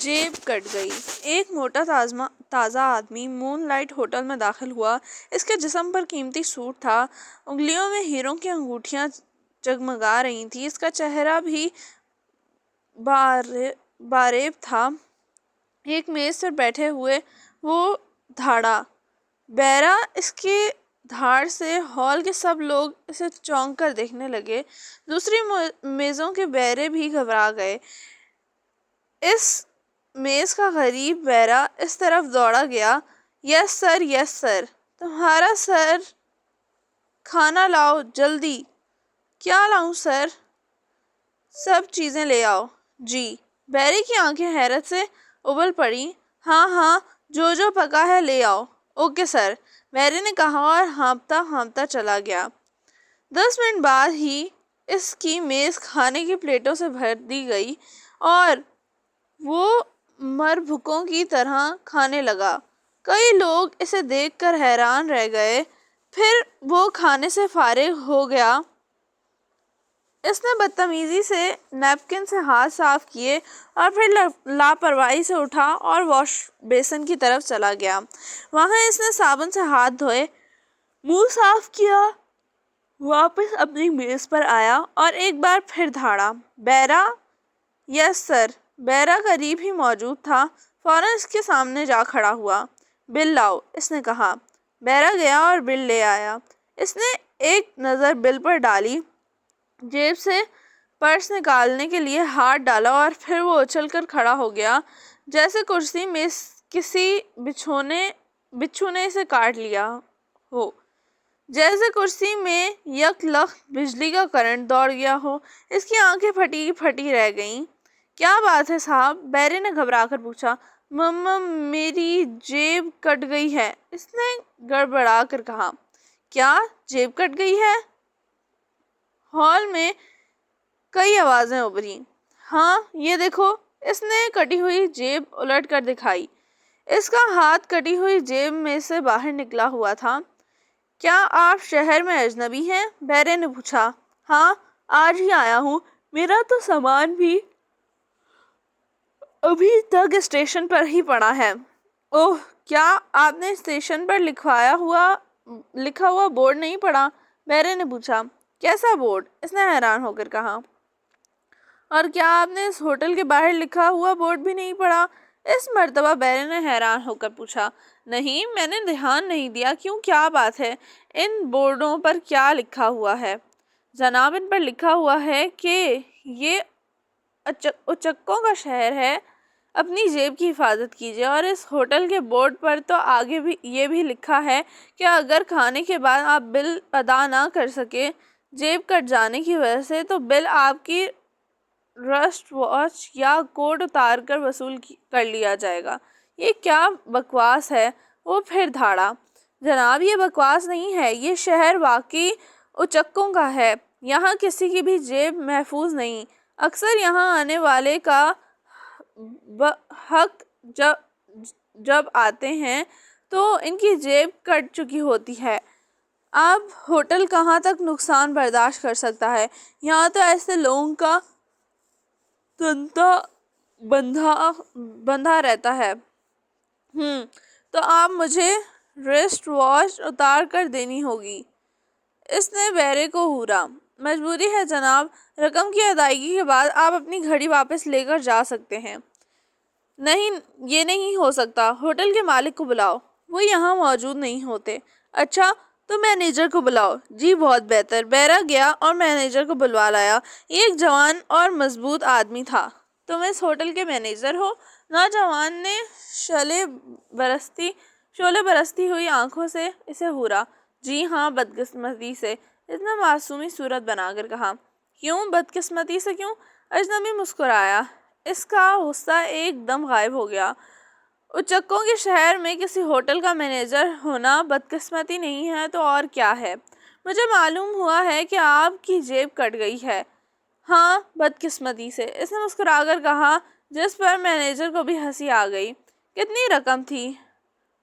جیب کٹ گئی۔ ایک موٹا تازہ آدمی مون لائٹ ہوٹل میں داخل ہوا۔ اس کے جسم پر قیمتی سوٹ تھا، انگلیوں میں ہیروں کی انگوٹھیاں جگمگا رہی تھیں، اس کا چہرہ بھی باریب تھا۔ ایک میز پر بیٹھے ہوئے وہ دھاڑا بہرا، اس کی دھاڑ سے ہال کے سب لوگ اسے چونک کر دیکھنے لگے۔ دوسری میزوں کے بہرے بھی گھبرا گئے۔ اس میز کا غریب بہرا اس طرف دوڑا گیا۔ یس سر، یس سر، تمہارا سر، کھانا لاؤ جلدی۔ کیا لاؤں سر؟ سب چیزیں لے آؤ۔ جی۔ بہرے کی آنکھیں حیرت سے ابل پڑیں۔ ہاں ہاں، جو جو پکا ہے لے آؤ۔ اوکے سر، بہرے نے کہا اور ہانپتا ہانپتا چلا گیا۔ 10 منٹ بعد ہی اس کی میز کھانے کی پلیٹوں سے بھر دی گئی اور وہ مربھکوں کی طرح کھانے لگا۔ کئی لوگ اسے دیکھ کر حیران رہ گئے۔ پھر وہ کھانے سے فارغ ہو گیا۔ اس نے بدتمیزی سے نیپکن سے ہاتھ صاف کیے اور پھر لاپرواہی سے اٹھا اور واش بیسن کی طرف چلا گیا۔ وہاں اس نے صابن سے ہاتھ دھوئے، منہ صاف کیا، واپس اپنی میز پر آیا اور ایک بار پھر دھاڑا بہرا۔ یس سر۔ بہرا قریب ہی موجود تھا، فوراً اس کے سامنے جا کھڑا ہوا۔ بل لاؤ، اس نے کہا۔ بہرا گیا اور بل لے آیا۔ اس نے ایک نظر بل پر ڈالی، جیب سے پرس نکالنے کے لیے ہاتھ ڈالا اور پھر وہ اچھل کر کھڑا ہو گیا جیسے کرسی میں کسی بچھو نے اسے کاٹ لیا ہو، جیسے کرسی میں یک لخت بجلی کا کرنٹ دوڑ گیا ہو۔ اس کی آنکھیں پھٹی پھٹی رہ گئیں۔ کیا بات ہے صاحب؟ بہرے نے گھبرا کر پوچھا۔ میری جیب کٹ گئی ہے، اس نے گڑبڑا کر کہا۔ کیا جیب کٹ گئی ہے؟ ہال میں کئی آوازیں ابھریں۔ ہاں، یہ دیکھو۔ اس نے کٹی ہوئی جیب الٹ کر دکھائی۔ اس کا ہاتھ کٹی ہوئی جیب میں سے باہر نکلا ہوا تھا۔ کیا آپ شہر میں اجنبی ہیں؟ بہرے نے پوچھا۔ ہاں، آج ہی آیا ہوں، میرا تو سامان بھی ابھی تک اسٹیشن پر ہی پڑا ہے۔ اوہ، کیا آپ نے اسٹیشن پر لکھا ہوا بورڈ نہیں پڑھا؟ بہرے نے پوچھا۔ کیسا بورڈ؟ اس نے حیران ہو کر کہا۔ اور کیا آپ نے اس ہوٹل کے باہر لکھا ہوا بورڈ بھی نہیں پڑھا؟ اس مرتبہ بہرے نے حیران ہو کر پوچھا۔ نہیں، میں نے دھیان نہیں دیا۔ کیوں، کیا بات ہے؟ ان بورڈوں پر کیا لکھا ہوا ہے؟ جناب، ان پر لکھا ہوا ہے کہ یہ اچکوں کا شہر ہے، اپنی جیب کی حفاظت کیجیے۔ اور اس ہوٹل کے بورڈ پر تو آگے بھی یہ بھی لکھا ہے کہ اگر کھانے کے بعد آپ بل ادا نہ کر سکے جیب کٹ جانے کی وجہ سے، تو بل آپ کی رسٹ واچ یا کوٹ اتار کر وصول کر لیا جائے گا۔ یہ کیا بکواس ہے؟ وہ پھر دھاڑا۔ جناب، یہ بکواس نہیں ہے، یہ شہر واقعی اچکوں کا ہے، یہاں کسی کی بھی جیب محفوظ نہیں۔ اکثر یہاں آنے والے کا حق جب آتے ہیں تو ان کی جیب کٹ چکی ہوتی ہے۔ اب ہوٹل کہاں تک نقصان برداشت کر سکتا ہے؟ یہاں تو ایسے لوگوں کا تنتا بندھا رہتا ہے۔ تو آپ مجھے رسٹ واچ اتار کر دینی ہوگی۔ اس نے بہرے کو گھورا۔ مجبوری ہے جناب، رقم کی ادائیگی کے بعد آپ اپنی گھڑی واپس لے کر جا سکتے ہیں۔ نہیں، یہ نہیں ہو سکتا۔ ہوٹل کے مالک کو بلاؤ، وہ یہاں موجود نہیں ہوتے۔ اچھا، تو مینیجر کو بلاؤ۔ جی، بہت بہتر۔ بہرا گیا اور مینیجر کو بلوا لایا۔ یہ ایک جوان اور مضبوط آدمی تھا۔ تم اس ہوٹل کے مینیجر ہو؟ نوجوان نے شعلے برستی ہوئی آنکھوں سے اسے گھورا۔ جی ہاں، بدقسمتی سے، اس نے معصومی صورت بنا کر کہا۔ کیوں بدقسمتی سے کیوں؟ اجنبی مسکرایا۔ اس کا غصہ ایک دم غائب ہو گیا۔ اچکوں کے شہر میں کسی ہوٹل کا مینیجر ہونا بدقسمتی نہیں ہے تو اور کیا ہے؟ مجھے معلوم ہوا ہے کہ آپ کی جیب کٹ گئی ہے۔ ہاں، بدقسمتی سے، اس نے مسکرا کر کہا، جس پر مینیجر کو بھی ہنسی آ گئی۔ کتنی رقم تھی؟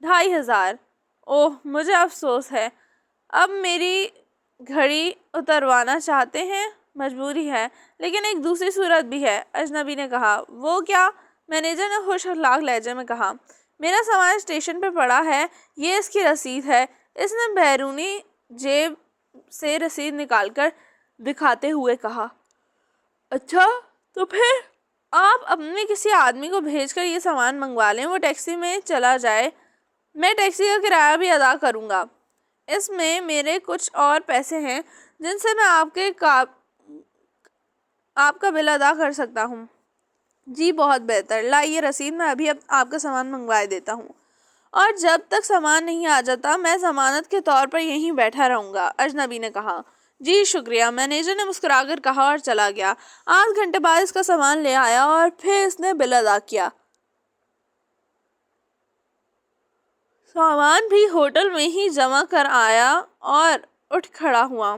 2500۔ اوہ، مجھے افسوس ہے۔ اب میری گھڑی اتروانا چاہتے ہیں؟ مجبوری ہے، لیکن ایک دوسری صورت بھی ہے، اجنبی نے کہا۔ وہ کیا؟ مینیجر نے خوش اخلاق لہجے میں کہا۔ میرا سامان اسٹیشن پہ پڑا ہے، یہ اس کی رسید ہے۔ اس نے بیرونی جیب سے رسید نکال کر دکھاتے ہوئے کہا۔ اچھا، تو پھر آپ اپنے کسی آدمی کو بھیج کر یہ سامان منگوا لیں، وہ ٹیکسی میں چلا جائے، میں ٹیکسی کا کرایہ بھی ادا کروں گا۔ اس میں میرے کچھ اور پیسے ہیں جن سے میں آپ کا بل ادا کر سکتا ہوں۔ جی بہت بہتر، لائیے رسید، میں ابھی آپ کا سامان منگوا دیتا ہوں، اور جب تک سامان نہیں آ جاتا میں ضمانت کے طور پر یہیں بیٹھا رہوں گا، اجنبی نے کہا۔ جی شکریہ، مینیجر نے مسکرا کر کہا اور چلا گیا۔ 8 گھنٹے بعد اس کا سامان لے آیا اور پھر اس نے بل ادا کیا۔ سامان بھی ہوٹل میں ہی جمع کر آیا اور اٹھ کھڑا ہوا۔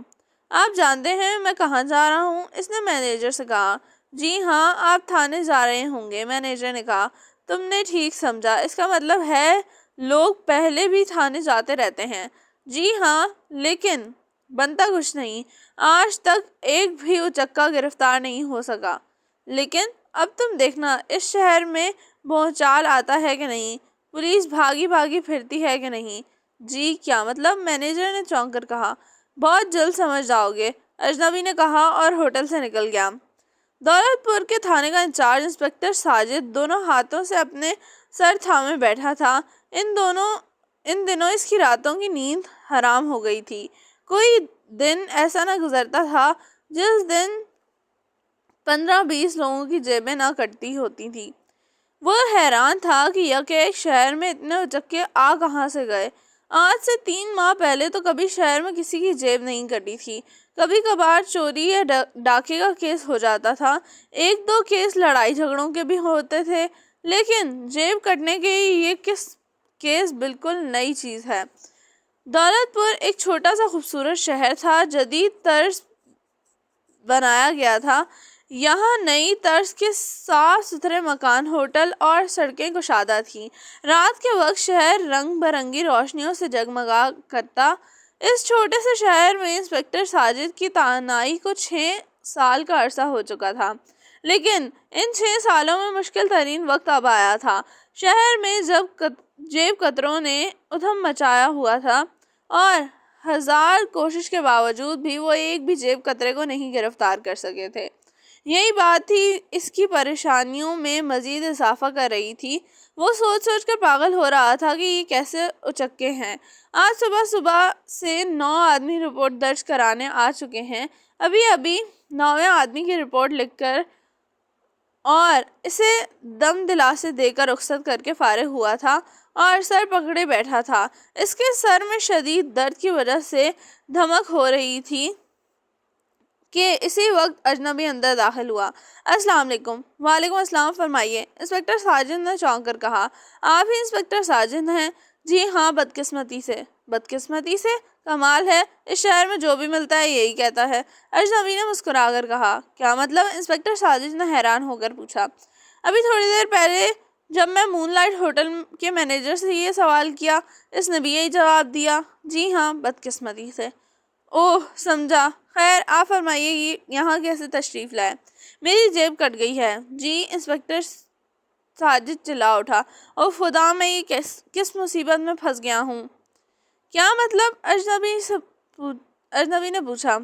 آپ جانتے ہیں میں کہاں جا رہا ہوں؟ اس نے مینیجر سے کہا۔ جی ہاں، آپ تھانے جا رہے ہوں گے، مینیجر نے کہا۔ تم نے ٹھیک سمجھا، اس کا مطلب ہے لوگ پہلے بھی تھانے جاتے رہتے ہیں۔ جی ہاں، لیکن بنتا کچھ نہیں، آج تک ایک بھی اچکا گرفتار نہیں ہو سکا۔ لیکن اب تم دیکھنا اس شہر میں بھونچال آتا ہے کہ نہیں، پولیس بھاگی بھاگی پھرتی ہے کہ نہیں۔ جی کیا مطلب؟ مینیجر نے چونک کر کہا۔ بہت جلد سمجھ جاؤ گے، اجنبی نے کہا اور ہوٹل سے نکل گیا۔ دولت پور کے تھانے کا انچارج انسپکٹر ساجد دونوں ہاتھوں سے اپنے سر تھامے بیٹھا تھا۔ ان دنوں اس کی راتوں کی نیند حرام ہو گئی تھی۔ کوئی دن ایسا نہ گزرتا تھا جس دن 15-20 لوگوں کی جیبیں نہ کٹتی ہوتی تھی۔ وہ حیران تھا کہ یک شہر میں اتنے اچکے آ کہاں سے گئے۔ آج سے 3 ماہ پہلے تو کبھی شہر میں کسی کی جیب نہیں کٹی تھی۔ کبھی کبھار چوری یا ڈاکے کا کیس ہو جاتا تھا، 1-2 کیس لڑائی جھگڑوں کے بھی ہوتے تھے، لیکن جیب کٹنے کے یہ کیس بالکل نئی چیز ہے۔ دولت پور ایک چھوٹا سا خوبصورت شہر تھا، جدید طرز بنایا گیا تھا۔ یہاں نئی طرز کے صاف ستھرے مکان، ہوٹل اور سڑکیں کشادہ تھیں۔ رات کے وقت شہر رنگ برنگی روشنیوں سے جگمگا کرتا۔ اس چھوٹے سے شہر میں انسپکٹر ساجد کی تعیناتی کو 6 سال کا عرصہ ہو چکا تھا، لیکن ان 6 سالوں میں مشکل ترین وقت اب آیا تھا۔ شہر میں جیب کتروں نے ادھم مچایا ہوا تھا، اور 1000 کوشش کے باوجود بھی وہ ایک بھی جیب کترے کو نہیں گرفتار کر سکے تھے۔ یہی بات تھی اس کی پریشانیوں میں مزید اضافہ کر رہی تھی۔ وہ سوچ سوچ کر پاگل ہو رہا تھا کہ یہ کیسے اچکے ہیں۔ آج صبح سے 9 آدمی رپورٹ درج کرانے آ چکے ہیں۔ ابھی 9ویں آدمی کی رپورٹ لکھ کر اور اسے دم دلاسے دے کر رخصت کر کے فارغ ہوا تھا اور سر پکڑے بیٹھا تھا۔ اس کے سر میں شدید درد کی وجہ سے دھمک ہو رہی تھی کہ اسی وقت اجنبی اندر داخل ہوا۔ السلام علیکم۔ وعلیکم السلام، فرمائیے، انسپکٹر ساجد نے چونک کر کہا۔ آپ ہی انسپکٹر ساجد ہیں؟ جی ہاں، بدقسمتی سے۔ بدقسمتی سے؟ کمال ہے، اس شہر میں جو بھی ملتا ہے یہی کہتا ہے، اجنبی نے مسکرا کر کہا۔ کیا مطلب؟ انسپکٹر ساجد نے حیران ہو کر پوچھا۔ ابھی تھوڑی دیر پہلے جب میں مون لائٹ ہوٹل کے مینیجر سے یہ سوال کیا، اس نے بھی یہی جواب دیا۔ جی ہاں، بدقسمتی سے۔ اوہ، سمجھا۔ خیر، آپ فرمائیے یہاں کیسے تشریف لائے؟ میری جیب کٹ گئی ہے۔ جی، انسپکٹر ساجد چلا اٹھا۔ اوہ خدا، میں یہ کس مصیبت میں پھنس گیا ہوں۔ کیا مطلب؟ اجنبی نے پوچھا۔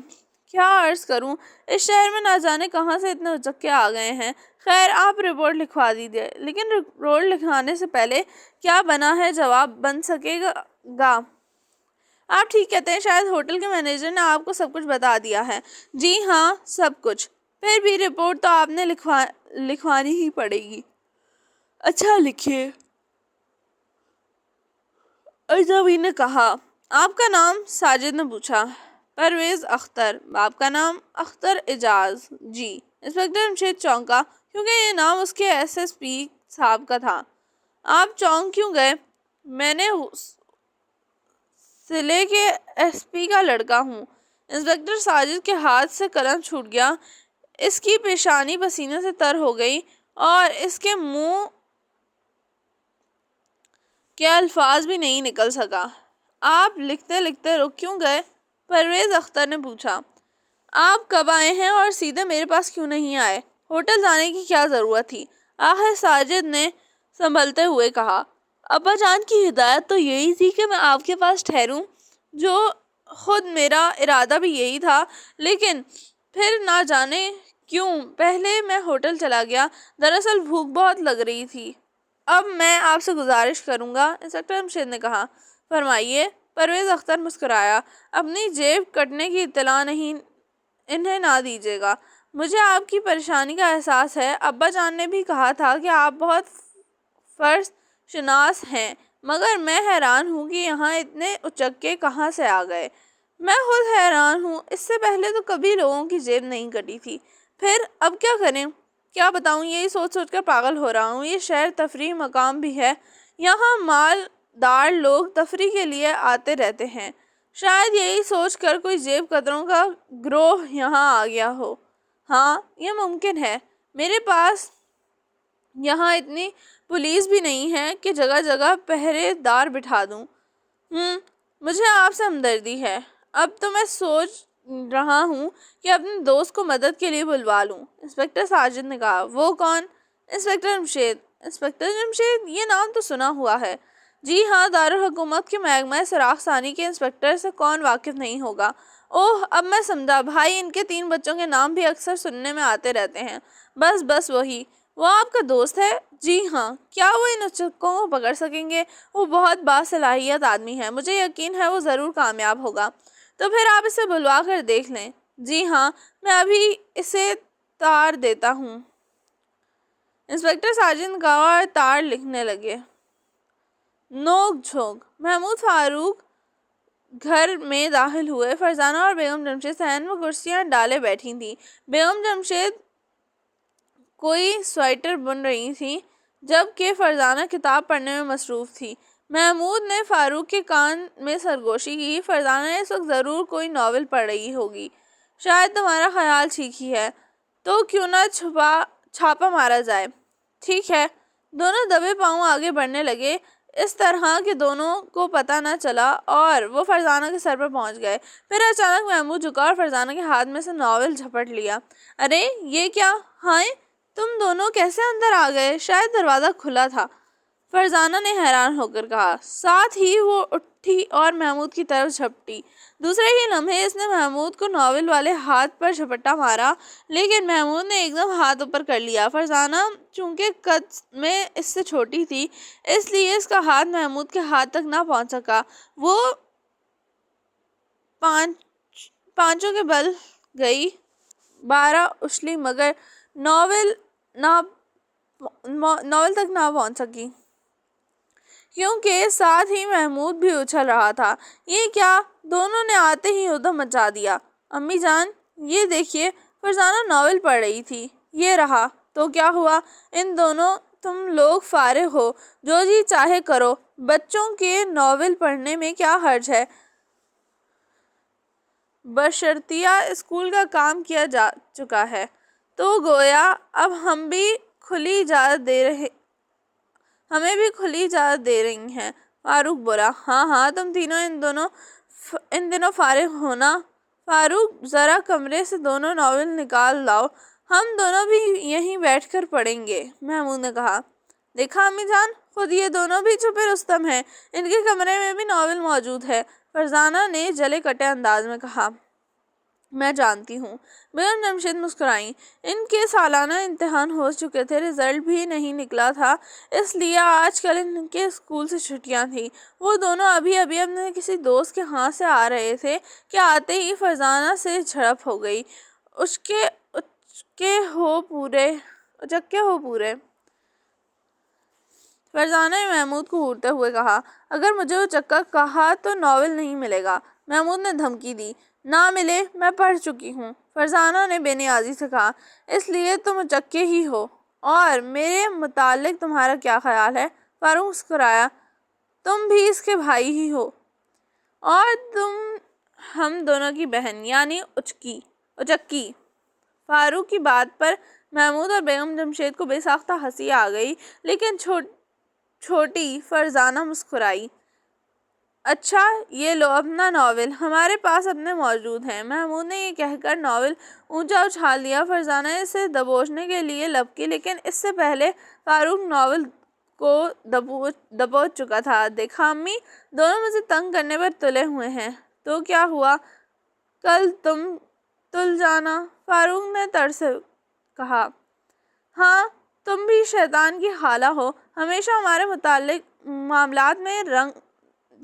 کیا عرض کروں، اس شہر میں نہ جانے کہاں سے اتنے اچکے آ گئے ہیں۔ خیر، آپ رپورٹ لکھوا دیجئے، لیکن رپورٹ لکھوانے سے پہلے کیا بنا ہے جواب بن سکے گا؟ آپ ٹھیک کہتے ہیں، شاید ہوٹل کے مینیجر نے آپ کو سب کچھ بتا دیا ہے۔ جی ہاں، سب کچھ۔ پھر بھی رپورٹ تو آپ نے لکھوانی ہی پڑے گی۔ اچھا، لکھیے، اجنبی نے کہا۔ آپ کا نام؟ ساجد نے پوچھا۔ پرویز اختر۔ آپ کا نام؟ اختر اعجاز۔ جی۔ انسپکٹر جمشید چونکا، کیونکہ یہ نام اس کے SSP صاحب کا تھا۔ آپ چونک کیوں گئے؟ میں نے ضلع کے SP کا لڑکا ہوں۔ انسپکٹر ساجد کے ہاتھ سے قلم چھوٹ گیا، اس کی پیشانی پسینے سے تر ہو گئی اور اس کے منہ کے الفاظ بھی نہیں نکل سکا۔ آپ لکھتے لکھتے رک کیوں گئے؟ پرویز اختر نے پوچھا۔ آپ کب آئے ہیں اور سیدھے میرے پاس کیوں نہیں آئے؟ ہوٹل جانے کی کیا ضرورت تھی؟ آخر ساجد نے سنبھلتے ہوئے کہا، ابا جان کی ہدایت تو یہی تھی کہ میں آپ کے پاس ٹھہروں، جو خود میرا ارادہ بھی یہی تھا، لیکن پھر نہ جانے کیوں پہلے میں ہوٹل چلا گیا۔ دراصل بھوک بہت لگ رہی تھی۔ اب میں آپ سے گزارش کروں گا، انسپکٹر جمشید نے کہا۔ فرمائیے۔ پرویز اختر مسکرایا۔ اپنی جیب کٹنے کی اطلاع انہیں نہ دیجیے گا۔ مجھے آپ کی پریشانی کا احساس ہے۔ ابا جان نے بھی کہا تھا کہ آپ بہت فرض شناس ہیں، مگر میں حیران ہوں کہ یہاں اتنے اچکے کہاں سے آ گئے۔ میں خود حیران ہوں، اس سے پہلے تو کبھی لوگوں کی جیب نہیں کٹی تھی۔ پھر اب کیا کریں؟ کیا بتاؤں، یہی سوچ سوچ کر پاگل ہو رہا ہوں۔ یہ شہر تفریح مقام بھی ہے، یہاں مالدار لوگ تفریح کے لیے آتے رہتے ہیں۔ شاید یہی سوچ کر کوئی جیب کتروں کا گروہ یہاں آ گیا ہو۔ ہاں، یہ ممکن ہے۔ میرے پاس یہاں اتنی پولیس بھی نہیں ہے کہ جگہ جگہ پہرے دار بٹھا دوں۔ مجھے آپ سے ہمدردی ہے۔ اب تو میں سوچ رہا ہوں کہ اپنے دوست کو مدد کے لیے بلوا لوں۔ انسپکٹر ساجد نے کہا۔ وہ کون؟ انسپکٹر جمشید۔ انسپکٹر جمشید، یہ نام تو سنا ہوا ہے۔ جی ہاں، دارالحکومت کے محکمہ سراغ ثانی کے انسپکٹر سے کون واقف نہیں ہوگا۔ اوہ، اب میں سمجھا، بھائی ان کے 3 بچوں کے نام بھی اکثر سننے میں آتے رہتے ہیں۔ بس وہی۔ وہ آپ کا دوست ہے؟ جی ہاں۔ کیا وہ ان اچکوں کو پکڑ سکیں گے؟ وہ بہت باصلاحیت آدمی ہے، مجھے یقین ہے وہ ضرور کامیاب ہوگا۔ تو پھر آپ اسے بلوا کر دیکھ لیں۔ جی ہاں، میں ابھی اسے تار دیتا ہوں۔ انسپکٹر ساجد کا اور تار لکھنے لگے۔ نوک جھونک۔ محمود فاروق گھر میں داخل ہوئے۔ فرزانہ اور بیگم جمشید صحن میں کرسیاں ڈالے بیٹھی تھیں۔ بیگم جمشید کوئی سویٹر بن رہی تھی، جبکہ فرزانہ کتاب پڑھنے میں مصروف تھی۔ محمود نے فاروق کے کان میں سرگوشی کی۔ فرزانہ اس وقت ضرور کوئی ناول پڑھ رہی ہوگی۔ شاید تمہارا خیال ٹھیک ہی ہے، تو کیوں نہ چھاپا مارا جائے۔ ٹھیک ہے۔ دونوں دبے پاؤں آگے بڑھنے لگے، اس طرح کہ دونوں کو پتہ نہ چلا، اور وہ فرزانہ کے سر پر پہنچ گئے۔ پھر اچانک محمود جھکا اور فرزانہ کے ہاتھ میں سے ناول جھپٹ لیا۔ ارے یہ کیا؟ ہائے، تم دونوں کیسے اندر آ گئے؟ شاید دروازہ کھلا تھا، فرزانہ نے حیران ہو کر کہا۔ ساتھ ہی وہ اٹھی اور محمود کی طرف جھپٹی۔ دوسرے ہی لمحے اس نے محمود کو ناول والے ہاتھ پر جھپٹا مارا، لیکن محمود نے ایک دم ہاتھ اوپر کر لیا۔ فرزانہ چونکہ قد میں اس سے چھوٹی تھی، اس لیے اس کا ہاتھ محمود کے ہاتھ تک نہ پہنچ سکا۔ وہ پانچوں کے بل گئی، 12 اچھلی، مگر ناول تک نہ پہنچ سکی، کیونکہ ساتھ ہی محمود بھی اچھل رہا تھا۔ یہ کیا؟ دونوں نے آتے ہی ادھم مچا دیا۔ امی جان، یہ دیکھیے۔ فرزانہ ناول پڑھ رہی تھی۔ یہ رہا۔ تو کیا ہوا؟ ان دونوں تم لوگ فارغ ہو، جو جی چاہے کرو۔ بچوں کے ناول پڑھنے میں کیا حرج ہے؟ بشرطیہ اسکول کا کام کیا جا چکا ہے، تو گویا اب ہمیں بھی کھلی اجازت دے رہی ہیں۔ فاروق بولا۔ ہاں، تم تینوں ان دنوں فارغ ہونا۔ فاروق، ذرا کمرے سے دونوں ناول نکال لاؤ، ہم دونوں بھی یہیں بیٹھ کر پڑھیں گے، محمود نے کہا۔ دیکھا امی جان، خود یہ دونوں بھی چھپے رستم ہیں، ان کے کمرے میں بھی ناول موجود ہے، فرزانہ نے جلے کٹے انداز میں کہا۔ میں جانتی ہوں۔ بیگم جمشید مسکرائیں۔ ان کے سالانہ امتحان ہو چکے تھے، رزلٹ بھی نہیں نکلا تھا، اس لیے آج کل ان کے اسکول سے چھٹیاں تھیں۔ وہ دونوں ابھی اپنے کسی دوست کے ہاں سے آ رہے تھے کہ آتے ہی فرزانہ سے جھڑپ ہو گئی۔ اچکے ہو پورے۔ فرزانہ نے محمود کو گھورتے ہوئے کہا۔ اگر مجھے اچکا کہا تو ناول نہیں ملے گا، محمود نے دھمکی دی۔ نہ ملے، میں پڑھ چکی ہوں، فرزانہ نے بے نیازی سے کہا۔ اس لیے تم اچکے ہی ہو، اور میرے متعلق تمہارا کیا خیال ہے؟ فاروق مسکرایا۔ تم بھی اس کے بھائی ہی ہو، اور تم ہم دونوں کی بہن، یعنی اچکی۔ فاروق کی بات پر محمود اور بیگم جمشید کو بے ساختہ ہنسی آ گئی، لیکن چھوٹی فرزانہ مسکرائی۔ اچھا یہ لو اپنا ناول، ہمارے پاس اپنے موجود ہیں۔ محمود نے یہ کہہ کر ناول اونچا اچھال دیا۔ فرزانہ اسے دبوچنے کے لیے لپکی، لیکن اس سے پہلے فاروق ناول کو دبوچ چکا تھا۔ دیکھا امی، دونوں مجھے تنگ کرنے پر تلے ہوئے ہیں۔ تو کیا ہوا، کل تم تل جانا، فاروق نے ترس سے کہا۔ ہاں، تم بھی شیطان کی خالہ ہو، ہمیشہ ہمارے متعلق معاملات میں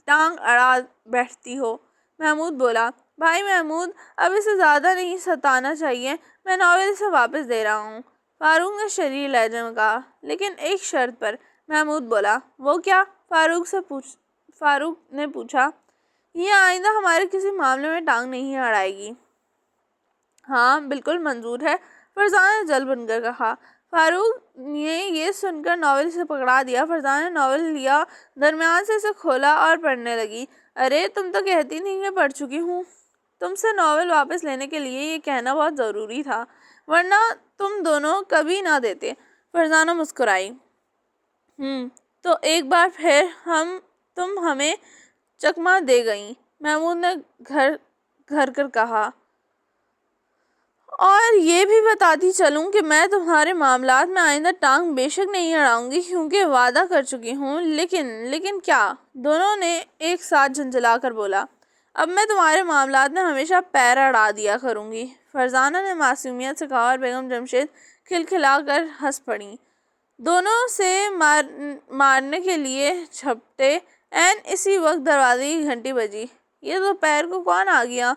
ٹانگ اڑا بیٹھتی ہو۔ محمود بولا۔ بھائی محمود، اب اسے زیادہ نہیں ستانا چاہیے، میں ناول اسے واپس دے رہا ہوں، فاروق نے شریر لہجے میں کہا۔ لیکن ایک شرط پر، محمود بولا۔ وہ کیا؟ فاروق نے پوچھا۔ یہ آئندہ ہمارے کسی معاملے میں ٹانگ نہیں اڑائے گی۔ ہاں بالکل منظور ہے، فرزانہ نے جل بن کر کہا۔ فاروق نے یہ سن کر ناول سے پکڑا دیا۔ فرزانہ نے ناول لیا، درمیان سے اسے کھولا اور پڑھنے لگی۔ ارے تم تو کہتی تھی کہ پڑھ چکی ہوں۔ تم سے ناول واپس لینے کے لیے یہ کہنا بہت ضروری تھا، ورنہ تم دونوں کبھی نہ دیتے، فرزانہ مسکرائی۔ تو ایک بار پھر تم ہمیں چکمہ دے گئیں، محمود نے گھر کر کہا۔ اور یہ بھی بتاتی چلوں کہ میں تمہارے معاملات میں آئندہ ٹانگ بے شک نہیں اڑاؤں گی، کیونکہ وعدہ کر چکی ہوں۔ لیکن کیا؟ دونوں نے ایک ساتھ جھنجھلا کر بولا۔ اب میں تمہارے معاملات میں ہمیشہ پیر اڑا دیا کروں گی، فرزانہ نے معصومیت سے کہا، اور بیگم جمشید کھلکھلا کر ہنس پڑیں۔ دونوں سے مارنے کے لیے جھپٹے، عین اسی وقت دروازے کی گھنٹی بجی۔ یہ دوپہر کو کون آ گیا؟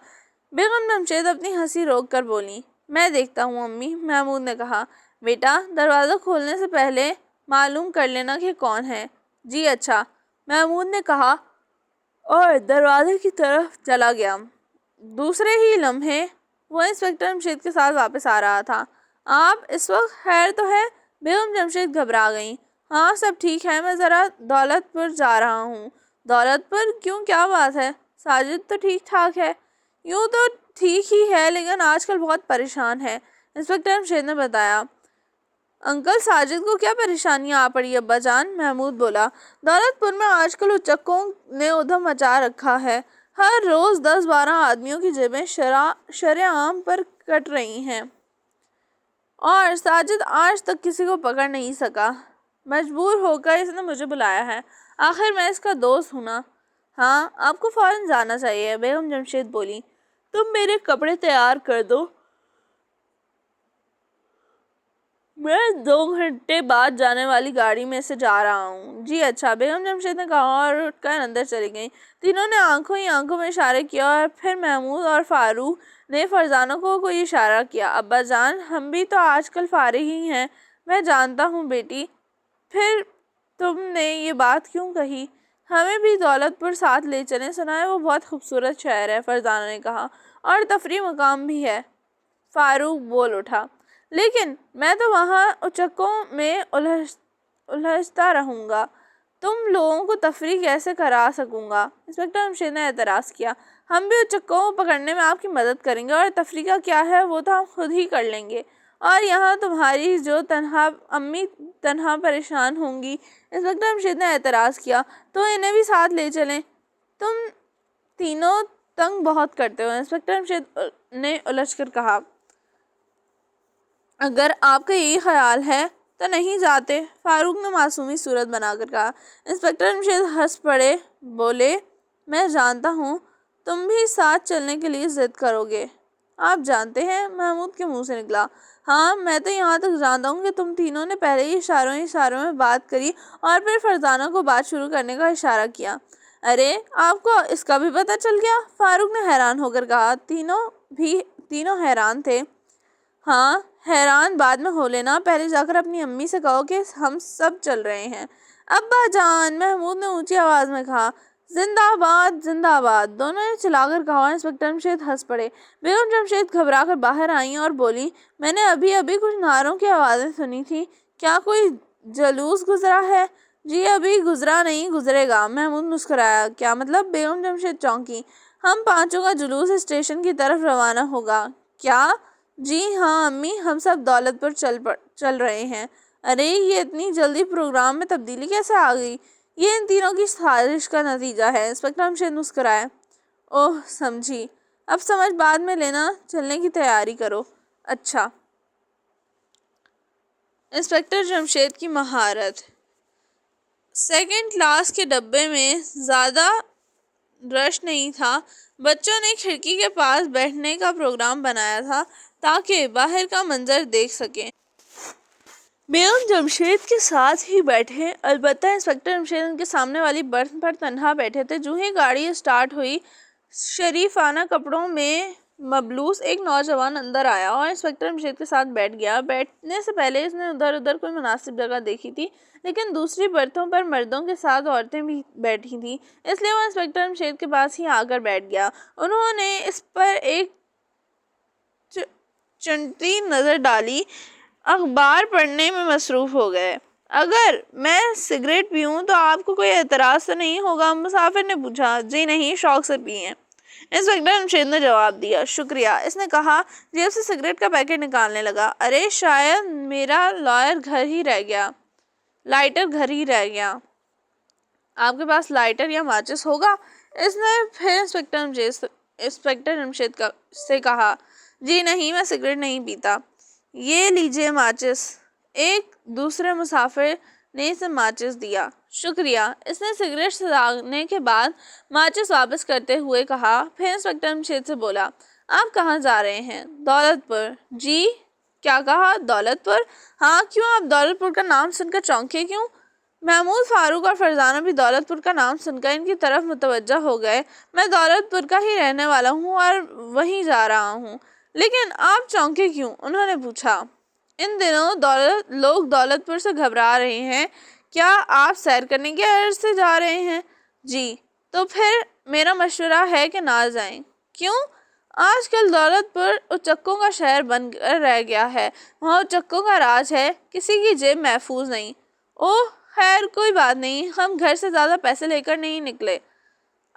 بیگم جمشید اپنی ہنسی روک کر بولی۔ میں دیکھتا ہوں امی، محمود نے کہا۔ بیٹا، دروازہ کھولنے سے پہلے معلوم کر لینا کہ کون ہے۔ جی اچھا، محمود نے کہا اور دروازے کی طرف چلا گیا۔ دوسرے ہی لمحے وہ انسپکٹر جمشید کے ساتھ واپس آ رہا تھا۔ آپ اس وقت خیر تو ہے؟ بیگم جمشید گھبرا گئیں۔ ہاں سب ٹھیک ہے، میں ذرا دولت پور جا رہا ہوں۔ دولت پور؟ کیوں، کیا بات ہے؟ ساجد تو ٹھیک ٹھاک ہے۔ یوں تو ٹھیک ہی ہے، لیکن آج کل بہت پریشان ہے، انسپکٹر جمشید نے بتایا۔ انکل، ساجد کو کیا پریشانیاں آ پڑی ابا جان؟ محمود بولا۔ دولت پور میں آج کل اچکوں نے ادھم مچا رکھا ہے، ہر روز 10-12 آدمیوں کی جیبیں شرعام پر کٹ رہی ہیں، اور ساجد آج تک کسی کو پکڑ نہیں سکا۔ مجبور ہو کر اس نے مجھے بلایا ہے، آخر میں اس کا دوست ہوں نا۔ ہاں، آپ کو فوراً جانا چاہیے، بیگم جمشید بولی۔ تم میرے کپڑے تیار کر دو، میں 2 گھنٹے بعد جانے والی گاڑی میں سے جا رہا ہوں۔ جی اچھا، بیگم جمشید نے کہا اور اٹھ کر اندر چلی گئیں۔ تینوں نے آنکھوں ہی آنکھوں میں اشارے کیا، اور پھر محمود اور فاروق نے فرزانہ کو کوئی اشارہ کیا۔ ابا جان، ہم بھی تو آج کل فارغ ہی ہیں۔ میں جانتا ہوں بیٹی، پھر تم نے یہ بات کیوں کہی؟ ہمیں بھی دولت پور ساتھ لے چلیں، سنا ہے وہ بہت خوبصورت شہر ہے، فرزانہ نے کہا، اور تفریح مقام بھی ہے۔ فاروق بول اٹھا۔ لیکن میں تو وہاں اچکوں میں الجھتا رہوں گا، تم لوگوں کو تفریح کیسے کرا سکوں گا؟ انسپکٹر جمشید نے اعتراض کیا۔ ہم بھی اچکوں کو پکڑنے میں آپ کی مدد کریں گے، اور تفریح کا کیا ہے وہ تو ہم خود ہی کر لیں گے، اور یہاں تمہاری جو امی تنہا پریشان ہوں گی۔ انسپکٹر جمشید نے اعتراض کیا۔ تو انہیں بھی ساتھ لے چلیں، تم تینوں تنگ بہت کرتے ہو، انسپکٹر جمشید نے الجھ کر کہا۔ اگر آپ کا یہی خیال ہے تو نہیں جاتے، فاروق نے معصومی صورت بنا کر کہا۔ انسپکٹر جمشید ہنس پڑے، بولے، میں جانتا ہوں تم بھی ساتھ چلنے کے لیے ضد کرو گے۔ آپ جانتے ہیں؟ محمود کے منہ سے نکلا۔ ہاں، میں تو یہاں تک جانتا ہوں کہ تم تینوں نے پہلے ہی اشاروں میں بات کری، اور پھر فرزانہ کو بات شروع کرنے کا اشارہ کیا۔ ارے، آپ کو اس کا بھی پتہ چل گیا؟ فاروق نے حیران ہو کر کہا۔ تینوں حیران تھے۔ ہاں، حیران بعد میں ہو لینا، پہلے جا کر اپنی امی سے کہو کہ ہم سب چل رہے ہیں۔ ابا جان، محمود نے اونچی آواز میں کہا۔ زندہ باد، زندہ باد، دونوں نے چلا کر کہا، اور انسپکٹر جمشید ہنس پڑے۔ بیگم جمشید گھبرا کر باہر آئیں اور بولی، میں نے ابھی کچھ نعروں کی آوازیں سنی تھی، کیا کوئی جلوس گزرا ہے؟ جی ابھی گزرا نہیں، گزرے گا، محمود مسکرایا۔ کیا مطلب؟ بیگم جمشید چونکی۔ ہم 5 کا جلوس اسٹیشن کی طرف روانہ ہوگا۔ کیا؟ جی ہاں امی، ہم سب دولت پور چل رہے ہیں۔ ارے، یہ اتنی جلدی پروگرام میں تبدیلی کیسے آ گئی؟ یہ ان تینوں کی سازش کا نتیجہ ہے۔ انسپکٹر جمشید مسکرائے۔ اوہ سمجھی، اب سمجھ بعد میں لینا، چلنے کی تیاری کرو۔ اچھا۔ انسپکٹر جمشید کی مہارت۔ سیکنڈ کلاس کے ڈبے میں زیادہ رش نہیں تھا۔ بچوں نے کھڑکی کے پاس بیٹھنے کا پروگرام بنایا تھا تاکہ باہر کا منظر دیکھ سکیں۔ بیگم جمشید کے ساتھ ہی بیٹھے، البتہ انسپکٹر جمشید ان کے سامنے والی برتھ پر تنہا بیٹھے تھے۔ جو ہی گاڑی اسٹارٹ ہوئی، شریفانہ کپڑوں میں ملبوس ایک نوجوان اندر آیا اور انسپکٹر جمشید کے ساتھ بیٹھ گیا۔ بیٹھنے سے پہلے اس نے ادھر ادھر کوئی مناسب جگہ دیکھی تھی، لیکن دوسری برتھوں پر مردوں کے ساتھ عورتیں بھی بیٹھی تھیں، اس لیے وہ انسپکٹر جمشید کے پاس ہی آ کر بیٹھ گیا۔ انہوں نے اس پر ایک چنٹی نظر ڈالی، اخبار پڑھنے میں مصروف ہو گئے۔ اگر میں سگریٹ پیوں تو آپ کو کوئی اعتراض تو نہیں ہوگا؟ مسافر نے پوچھا۔ جی نہیں، شوق سے پئیں۔ انسپکٹر جمشید نے جواب دیا۔ شکریہ، اس نے کہا، جیب سے سگریٹ کا پیکٹ نکالنے لگا۔ ارے شاید میرا لائٹر گھر ہی رہ گیا۔ آپ کے پاس لائٹر یا ماچس ہوگا؟ اس نے پھر انسپکٹر جمشید سے کہا۔ جی نہیں، میں سگریٹ نہیں پیتا۔ یہ لیجئے ماچس۔ ایک دوسرے مسافر نے اسے ماچس دیا۔ شکریہ، اس نے سگریٹ سلگانے کے بعد ماچس واپس کرتے ہوئے کہا۔ پھر انسپکٹر جمشید سے بولا، آپ کہاں جا رہے ہیں؟ دولت پور۔ جی؟ کیا کہا؟ دولت پور؟ ہاں، کیوں آپ دولت پور کا نام سن کر چونکے کیوں؟ محمود، فاروق اور فرزانہ بھی دولت پور کا نام سن کر ان کی طرف متوجہ ہو گئے۔ میں دولت پور کا ہی رہنے والا ہوں اور وہیں جا رہا ہوں۔ لیکن آپ چونکے کیوں؟ انہوں نے پوچھا۔ ان دنوں لوگ دولت پور سے گھبرا رہے ہیں۔ کیا آپ سیر کرنے کی غرض سے جا رہے ہیں؟ جی۔ تو پھر میرا مشورہ ہے کہ نہ جائیں۔ کیوں؟ آج کل دولت پور اچکوں کا شہر بن کر رہ گیا ہے۔ وہاں اچکوں کا راج ہے، کسی کی جیب محفوظ نہیں۔ اوہ خیر، کوئی بات نہیں، ہم گھر سے زیادہ پیسے لے کر نہیں نکلے۔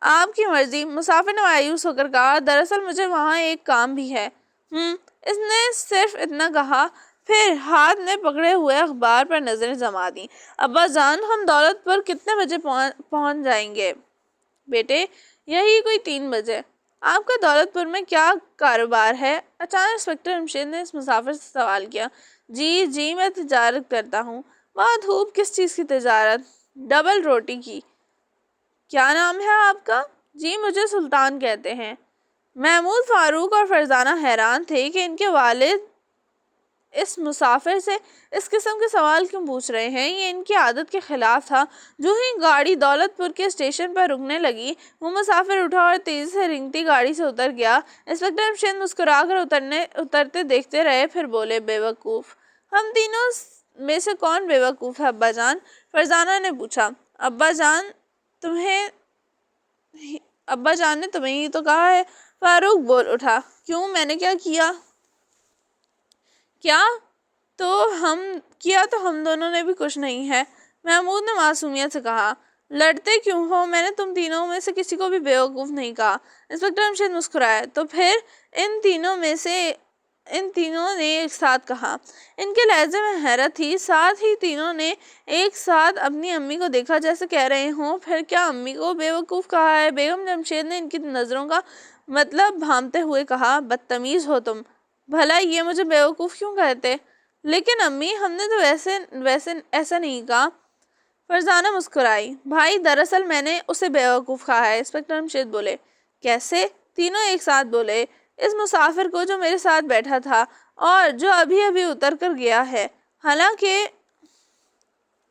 آپ کی مرضی، مسافر نے مایوس ہو کر کہا۔ دراصل مجھے وہاں ایک کام بھی ہے۔ اس نے صرف اتنا کہا، پھر ہاتھ میں پکڑے ہوئے اخبار پر نظریں جما دیں۔ ابا جان، ہم دولت پور کتنے بجے پہنچ جائیں گے؟ بیٹے، یہی کوئی 3 بجے۔ آپ کا دولت پور میں کیا کاروبار ہے؟ اچانک انسپکٹر جمشید نے اس مسافر سے سوال کیا۔ جی، میں تجارت کرتا ہوں۔ بہت خوب، کس چیز کی تجارت؟ ڈبل روٹی کی۔ کیا نام ہے آپ کا؟ جی، مجھے سلطان کہتے ہیں۔ محمود، فاروق اور فرزانہ حیران تھے کہ ان کے والد اس مسافر سے اس قسم کے سوال کیوں پوچھ رہے ہیں۔ یہ ان کی عادت کے خلاف تھا۔ جو ہی گاڑی دولت پور کے اسٹیشن پر رکنے لگی، وہ مسافر اٹھا اور تیزی سے رینگتی گاڑی سے اتر گیا۔ انسپکٹر جمشید مسکرا کر اترتے دیکھتے رہے، پھر بولے، بے وقوف، ہم تینوں میں سے کون بے وقوف ہے ابا جان؟ فرزانہ نے پوچھا۔ ابا جان نے تمہیں ہی تو کہا ہے، فاروق بول اٹھا۔ کیوں، میں نے کیا کیا؟ کیا تو ہم دونوں نے بھی کچھ نہیں ہے، محمود نے معصومیت سے کہا۔ لڑتے کیوں ہو؟ میں نے تم تینوں میں سے کسی کو بھی بے وقوف نہیں کہا۔ انسپکٹر جمشید مسکرائے۔ تو پھر ان تینوں نے ایک ساتھ کہا۔ ان کے لہجے میں حیرت تھی، ساتھ ہی تینوں نے ایک ساتھ اپنی امی کو دیکھا جیسے کہہ رہے ہوں، پھر کیا امی کو بے وقوف کہا ہے؟ بیگم جمشید نے ان کی نظروں کا مطلب بھانپتے ہوئے کہا، بدتمیز ہو تم، بھلا یہ مجھے بے وقوف کیوں کہتے؟ لیکن امی، ہم نے تو ویسے ایسا نہیں کہا۔ فرزانہ مسکرائی۔ بھائی، دراصل میں نے اسے بے وقوف کہا ہے۔ انسپکٹر جمشید بولے۔ کیسے؟ تینوں ایک ساتھ بولے۔ اس مسافر کو جو میرے ساتھ بیٹھا تھا اور جو ابھی اتر کر گیا ہے، حالانکہ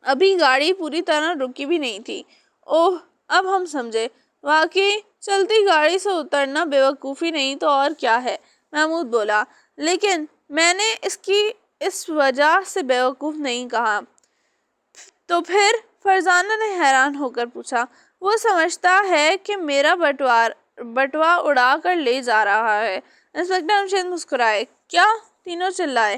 ابھی گاڑی پوری طرح رکی بھی نہیں تھی۔ اوہ، اب ہم سمجھے، واقعی چلتی گاڑی سے اترنا بے وقوفی نہیں تو اور کیا ہے، محمود بولا۔ لیکن میں نے اس وجہ سے بے وقوف نہیں کہا۔ تو پھر؟ فرزانہ نے حیران ہو کر پوچھا۔ وہ سمجھتا ہے کہ میرا بٹوا اڑا کر لے جا رہا ہے۔ انسپکٹر جمشید مسکرائے۔ کیا؟ تینوں چلائے۔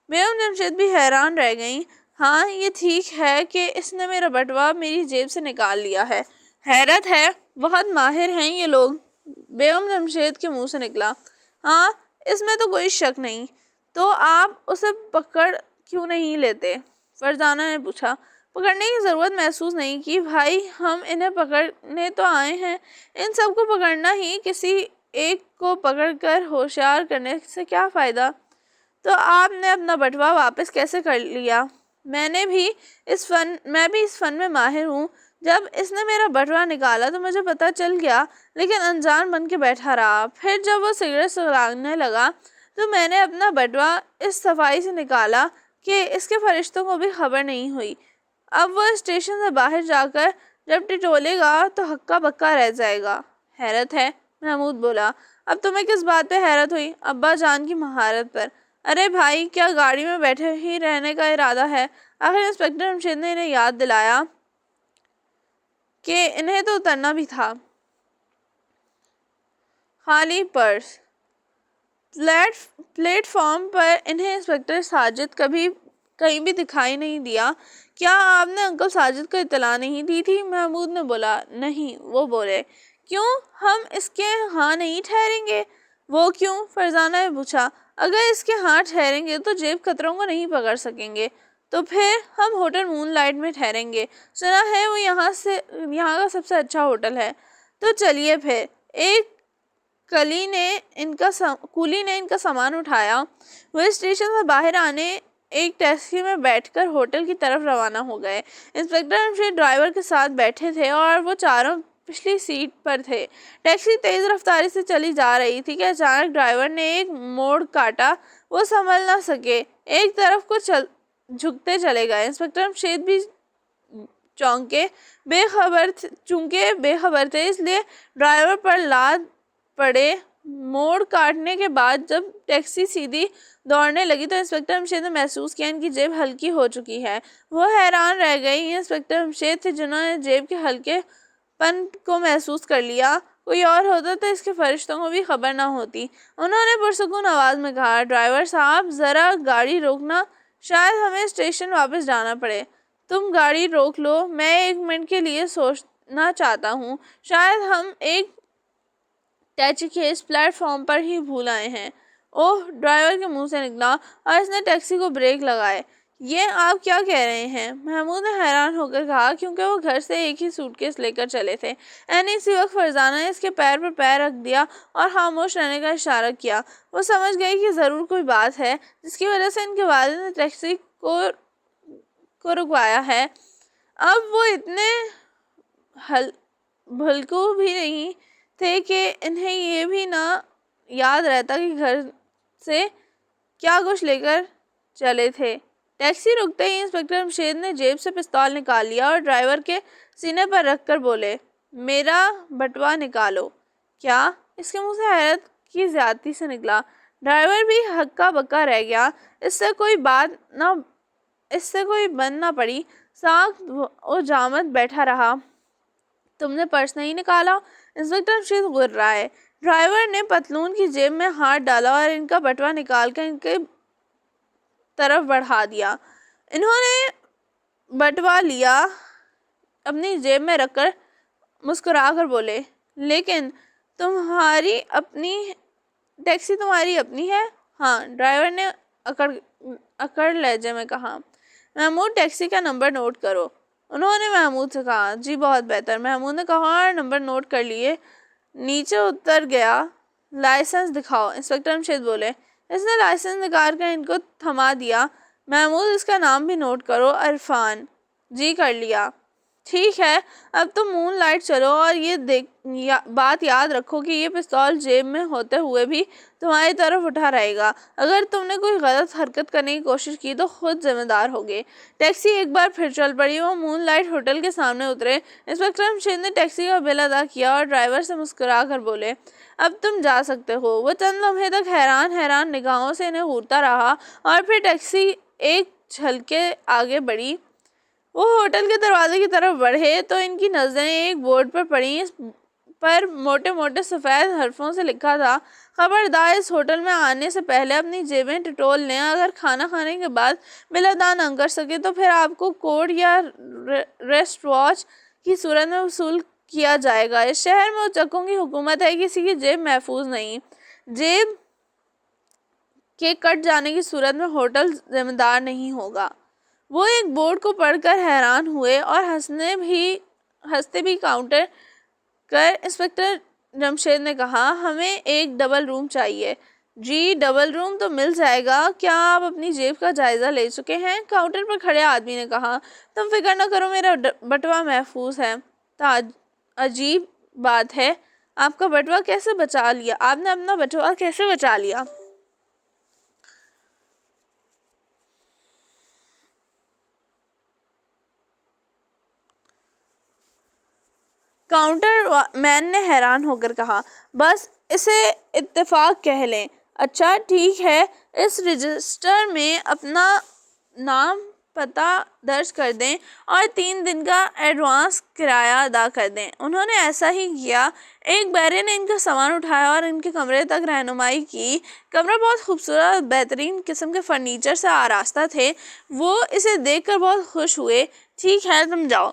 بیگم جمشید بھی حیران رہ گئیں۔ ہاں، یہ ٹھیک ہے کہ اس نے میرا بٹوا میری جیب سے نکال لیا ہے۔ حیرت ہے، بہت ماہر ہیں یہ لوگ، بیگم جمشید کے منہ سے نکلا۔ ہاں، اس میں تو کوئی شک نہیں۔ تو آپ اسے پکڑ کیوں نہیں لیتے؟ فرزانہ نے پوچھا۔ پکڑنے کی ضرورت محسوس نہیں کی۔ بھائی ہم انہیں پکڑنے تو آئے ہیں، ان سب کو پکڑنا ہی، کسی ایک کو پکڑ کر ہوشیار کرنے سے کیا فائدہ؟ تو آپ نے اپنا بٹوا واپس کیسے کر لیا؟ میں بھی اس فن میں ماہر ہوں۔ جب اس نے میرا بٹوا نکالا تو مجھے پتہ چل گیا، لیکن انجان بن کے بیٹھا رہا۔ پھر جب وہ سگریٹ سلگانے لگا تو میں نے اپنا بٹوا اس صفائی سے نکالا کہ اس کے فرشتوں کو بھی خبر نہیں ہوئی۔ اب وہ اسٹیشن سے باہر جا کر جب ٹٹولے گا تو ہکا بکا رہ جائے گا۔ حیرت ہے، محمود بولا۔ اب تمہیں کس بات پہ حیرت ہوئی؟ ابا جان کی مہارت پر۔ ارے بھائی، کیا گاڑی میں بیٹھے ہی رہنے کا ارادہ ہے؟ آخر انسپکٹر جمشید نے انہیں یاد دلایا کہ انہیں تو اترنا بھی تھا۔ خالی پرس۔ پلیٹ فارم پر انہیں انسپکٹر ساجد کہیں بھی دکھائی نہیں دیا۔ کیا آپ نے انکل ساجد کو اطلاع نہیں دی تھی؟ محمود نے بولا۔ نہیں، وہ بولے۔ کیوں؟ ہم اس کے ہاں نہیں ٹھہریں گے؟ وہ کیوں؟ فرزانہ نے پوچھا۔ اگر اس کے ہاں ٹھہریں گے تو جیب خطروں کو نہیں پکڑ سکیں گے، تو پھر ہم ہوٹل مون لائٹ میں ٹھہریں گے، سنا ہے وہ یہاں کا سب سے اچھا ہوٹل ہے۔ تو چلیے پھر۔ ایک کولی نے ان کا سامان اٹھایا۔ وہ اسٹیشن سے باہر آنے ایک ٹیکسی میں بیٹھ کر ہوٹل کی طرف روانہ ہو گئے۔ انسپکٹر جمشید ڈرائیور کے ساتھ بیٹھے تھے اور وہ چاروں پچھلی سیٹ پر تھے۔ ٹیکسی تیز رفتاری سے چلی جا رہی تھی کہ اچانک ڈرائیور نے ایک موڑ کاٹا۔ وہ سنبھل نہ سکے، ایک طرف کو جھکتے چلے گئے۔ انسپکٹر جمشید بھی چونکہ بے خبر تھے، اس لیے ڈرائیور پر لاد پڑے۔ موڑ کاٹنے کے بعد جب ٹیکسی سیدھی دوڑنے لگی تو انسپکٹر جمشید نے محسوس کیا ان کی جیب ہلکی ہو چکی ہے۔ وہ حیران رہ گئی۔ یہ انسپکٹر جمشید تھے جنہوں نے جیب کے ہلکے پن کو محسوس کر لیا۔ کوئی اور ہوتا تو اس کے فرشتوں کو بھی خبر نہ ہوتی۔ انہوں نے پرسکون آواز میں کہا، ڈرائیور صاحب ذرا گاڑی روکنا، شاید ہمیں اسٹیشن واپس جانا پڑے۔ تم گاڑی روک لو، میں 1 منٹ کے لیے سوچنا چاہتا ہوں، شاید ہم ایک ٹیچی کیس پلیٹ فارم پر ہی بھول آئے ہیں۔ اوہ، ڈرائیور کے منہ سے نکلا اور اس نے ٹیکسی کو بریک لگائے۔ یہ آپ کیا کہہ رہے ہیں؟ محمود نے حیران ہو کر کہا، کیونکہ وہ گھر سے ایک ہی سوٹ کیس لے کر چلے تھے۔ اسی وقت فرزانہ نے اس کے پیر پر پیر رکھ دیا اور خاموش رہنے کا اشارہ کیا۔ وہ سمجھ گئی کہ ضرور کوئی بات ہے جس کی وجہ سے ان کے والد نے ٹیکسی کو رکوایا ہے۔ اب وہ اتنے بھلکو بھی نہیں تھے کہ انہیں یہ بھی نہ یاد رہتا کہ گھر سے کیا کچھ لے کر چلے تھے۔ ٹیکسی رکتے ہی انسپکٹر جمشید نے جیب سے پستول نکال لیا اور ڈرائیور کے سینے پر رکھ کر بولے، میرا بٹوا نکالو۔ کیا؟ اس کے منہ سے حیرت کی زیادتی سے نکلا۔ ڈرائیور بھی ہکا بکا رہ گیا۔ اس سے کوئی بند نہ پڑی، ساکت و جامد بیٹھا رہا۔ تم نے پرس نہیں نکالا؟ انسپکٹر جمشید غرائے۔ ڈرائیور نے پتلون کی جیب میں ہاتھ ڈالا اور ان کا بٹوا نکال کر ان کی طرف بڑھا دیا۔ انہوں نے بٹوا لیا، اپنی جیب میں رکھ کر مسکرا کر بولے، لیکن ٹیکسی تمہاری اپنی ہے؟ ہاں، ڈرائیور نے اکڑ لہجے میں کہا۔ محمود، ٹیکسی کا نمبر نوٹ کرو، انہوں نے محمود سے کہا۔ جی بہت بہتر، محمود نے کہا اور نمبر نوٹ کر لیے نیچے اتر گیا۔ لائسنس دکھاؤ، انسپکٹر جمشید بولے۔ اس نے لائسنس نکال کر ان کو تھما دیا۔ محمود، اس کا نام بھی نوٹ کرو، عرفان۔ جی کر لیا۔ ٹھیک ہے، اب تم مون لائٹ چلو اور یہ بات یاد رکھو کہ یہ پستول جیب میں ہوتے ہوئے بھی تمہاری طرف اٹھا رہے گا۔ اگر تم نے کوئی غلط حرکت کرنے کی کوشش کی تو خود ذمہ دار ہوگے۔ ٹیکسی ایک بار پھر چل پڑی۔ وہ مون لائٹ ہوٹل کے سامنے اترے۔ انسپکٹر جمشید نے ٹیکسی کا بل ادا کیا اور ڈرائیور سے مسکرا کر بولے، اب تم جا سکتے ہو۔ وہ چند لمحے تک حیران نگاہوں سے انہیں گھورتا رہا اور پھر ٹیکسی ایک جھلکے آگے بڑھی۔ وہ ہوٹل کے دروازے کی طرف بڑھے تو ان کی نظریں ایک بورڈ پر پڑیں۔ اس پر موٹے موٹے سفید حرفوں سے لکھا تھا، خبردار، اس ہوٹل میں آنے سے پہلے اپنی جیبیں ٹٹول لیں۔ اگر کھانا کھانے کے بعد بل ادا نہ کر سکے تو پھر آپ کو کوڈ یا ریسٹ واچ کی صورت میں وصول کیا جائے گا۔ اس شہر میں اچکوں کی حکومت ہے، کسی کی جیب محفوظ نہیں۔ جیب کے کٹ جانے کی صورت میں ہوٹل ذمہ دار نہیں ہوگا۔ وہ ایک بورڈ کو پڑھ کر حیران ہوئے اور ہنستے بھی کاؤنٹر کر انسپکٹر جمشید نے کہا ہمیں ایک ڈبل روم چاہیے۔ جی ڈبل روم تو مل جائے گا، کیا آپ اپنی جیب کا جائزہ لے چکے ہیں؟ کاؤنٹر پر کھڑے آدمی نے کہا تم فکر نہ کرو، میرا بٹوا محفوظ ہے۔ عجیب بات ہے، آپ کا بٹوا کیسے بچا لیا؟ آپ نے اپنا بٹوا کیسے بچا لیا؟ کاؤنٹر مین نے حیران ہو کر کہا بس اسے اتفاق کہہ لیں۔ اچھا ٹھیک ہے، اس رجسٹر میں اپنا نام پتہ درج کر دیں اور 3 دن کا ایڈوانس کرایہ ادا کر دیں۔ انہوں نے ایسا ہی کیا۔ ایک بیرے نے ان کا سامان اٹھایا اور ان کے کمرے تک رہنمائی کی۔ کمرہ بہت خوبصورت اور بہترین قسم کے فرنیچر سے آراستہ تھے۔ وہ اسے دیکھ کر بہت خوش ہوئے۔ ٹھیک ہے تم جاؤ،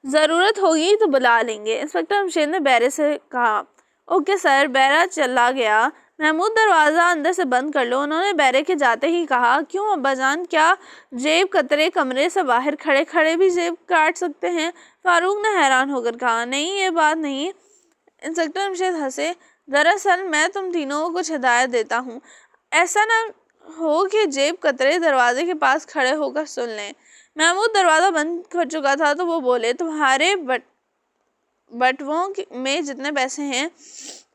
ضرورت ہوگی تو بلا لیں گے، انسپکٹر جمشید نے بیرے سے کہا۔ Okay sir. بیرا چلا گیا۔ محمود دروازہ اندر سے بند کر لو، انہوں نے بیرے کے جاتے ہی کہا۔ کیوں ابا جان، کیا جیب کترے کمرے سے باہر کھڑے کھڑے بھی جیب کاٹ سکتے ہیں؟ فاروق نے حیران ہو کر کہا۔ نہیں یہ بات نہیں۔ انسپکٹر جمشید ہنسے۔ دراصل میں تم تینوں کو کچھ ہدایت دیتا ہوں، ایسا نہ ہو کہ جیب کترے دروازے کے پاس کھڑے ہو کر سن لیں۔ محمود دروازہ بند کر چکا تھا تو وہ بولے تمہارے بٹووں میں جتنے پیسے ہیں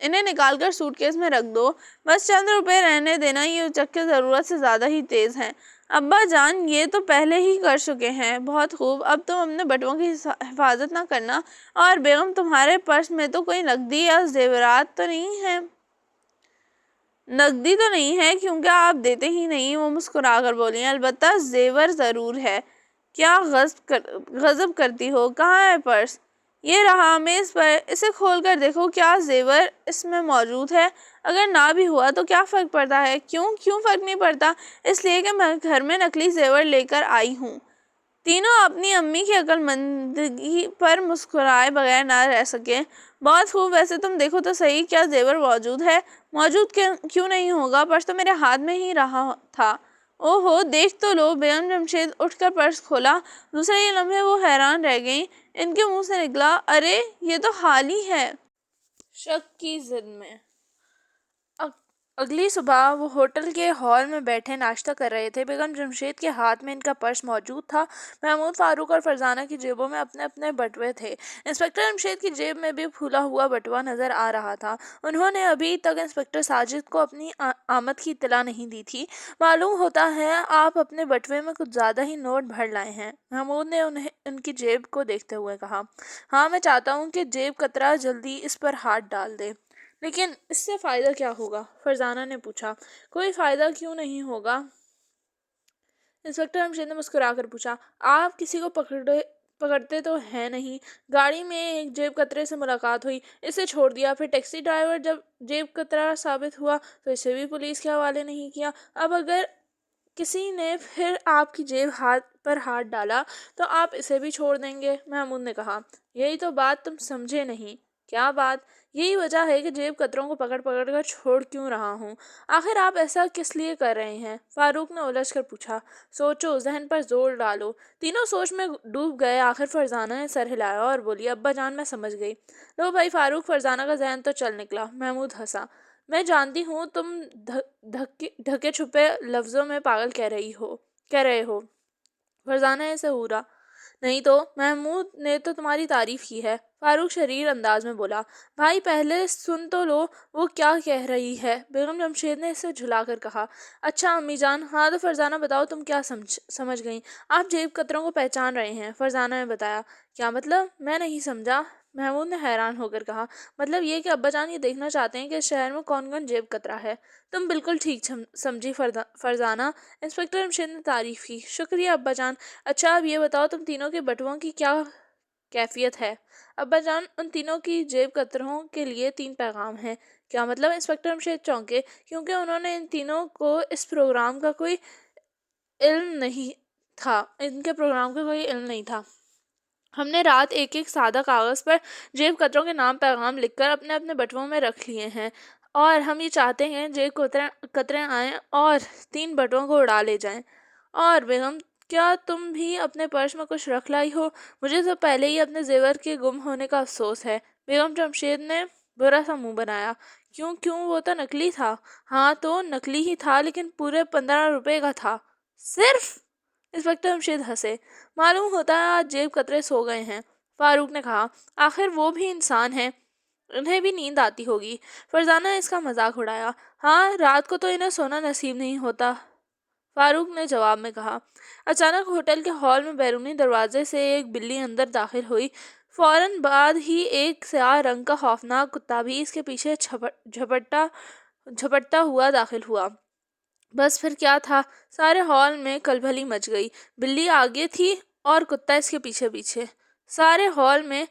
انہیں نکال کر سوٹ کیس میں رکھ دو، بس چند روپے رہنے دینا، یہ اچکے ضرورت سے زیادہ ہی تیز ہیں۔ ابا جان یہ تو پہلے ہی کر چکے ہیں۔ بہت خوب، اب تم اپنے بٹووں کی حفاظت نہ کرنا، اور بیگم تمہارے پرس میں تو کوئی نقدی یا زیورات تو نہیں ہے؟ نقدی تو نہیں ہے کیونکہ آپ دیتے ہی نہیں، وہ مسکرا کر بولی۔ البتہ زیور ضرور ہے۔ کیا غضب کرتی ہو؟ کہاں ہے پرس؟ یہ رہا میز پر، اسے کھول کر دیکھو، کیا زیور اس میں موجود ہے؟ اگر نہ بھی ہوا تو کیا فرق پڑتا ہے؟ کیوں فرق نہیں پڑتا؟ اس لیے کہ میں گھر میں نقلی زیور لے کر آئی ہوں۔ تینوں اپنی امی کی عقل مندی پر مسکرائے بغیر نہ رہ سکے۔ بہت خوب، ویسے تم دیکھو تو صحیح، کیا زیور موجود ہے؟ موجود کیوں نہیں ہوگا؟ پرس تو میرے ہاتھ میں ہی رہا تھا۔ او ہو، دیکھ تو لو۔ بیگم جمشید اٹھ کر پرس کھولا۔ دوسرے ہی لمحے وہ حیران رہ گئیں۔ ان کے منہ سے نکلا، ارے یہ تو خالی ہے۔ شک کی زد میں اگلی صبح وہ ہوٹل کے ہال میں بیٹھے ناشتہ کر رہے تھے۔ بیگم جمشید کے ہاتھ میں ان کا پرس موجود تھا۔ محمود، فاروق اور فرزانہ کی جیبوں میں اپنے اپنے بٹوے تھے۔ انسپکٹر جمشید کی جیب میں بھی پھولا ہوا بٹوا نظر آ رہا تھا۔ انہوں نے ابھی تک انسپکٹر ساجد کو اپنی آمد کی اطلاع نہیں دی تھی۔ معلوم ہوتا ہے آپ اپنے بٹوے میں کچھ زیادہ ہی نوٹ بھر لائے ہیں، محمود نے ان کی جیب کو دیکھتے ہوئے کہا۔ ہاں، میں چاہتا ہوں کہ جیب کترا جلدی اس پر ہاتھ ڈال دے۔ لیکن اس سے فائدہ کیا ہوگا؟ فرزانہ نے پوچھا۔ کوئی فائدہ کیوں نہیں ہوگا؟ انسپکٹر جمشید نے مسکرا کر پوچھا۔ آپ کسی کو پکڑتے تو ہیں نہیں؟ گاڑی میں ایک جیب کترے سے ملاقات ہوئی، اسے چھوڑ دیا، پھر ٹیکسی ڈرائیور جب جیب کترا ثابت ہوا تو اسے بھی پولیس کے حوالے نہیں کیا۔ اب اگر کسی نے پھر آپ کی جیب پر ہاتھ ڈالا تو آپ اسے بھی چھوڑ دیں گے، محمود نے کہا۔ یہی تو بات تم سمجھے نہیں۔ کیا بات؟ یہی وجہ ہے کہ جیب کتروں کو پکڑ کر چھوڑ کیوں رہا ہوں۔ آخر آپ ایسا کس لیے کر رہے ہیں؟ فاروق نے الجھ کر پوچھا۔ سوچو، ذہن پر زور ڈالو۔ تینوں سوچ میں ڈوب گئے۔ آخر فرزانہ نے سر ہلایا اور بولی، ابا جان میں سمجھ گئی۔ لو بھائی فاروق، فرزانہ کا ذہن تو چل نکلا۔ محمود ہنسا۔ میں جانتی ہوں تم ڈھکے چھپے لفظوں میں پاگل کہہ رہے ہو۔ فرزانہ ایسے ہورا۔ نہیں تو، محمود نے تو تمہاری تعریف کی ہے، فاروق شریر انداز میں بولا۔ بھائی پہلے سن تو لو وہ کیا کہہ رہی ہے، بیگم جمشید نے اسے جھلا کر کہا۔ اچھا امی جان، ہاں تو فرزانہ بتاؤ تم کیا سمجھ گئیں؟ آپ جیب کتروں کو پہچان رہے ہیں، فرزانہ نے بتایا۔ کیا مطلب؟ میں نہیں سمجھا، محمود نے حیران ہو کر کہا۔ مطلب یہ کہ ابا جان یہ دیکھنا چاہتے ہیں کہ اس شہر میں کون کون جیب کترا ہے۔ تم بالکل ٹھیک سمجھی فرزانہ، انسپکٹر جمشید نے تعریف کی۔ شکریہ ابا جان۔ اچھا اب یہ بتاؤ تم تینوں کے بٹووں کی کیا کیفیت ہے؟ ابا جان، ان تینوں کی جیب کتروں کے لیے 3 پیغام ہیں۔ کیا مطلب؟ انسپکٹر جمشید چونکے، کیونکہ انہوں نے ان تینوں کو اس پروگرام کا کوئی علم نہیں تھا۔ ہم نے رات ایک سادہ کاغذ پر جیب کتروں کے نام پیغام لکھ کر اپنے اپنے بٹووں میں رکھ لیے ہیں، اور ہم یہ چاہتے ہیں جیب کترے آئیں اور 3 بٹووں کو اڑا لے جائیں۔ اور بیگم کیا تم بھی اپنے پرس میں کچھ رکھ لائی ہو؟ مجھے تو پہلے ہی اپنے زیور کے گم ہونے کا افسوس ہے۔ بیگم جمشید نے برا سا منہ بنایا۔ کیوں وہ تو نکلی تھا۔ ہاں تو نکلی ہی تھا، لیکن پورے 15 روپے کا تھا۔ صرف؟ انسپکٹر جمشید ہنسے۔ معلوم ہوتا ہے آج جیب کترے سو گئے ہیں۔ فاروق نے کہا، آخر وہ بھی انسان ہیں، انہیں بھی نیند آتی ہوگی۔ فرزانہ نے اس کا مذاق اڑایا۔ ہاں، رات کو تو انہیں سونا نصیب نہیں ہوتا، فاروق نے جواب میں کہا۔ اچانک ہوٹل کے ہال میں بیرونی دروازے سے ایک بلی اندر داخل ہوئی۔ فوراً بعد ہی ایک سیاہ رنگ کا خوفناک کتا بھی اس کے پیچھے جھپٹتا ہوا داخل ہوا۔ بس پھر کیا تھا، سارے ہال میں کلبلی مچ گئی۔ بلی آگے تھی اور کتا اس کے پیچھے پیچھے۔ سارے ہال میں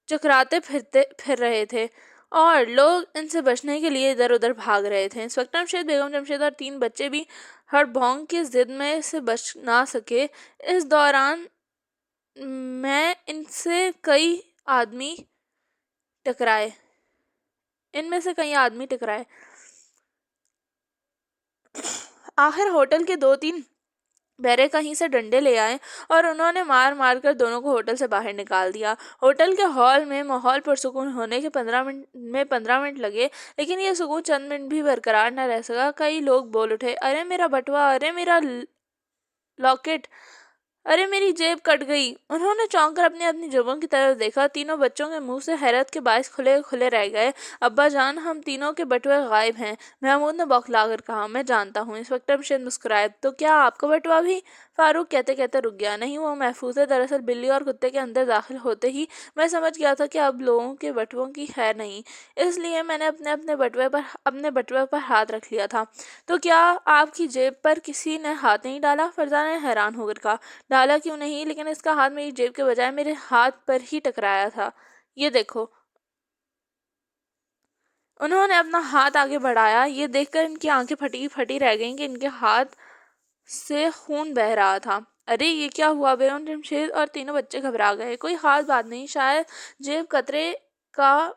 چکراتے پھر رہے تھے اور لوگ ان سے بچنے کے لیے ادھر ادھر بھاگ رہے تھے۔ انسپکٹر جمشید، بیگم جمشید اور 3 بچے بھی ہڑبونگ کی زد میں سے بچ نہ سکے۔ اس دوران میں ان میں سے کئی آدمی ٹکرائے۔ آخر ہوٹل کے 2-3 بیرے کہیں سے ڈنڈے لے آئے اور انہوں نے مار مار کر دونوں کو ہوٹل سے باہر نکال دیا۔ ہوٹل کے ہال میں ماحول پرسکون ہونے کے 15 منٹ لگے، لیکن یہ سکون چند منٹ بھی برقرار نہ رہ سکا۔ کئی لوگ بول اٹھے، ارے میرا بٹوا، ارے میرا لاکٹ، ارے میری جیب کٹ گئی۔ انہوں نے چونک کر اپنی جیبوں کی طرف دیکھا۔ تینوں بچوں کے منہ سے حیرت کے باعث کھلے رہ گئے۔ ابا جان، ہم تینوں کے بٹوے غائب ہیں، محمود نے بوکھلا کر کہا۔ میں جانتا ہوں، انسپکٹر جمشید مسکرائے۔ تو کیا آپ کا بٹوا بھی؟ فاروق کہتے کہتے رک گیا۔ نہیں، وہ محفوظ ہے۔ دراصل بلی اور کتے کے اندر داخل ہوتے ہی میں سمجھ گیا تھا کہ اب لوگوں کے بٹووں کی خیر نہیں، اس لیے میں نے اپنے بٹوے پر ہاتھ رکھ لیا تھا۔ تو کیا آپ کی جیب پر کسی نے ہاتھ نہیں ڈالا؟ فرزانہ نے حیران ہو کر کہا۔ ڈالا کیوں نہیں، لیکن اس کا ہاتھ میری جیب کے بجائے میرے ہاتھ پر ہی ٹکرایا تھا۔ یہ دیکھو۔ انہوں نے اپنا ہاتھ آگے بڑھایا۔ یہ دیکھ کر ان کی آنکھیں پھٹی رہ گئیں کہ ان کے ہاتھ سے خون بہہ رہا تھا۔ ارے یہ کیا ہوا؟ بیگم جمشید اور تینوں بچے گھبرا گئے۔ کوئی خاص بات نہیں، شاید جیب کترے کا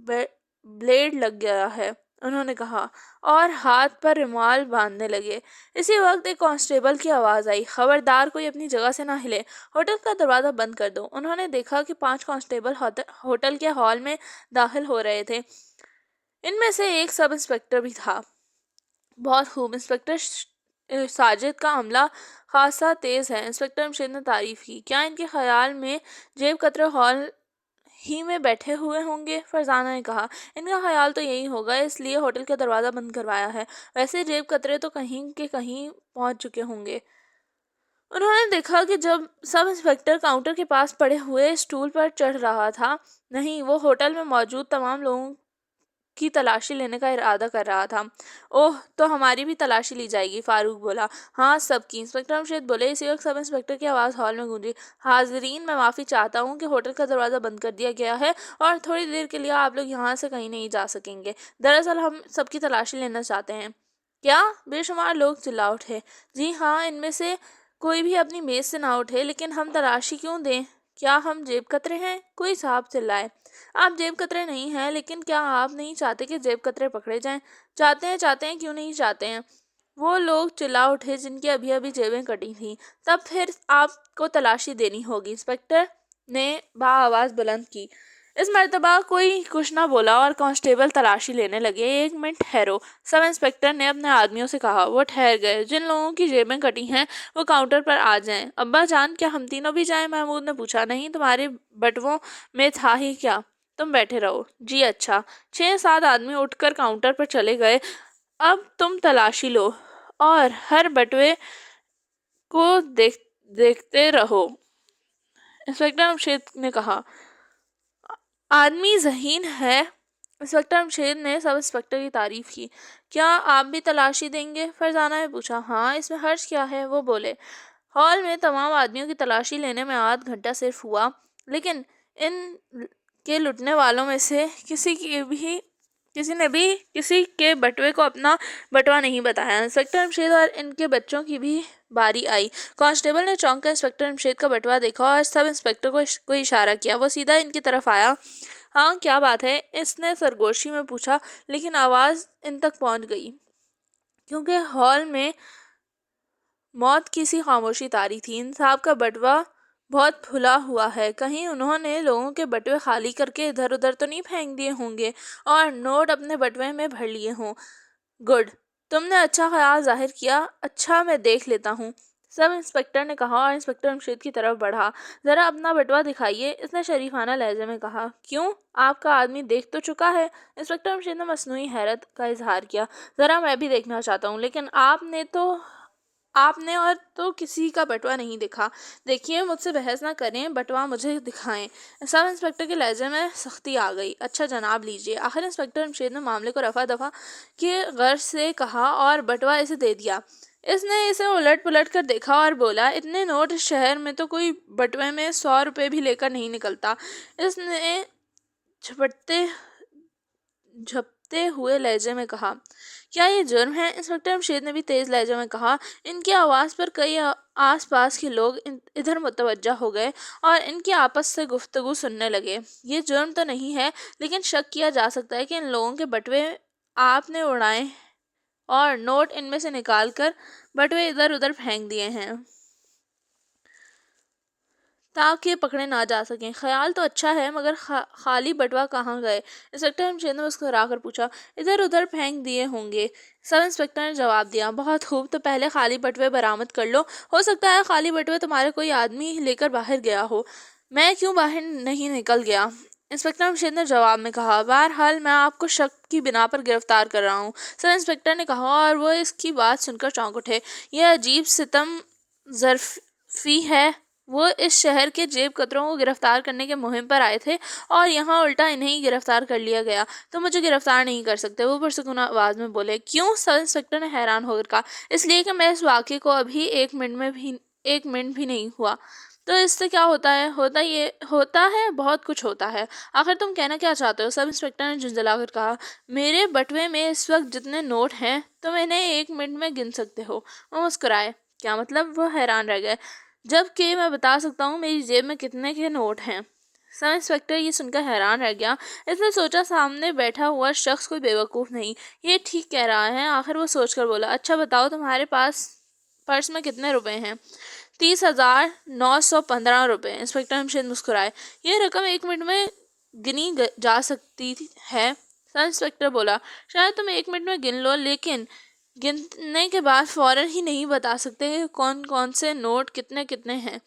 بلیڈ لگ گیا ہے، انہوں نے کہا اور ہاتھ پر رومال باندھنے لگے۔ اسی وقت ایک کانسٹیبل کی آواز آئی، خبردار کوئی اپنی جگہ سے نہ ہلے، ہوٹل کا دروازہ بند کر دو۔ انہوں نے دیکھا کہ 5 کانسٹیبل ہوٹل کے ہال میں داخل ہو رہے تھے۔ ان میں سے ایک سب انسپکٹر بھی تھا۔ بہت خوب، انسپکٹر ساجد کا عملہ خاصا تیز ہے، انسپکٹر جمشید نے تعریف کی۔ کیا ان کے خیال میں جیب کترے ہال ہی میں بیٹھے ہوئے ہوں گے؟ فرزانہ نے کہا۔ ان کا خیال تو یہی ہوگا، اس لیے ہوٹل کا دروازہ بند کروایا ہے۔ ویسے جیب کترے تو کہیں کے کہیں پہنچ چکے ہوں گے۔ انہوں نے دیکھا کہ جب سب انسپکٹر کاؤنٹر کے پاس پڑے ہوئے اسٹول پر چڑھ رہا تھا، نہیں، وہ ہوٹل میں موجود تمام لوگوں کی تلاشی لینے کا ارادہ کر رہا تھا۔ اوہ، تو ہماری بھی تلاشی لی جائے گی، فاروق بولا۔ ہاں، سب کی، انسپکٹر جمشید بولے۔ اسی وقت سب انسپکٹر کی آواز ہال میں گونجی۔ حاضرین، میں معافی چاہتا ہوں کہ ہوٹل کا دروازہ بند کر دیا گیا ہے اور تھوڑی دیر کے لیے آپ لوگ یہاں سے کہیں نہیں جا سکیں گے۔ دراصل ہم سب کی تلاشی لینا چاہتے ہیں۔ کیا؟ بے شمار لوگ چلا اٹھے۔ جی ہاں، ان میں سے کوئی بھی اپنی میز سے نہ اٹھے، لیکن ہم تلاشی کیوں دیں؟ کیا ہم جیب کترے ہیں؟ کوئی صاحب چلائے۔ آپ جیب کترے نہیں ہیں، لیکن کیا آپ نہیں چاہتے کہ جیب کترے پکڑے جائیں؟ چاہتے ہیں، کیوں نہیں چاہتے ہیں؟ وہ لوگ چلا اٹھے جن کی ابھی جیبیں کٹی تھیں۔ تب پھر آپ کو تلاشی دینی ہوگی، انسپکٹر نے آواز بلند کی۔ اس مرتبہ کوئی کچھ نہ بولا اور کانسٹیبل تلاشی لینے لگے۔ ایک منٹ ٹھہرو، سب انسپکٹر نے اپنے آدمیوں سے کہا۔ وہ ٹھہر گئے۔ جن لوگوں کی جیبیں کٹی ہیں وہ کاؤنٹر پر آ جائیں۔ ابا جان، کیا ہم تینوں بھی جائیں؟ محمود نے پوچھا۔ نہیں، تمہارے بٹووں میں تھا ہی کیا، تم بیٹھے رہو۔ جی اچھا۔ 6-7 آدمی اٹھ کر کاؤنٹر پر چلے گئے۔ اب تم تلاشی لو اور ہر بٹوے کو دیکھتے رہو، انسپکٹر جمشید نے کہا۔ آدمی ذہین ہے، انسپکٹر جمشید نے سب انسپکٹر کی تعریف کی۔ کیا آپ بھی تلاشی دیں گے؟ فرزانہ نے پوچھا۔ ہاں، اس میں حرج کیا ہے، وہ بولے۔ ہال میں تمام آدمیوں کی تلاشی لینے میں آدھ گھنٹہ صرف ہوا، لیکن ان کے لٹنے والوں میں سے کسی نے بھی کسی کے بٹوے کو اپنا بٹوا نہیں بتایا۔ انسپکٹر جمشید اور ان کے بچوں کی بھی باری آئی۔ کانسٹیبل نے چونک کر انسپکٹر جمشید کا بٹوا دیکھا اور سب انسپکٹر کو اشارہ کیا۔ وہ سیدھا ان کی طرف آیا۔ ہاں، کیا بات ہے؟ اس نے سرگوشی میں پوچھا، لیکن آواز ان تک پہنچ گئی کیونکہ ہال میں موت کی سی خاموشی طاری تھی۔ ان صاحب کا بٹوا بہت پھلا ہوا ہے، کہیں انہوں نے لوگوں کے بٹوے خالی کر کے ادھر ادھر تو نہیں پھینک دیے ہوں گے اور نوٹ اپنے بٹوے میں بھر لیے ہوں۔ گڈ، تم نے اچھا خیال ظاہر کیا۔ اچھا، میں دیکھ لیتا ہوں، سب انسپکٹر نے کہا اور انسپکٹر جمشید کی طرف بڑھا۔ ذرا اپنا بٹوا دکھائیے، اس نے شریفانہ لہجے میں کہا۔ کیوں؟ آپ کا آدمی دیکھ تو چکا ہے۔ انسپکٹر جمشید نے مصنوعی حیرت کا اظہار کیا۔ ذرا میں بھی دیکھنا چاہتا ہوں، لیکن آپ نے اور تو کسی کا بٹوا نہیں دیکھا۔ دیکھیے، مجھ سے بحث نہ کریں، بٹوا مجھے دکھائیں۔ سب انسپکٹر کے لہجے میں سختی آ گئی۔ اچھا جناب، لیجیے۔ آخر انسپکٹر جمشید نے معاملے کو رفع دفع کے غرض سے کہا اور بٹوا اسے دے دیا۔ اس نے اسے الٹ پلٹ کر دیکھا اور بولا، اتنے نوٹ اس شہر میں تو کوئی بٹوے میں 100 روپے بھی لے کر نہیں نکلتا۔ اس نے جھپتے ہوئے لہجے میں کہا۔ کیا یہ جرم ہے؟ انسپکٹر جمشید نے بھی تیز لہجے میں کہا۔ ان کی آواز پر کئی آس پاس کے لوگ ادھر متوجہ ہو گئے اور ان کی آپس سے گفتگو سننے لگے۔ یہ جرم تو نہیں ہے، لیکن شک کیا جا سکتا ہے کہ ان لوگوں کے بٹوے آپ نے اڑائے اور نوٹ ان میں سے نکال کر بٹوے ادھر ادھر پھینک دیے ہیں تاکہ پکڑے نہ جا سکیں۔ خیال تو اچھا ہے، مگر خالی بٹوا کہاں گئے؟ انسپکٹر جمشید نے مسکرا کر پوچھا۔ ادھر ادھر پھینک دیے ہوں گے، سب انسپکٹر نے جواب دیا۔ بہت خوب، تو پہلے خالی بٹوے برآمد کر لو۔ ہو سکتا ہے خالی بٹوے تمہارے کوئی آدمی لے کر باہر گیا ہو۔ میں کیوں باہر نہیں نکل گیا؟ انسپکٹر جمشید نے جواب میں کہا۔ بہرحال میں آپ کو شک کی بنا پر گرفتار کر رہا ہوں، سب انسپکٹر نے کہا، اور وہ اس کی بات سن کر چونک اٹھے۔ یہ عجیب ستم ظرفی ہے، وہ اس شہر کے جیب کتروں کو گرفتار کرنے کے مہم پر آئے تھے اور یہاں الٹا انہیں ہی گرفتار کر لیا گیا۔ تم مجھے گرفتار نہیں کر سکتے، وہ پرسکون آواز میں بولے۔ کیوں؟ سب انسپکٹر نے حیران ہو کر کہا۔ اس لیے کہ میں اس واقعے کو ابھی ایک منٹ بھی نہیں ہوا۔ تو اس سے کیا ہوتا ہے؟ ہوتا ہے بہت کچھ ہوتا ہے۔ آخر تم کہنا کیا چاہتے ہو؟ سب انسپکٹر نے جھنجھلا کر کہا۔ میرے بٹوے میں اس وقت جتنے نوٹ ہیں تم انہیں 1 منٹ میں گن سکتے ہو۔ وہ مسکرائے۔ کیا مطلب؟ وہ حیران رہ گئے۔ جب کہ میں بتا سکتا ہوں میری جیب میں کتنے کے نوٹ ہیں۔ سب انسپکٹر یہ سن کر حیران رہ گیا۔ اس نے سوچا سامنے بیٹھا ہوا شخص کوئی بیوقوف نہیں، یہ ٹھیک کہہ رہا ہے۔ آخر وہ سوچ کر بولا، اچھا بتاؤ تمہارے پاس پرس میں کتنے روپے ہیں؟ 30,915 روپے۔ انسپکٹر جمشید مسکرائے۔ یہ رقم 1 منٹ میں گنی جا سکتی ہے؟ سب انسپکٹر بولا، شاید تم 1 منٹ میں گن لو، لیکن گننے کے بعد فوراً ہی نہیں بتا سکتے کہ کون کون سے نوٹ کتنے کتنے ہیں،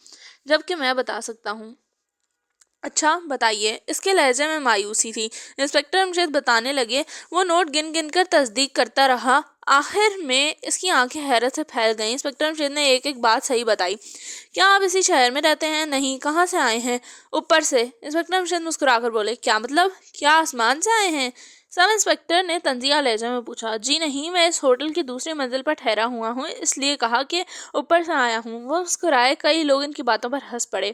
جبکہ میں بتا سکتا ہوں۔ اچھا بتائیے۔ اس کے لہجے میں مایوسی تھی۔ انسپکٹر جمشید بتانے لگے۔ وہ نوٹ گن گن کر تصدیق کرتا رہا، آخر میں اس کی آنکھیں حیرت سے پھیل گئیں۔ انسپکٹر جمشید نے ایک ایک بات صحیح بتائی۔ کیا آپ اسی شہر میں رہتے ہیں؟ نہیں۔ کہاں سے آئے ہیں؟ اوپر سے۔ انسپکٹر جمشید مسکرا کر بولے۔ کیا مطلب؟ کیا آسمان سے آئے ہیں؟ سب انسپکٹر نے طنزیہ لہجے میں پوچھا۔ جی نہیں، میں اس ہوٹل کی دوسری منزل پر ٹھہرا ہوا ہوں، اس لیے کہا کہ اوپر سے آیا ہوں۔ وہ مسکرائے۔ کئی لوگ ان کی باتوں پر ہنس پڑے۔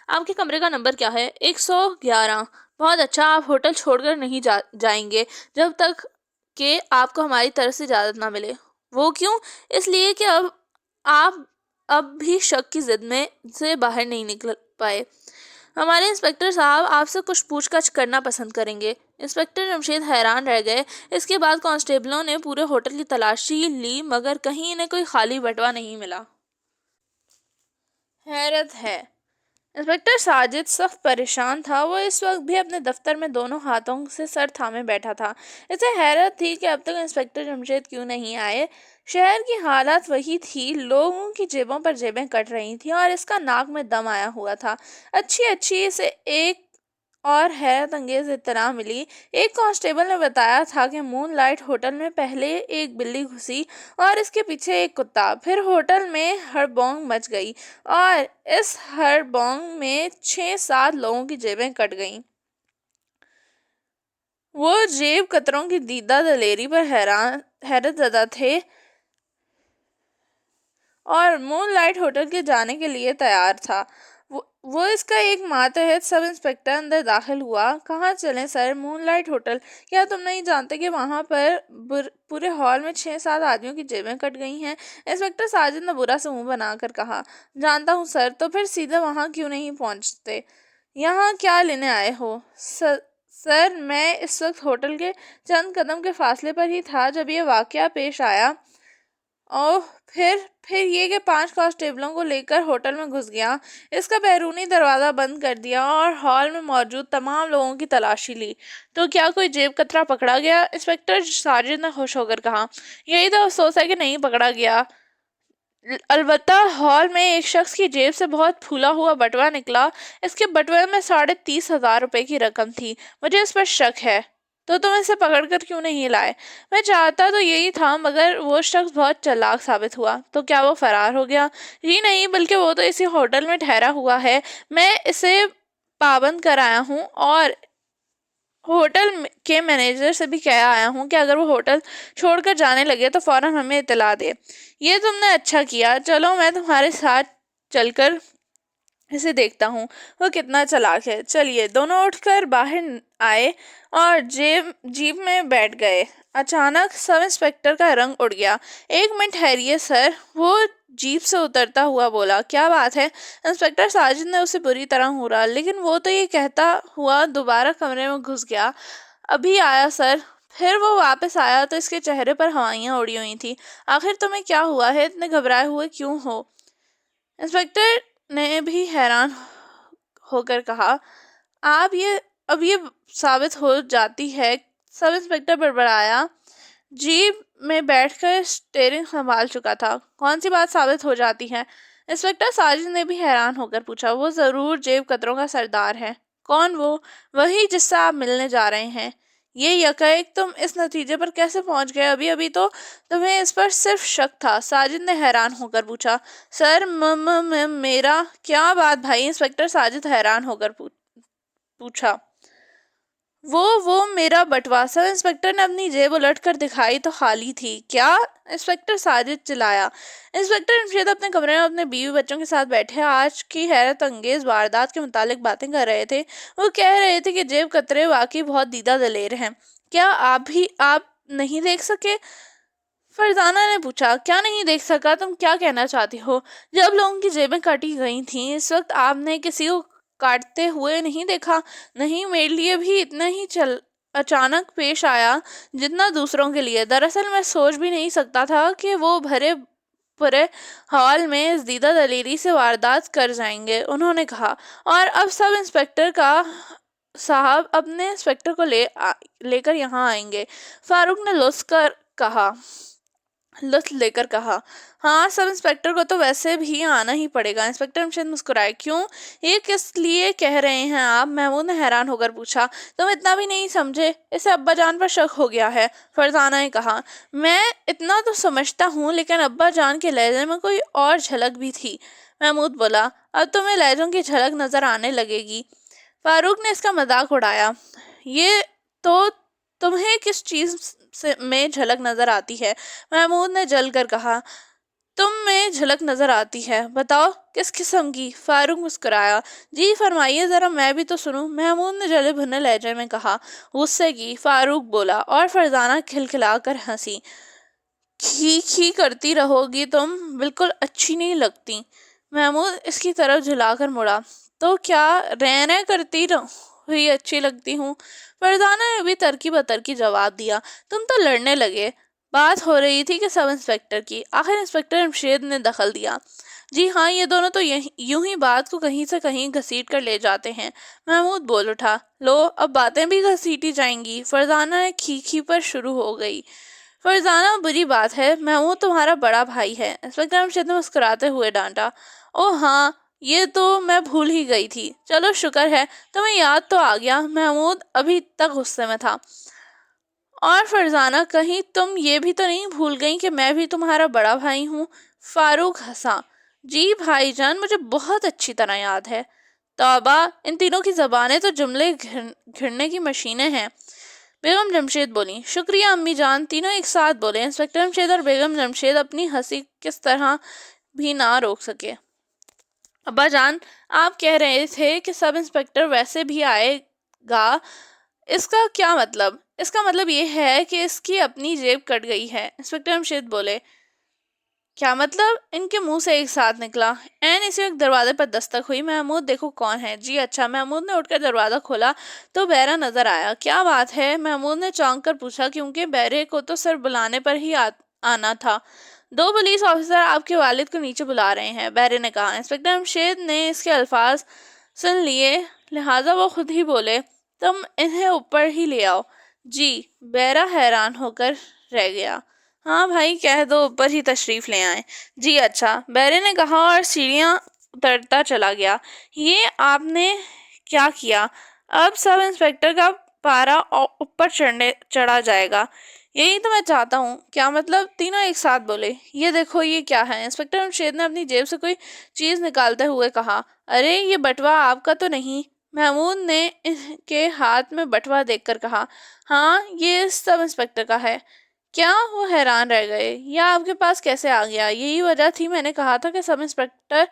آپ کے کمرے کا نمبر کیا ہے؟ 111۔ بہت اچھا، آپ ہوٹل چھوڑ کر نہیں جائیں گے جب تک کہ آپ کو ہماری طرف سے اجازت نہ ملے۔ وہ کیوں؟ اس لیے کہ آپ اب بھی شک کی زد میں سے باہر نہیں نکل پائے۔ ہمارے انسپکٹر صاحب آپ سے کچھ پوچھ گچھ کرنا پسند کریں گے۔ انسپکٹر جمشید حیران رہ گئے۔ اس کے بعد کانسٹیبلوں نے پورے ہوٹل کی تلاشی لی، مگر کہیں انہیں کوئی خالی بٹوا نہیں ملا۔ حیرت ہے۔ انسپکٹر ساجد سخت پریشان تھا۔ وہ اس وقت بھی اپنے دفتر میں دونوں ہاتھوں سے سر تھامے بیٹھا تھا۔ اسے حیرت تھی کہ اب تک انسپکٹر جمشید کیوں نہیں آئے۔ شہر کی حالت وہی تھی، لوگوں کی جیبوں پر جیبیں کٹ رہی تھیں اور اس کا ناک میں دم آیا ہوا تھا۔ اچھی اسے ایک اور حیرت انگیز اطلاع ملی۔ ایک کانسٹیبل نے بتایا تھا کہ مون لائٹ ہوٹل میں پہلے ایک بلی گھسی اور اس کے پیچھے ایک کتا، پھر ہوٹل میں ہڑبونگ مچ گئی اور اس ہڑبونگ میں 6-7 لوگوں کی جیبیں کٹ گئیں۔ وہ جیب کتروں کی دیدہ دلیری پر حیرت زدہ تھے اور مون لائٹ ہوٹل کے جانے کے لیے تیار تھا۔ وہ اس کا ایک ماتحت سب انسپکٹر اندر داخل ہوا۔ کہاں چلیں سر؟ مون لائٹ ہوٹل۔ کیا تم نہیں جانتے کہ وہاں پر پورے ہال میں 6-7 آدمیوں کی جیبیں کٹ گئی ہیں؟ انسپکٹر ساجد نے برا سے منہ بنا کر کہا۔ جانتا ہوں سر۔ تو پھر سیدھے وہاں کیوں نہیں پہنچتے؟ یہاں کیا لینے آئے ہو؟ سر میں اس وقت ہوٹل کے چند قدم کے فاصلے پر ہی تھا جب یہ واقعہ پیش آیا۔ اور پھر یہ کہ 5 کانسٹیبلوں کو لے کر ہوٹل میں گھس گیا، اس کا بیرونی دروازہ بند کر دیا اور ہال میں موجود تمام لوگوں کی تلاشی لی۔ تو کیا کوئی جیب کترا پکڑا گیا؟ انسپکٹر ساجد نے خوش ہو کر کہا۔ یہی تو افسوس ہے کہ نہیں پکڑا گیا، البتہ ہال میں ایک شخص کی جیب سے بہت پھولا ہوا بٹوا نکلا۔ اس کے بٹوے میں 30,500 روپے کی رقم تھی۔ مجھے اس پر شک ہے۔ تو تم اسے پکڑ کر کیوں نہیں لائے؟ میں چاہتا تو یہی تھا، مگر وہ شخص بہت چالاک ثابت ہوا۔ تو کیا وہ فرار ہو گیا؟ جی نہیں، بلکہ وہ تو اسی ہوٹل میں ٹھہرا ہوا ہے۔ میں اسے پابند کر آیا ہوں اور ہوٹل کے مینیجر سے بھی کہہ آیا ہوں کہ اگر وہ ہوٹل چھوڑ کر جانے لگے تو فوراً ہمیں اطلاع دے۔ یہ تم نے اچھا کیا، چلو میں تمہارے ساتھ چل کر اسے دیکھتا ہوں وہ کتنا چالاک ہے۔ چلیے، دونوں اٹھ کر باہر آئے اور جیپ میں بیٹھ گئے۔ اچانک سب انسپکٹر کا رنگ اڑ گیا۔ ایک منٹ ٹھہریے سر، وہ جیپ سے اترتا ہوا بولا۔ کیا بات ہے؟ انسپکٹر ساجد نے اسے بری طرح گھورا، لیکن وہ تو یہ کہتا ہوا دوبارہ کمرے میں گھس گیا۔ ابھی آیا سر۔ پھر وہ واپس آیا تو اس کے چہرے پر ہوائیاں اڑی ہوئی تھی۔ آخر تمہیں کیا ہوا ہے؟ اتنے گھبرائے ہوئے کیوں ہو؟ انسپکٹر نے بھی حیران ہو کر کہا، اب یہ ثابت ہو جاتی ہے۔ سب انسپکٹر بڑبڑایا۔ جیپ میں بیٹھ کر اسٹیئرنگ سنبھال چکا تھا۔ کون سی بات ثابت ہو جاتی ہے؟ انسپکٹر ساجد نے بھی حیران ہو کر پوچھا۔ وہ ضرور جیب کتروں کا سردار ہے۔ کون وہ؟ وہی جس سے آپ ملنے جا رہے ہیں۔ یہ یکایک تم اس نتیجے پر کیسے پہنچ گئے؟ ابھی تو تمہیں اس پر صرف شک تھا۔ ساجد نے حیران ہو کر پوچھا۔ سر میرا کیا بات بھائی؟ انسپکٹر ساجد حیران ہو کر پوچھا۔ وہ میرا بٹوا۔ سب انسپکٹر نے اپنی جیب الٹ کر دکھائی تو خالی تھی۔ کیا؟ انسپکٹر ساجد چلایا۔ انسپکٹر جمشید اپنے کمرے میں اپنے بیوی بچوں کے ساتھ بیٹھے آج کی حیرت انگیز واردات کے متعلق باتیں کر رہے تھے۔ وہ کہہ رہے تھے کہ جیب کترے واقعی بہت دیدہ دلیر ہیں۔ کیا آپ نہیں دیکھ سکے؟ فرزانہ نے پوچھا۔ کیا نہیں دیکھ سکا؟ تم کیا کہنا چاہتی ہو؟ جب لوگوں کی جیبیں کاٹی گئی تھیں اس وقت آپ نے کسی کو کاٹتے ہوئے نہیں دیکھا؟ نہیں، میرے لیے بھی اتنا ہی اچانک پیش آیا جتنا دوسروں کے لیے۔ دراصل میں سوچ بھی نہیں سکتا تھا کہ وہ بھرے پورے ہال میں اس دیدہ دلیری سے واردات کر جائیں گے، انہوں نے کہا۔ اور اب سب انسپکٹر صاحب اپنے انسپکٹر کو لے کر یہاں آئیں گے، فاروق نے لطف لے کر کہا۔ ہاں، سب انسپکٹر کو تو ویسے بھی آنا ہی پڑے گا۔ انسپکٹر جمشید مسکرائے۔ کیوں؟ یہ کس لیے کہہ رہے ہیں آپ؟ محمود نے حیران ہو کر پوچھا۔ تم اتنا بھی نہیں سمجھے؟ اسے ابا جان پر شک ہو گیا ہے، فرزانہ نے کہا۔ میں اتنا تو سمجھتا ہوں، لیکن ابا جان کے لہجے میں کوئی اور جھلک بھی تھی، محمود بولا۔ اب تمہیں لہجوں کی جھلک نظر آنے لگے گی، فاروق نے اس کا مذاق اڑایا۔ یہ تو تمہیں کس چیز میں جھلک نظر آتی ہے؟ محمود نے جل کر کہا۔ تم میں جھلک نظر آتی ہے؟ بتاؤ کس قسم کی؟ فاروق مسکرایا۔ جی فرمائیے ذرا، میں بھی تو سنوں، محمود نے جلے بھنے لہجے میں کہا۔ غصے کی؟ فاروق بولا، اور فرزانہ کھلکھلا کر ہنسی۔ کھی کرتی رہو گی تم، بالکل اچھی نہیں لگتی۔ محمود اس کی طرف جھلا کر مڑا۔ تو کیا رہ کرتی ہوئی اچھی لگتی ہوں؟ فرزانہ نے بھی ترکی بترکی جواب دیا۔ تم تو لڑنے لگے۔ بات ہو رہی تھی کہ سب انسپکٹر کی۔ آخر انسپکٹر جمشید نے دخل دیا۔ جی ہاں، یہ دونوں تو یوں ہی بات کو کہیں سے کہیں گھسیٹ کر لے جاتے ہیں۔ محمود بول اٹھا۔ لو، اب باتیں بھی گھسیٹی جائیں گی؟ فرزانہ نے کھی پر شروع ہو گئی۔ فرزانہ، بری بات ہے، محمود تمہارا بڑا بھائی ہے، انسپکٹر جمشید نے مسکراتے ہوئے ڈانٹا۔ او ہاں، یہ تو میں بھول ہی گئی تھی۔ چلو شکر ہے تمہیں یاد تو آ گیا۔ محمود ابھی تک غصے میں تھا۔ اور فرزانہ، کہیں تم یہ بھی تو نہیں بھول گئی کہ میں بھی تمہارا بڑا بھائی ہوں؟ فاروق ہنسا۔ جی بھائی جان، مجھے بہت اچھی طرح یاد ہے۔ توبہ، ان تینوں کی زبانیں تو جملے گھڑنے کی مشینیں ہیں، بیگم جمشید بولی۔ شکریہ امی جان، تینوں ایک ساتھ بولے۔ انسپکٹر جمشید اور بیگم جمشید اپنی ہنسی کس طرح بھی نہ روک سکے۔ ابا جان، آپ کہہ رہے تھے کہ سب انسپکٹر ویسے بھی آئے گا، اس کا کیا مطلب؟ اس کا مطلب یہ ہے کہ اس کی اپنی جیب کٹ گئی ہے، انسپکٹر جمشید بولے۔ کیا مطلب؟ ان کے منہ سے ایک ساتھ نکلا۔ اسی وقت دروازے پر دستک ہوئی۔ محمود دیکھو کون ہے۔ جی اچھا۔ محمود نے اٹھ کر دروازہ کھولا تو بیرا نظر آیا۔ کیا بات ہے؟ محمود نے چونک کر پوچھا، کیونکہ بیرے کو تو صرف بلانے پر ہی آنا تھا۔ دو پولیس آفیسر آپ کے والد کو نیچے بلا رہے ہیں، بیرے نے کہا۔ انسپکٹر امشید نے اس کے الفاظ سن لیے، لہٰذا وہ خود ہی بولے، تم انہیں اوپر ہی لے آؤ۔ جی۔ بیرا حیران ہو کر رہ گیا۔ ہاں بھائی، کہہ دو اوپر ہی تشریف لے آئیں۔ جی اچھا، بیرے نے کہا اور سیڑھیاں اترتا چلا گیا۔ یہ آپ نے کیا کیا؟ اب سب انسپکٹر کا پارا اوپر چڑھا جائے گا۔ یہی تو میں چاہتا ہوں۔ کیا مطلب؟ تینوں ایک ساتھ بولے۔ یہ دیکھو، یہ کیا ہے؟ انسپکٹر امشید نے اپنی جیب سے کوئی چیز نکالتے ہوئے کہا۔ ارے یہ بٹوا آپ کا تو نہیں؟ محمود نے ان کے ہاتھ میں بٹوا دیکھ کر کہا۔ ہاں، یہ سب انسپکٹر کا ہے۔ کیا؟ وہ حیران رہ گئے۔ یہ آپ کے پاس کیسے آ گیا؟ یہی وجہ تھی میں نے کہا تھا کہ سب انسپکٹر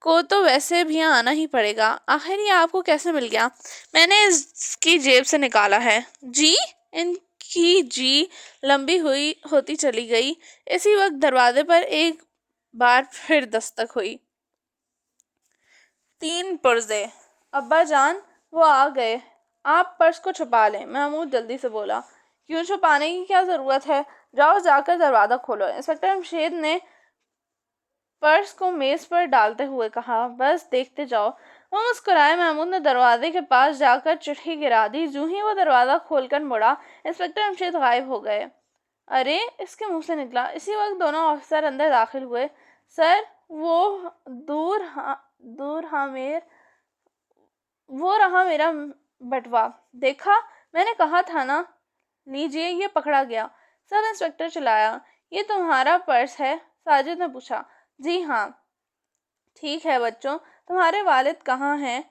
کو تو ویسے بھی آنا ہی پڑے گا۔ آخر یہ آپ کو کیسے مل گیا؟ میں نے اس کی جیب سے نکالا ہے۔ جی؟ ان کی جی لمبی ہوتی چلی گئی۔ اسی وقت دروازے پر ایک بار پھر دستک ہوئی۔ 3 پرزے۔ ابا جان، وہ آ گئے۔ آپ پرس کو چھپا لیں، محمود جلدی سے بولا۔ کیوں چھپانے کی کیا ضرورت ہے؟ جاؤ جا کر دروازہ کھولو، انسپکٹر امشید نے پرس کو میز پر ڈالتے ہوئے کہا۔ بس دیکھتے جاؤ۔ وہ مسکرائے۔ محمود نے دروازے کے پاس جا کر چٹھی گرا دی۔ جو ہی وہ دروازہ کھول کر مڑا، انسپکٹر امشید غائب ہو گئے۔ ارے، اس کے منہ سے نکلا۔ اسی وقت دونوں آفیسر اندر داخل ہوئے۔ سر، وہ رہا میرا بٹوا، دیکھا؟ میں نے کہا تھا نا۔ لیجئے، یہ پکڑا گیا۔ سب انسپکٹر چلایا۔ یہ تمہارا پرس ہے؟ ساجد نے پوچھا۔ جی ہاں۔ ٹھیک ہے بچوں، تمہارے والد کہاں ہیں؟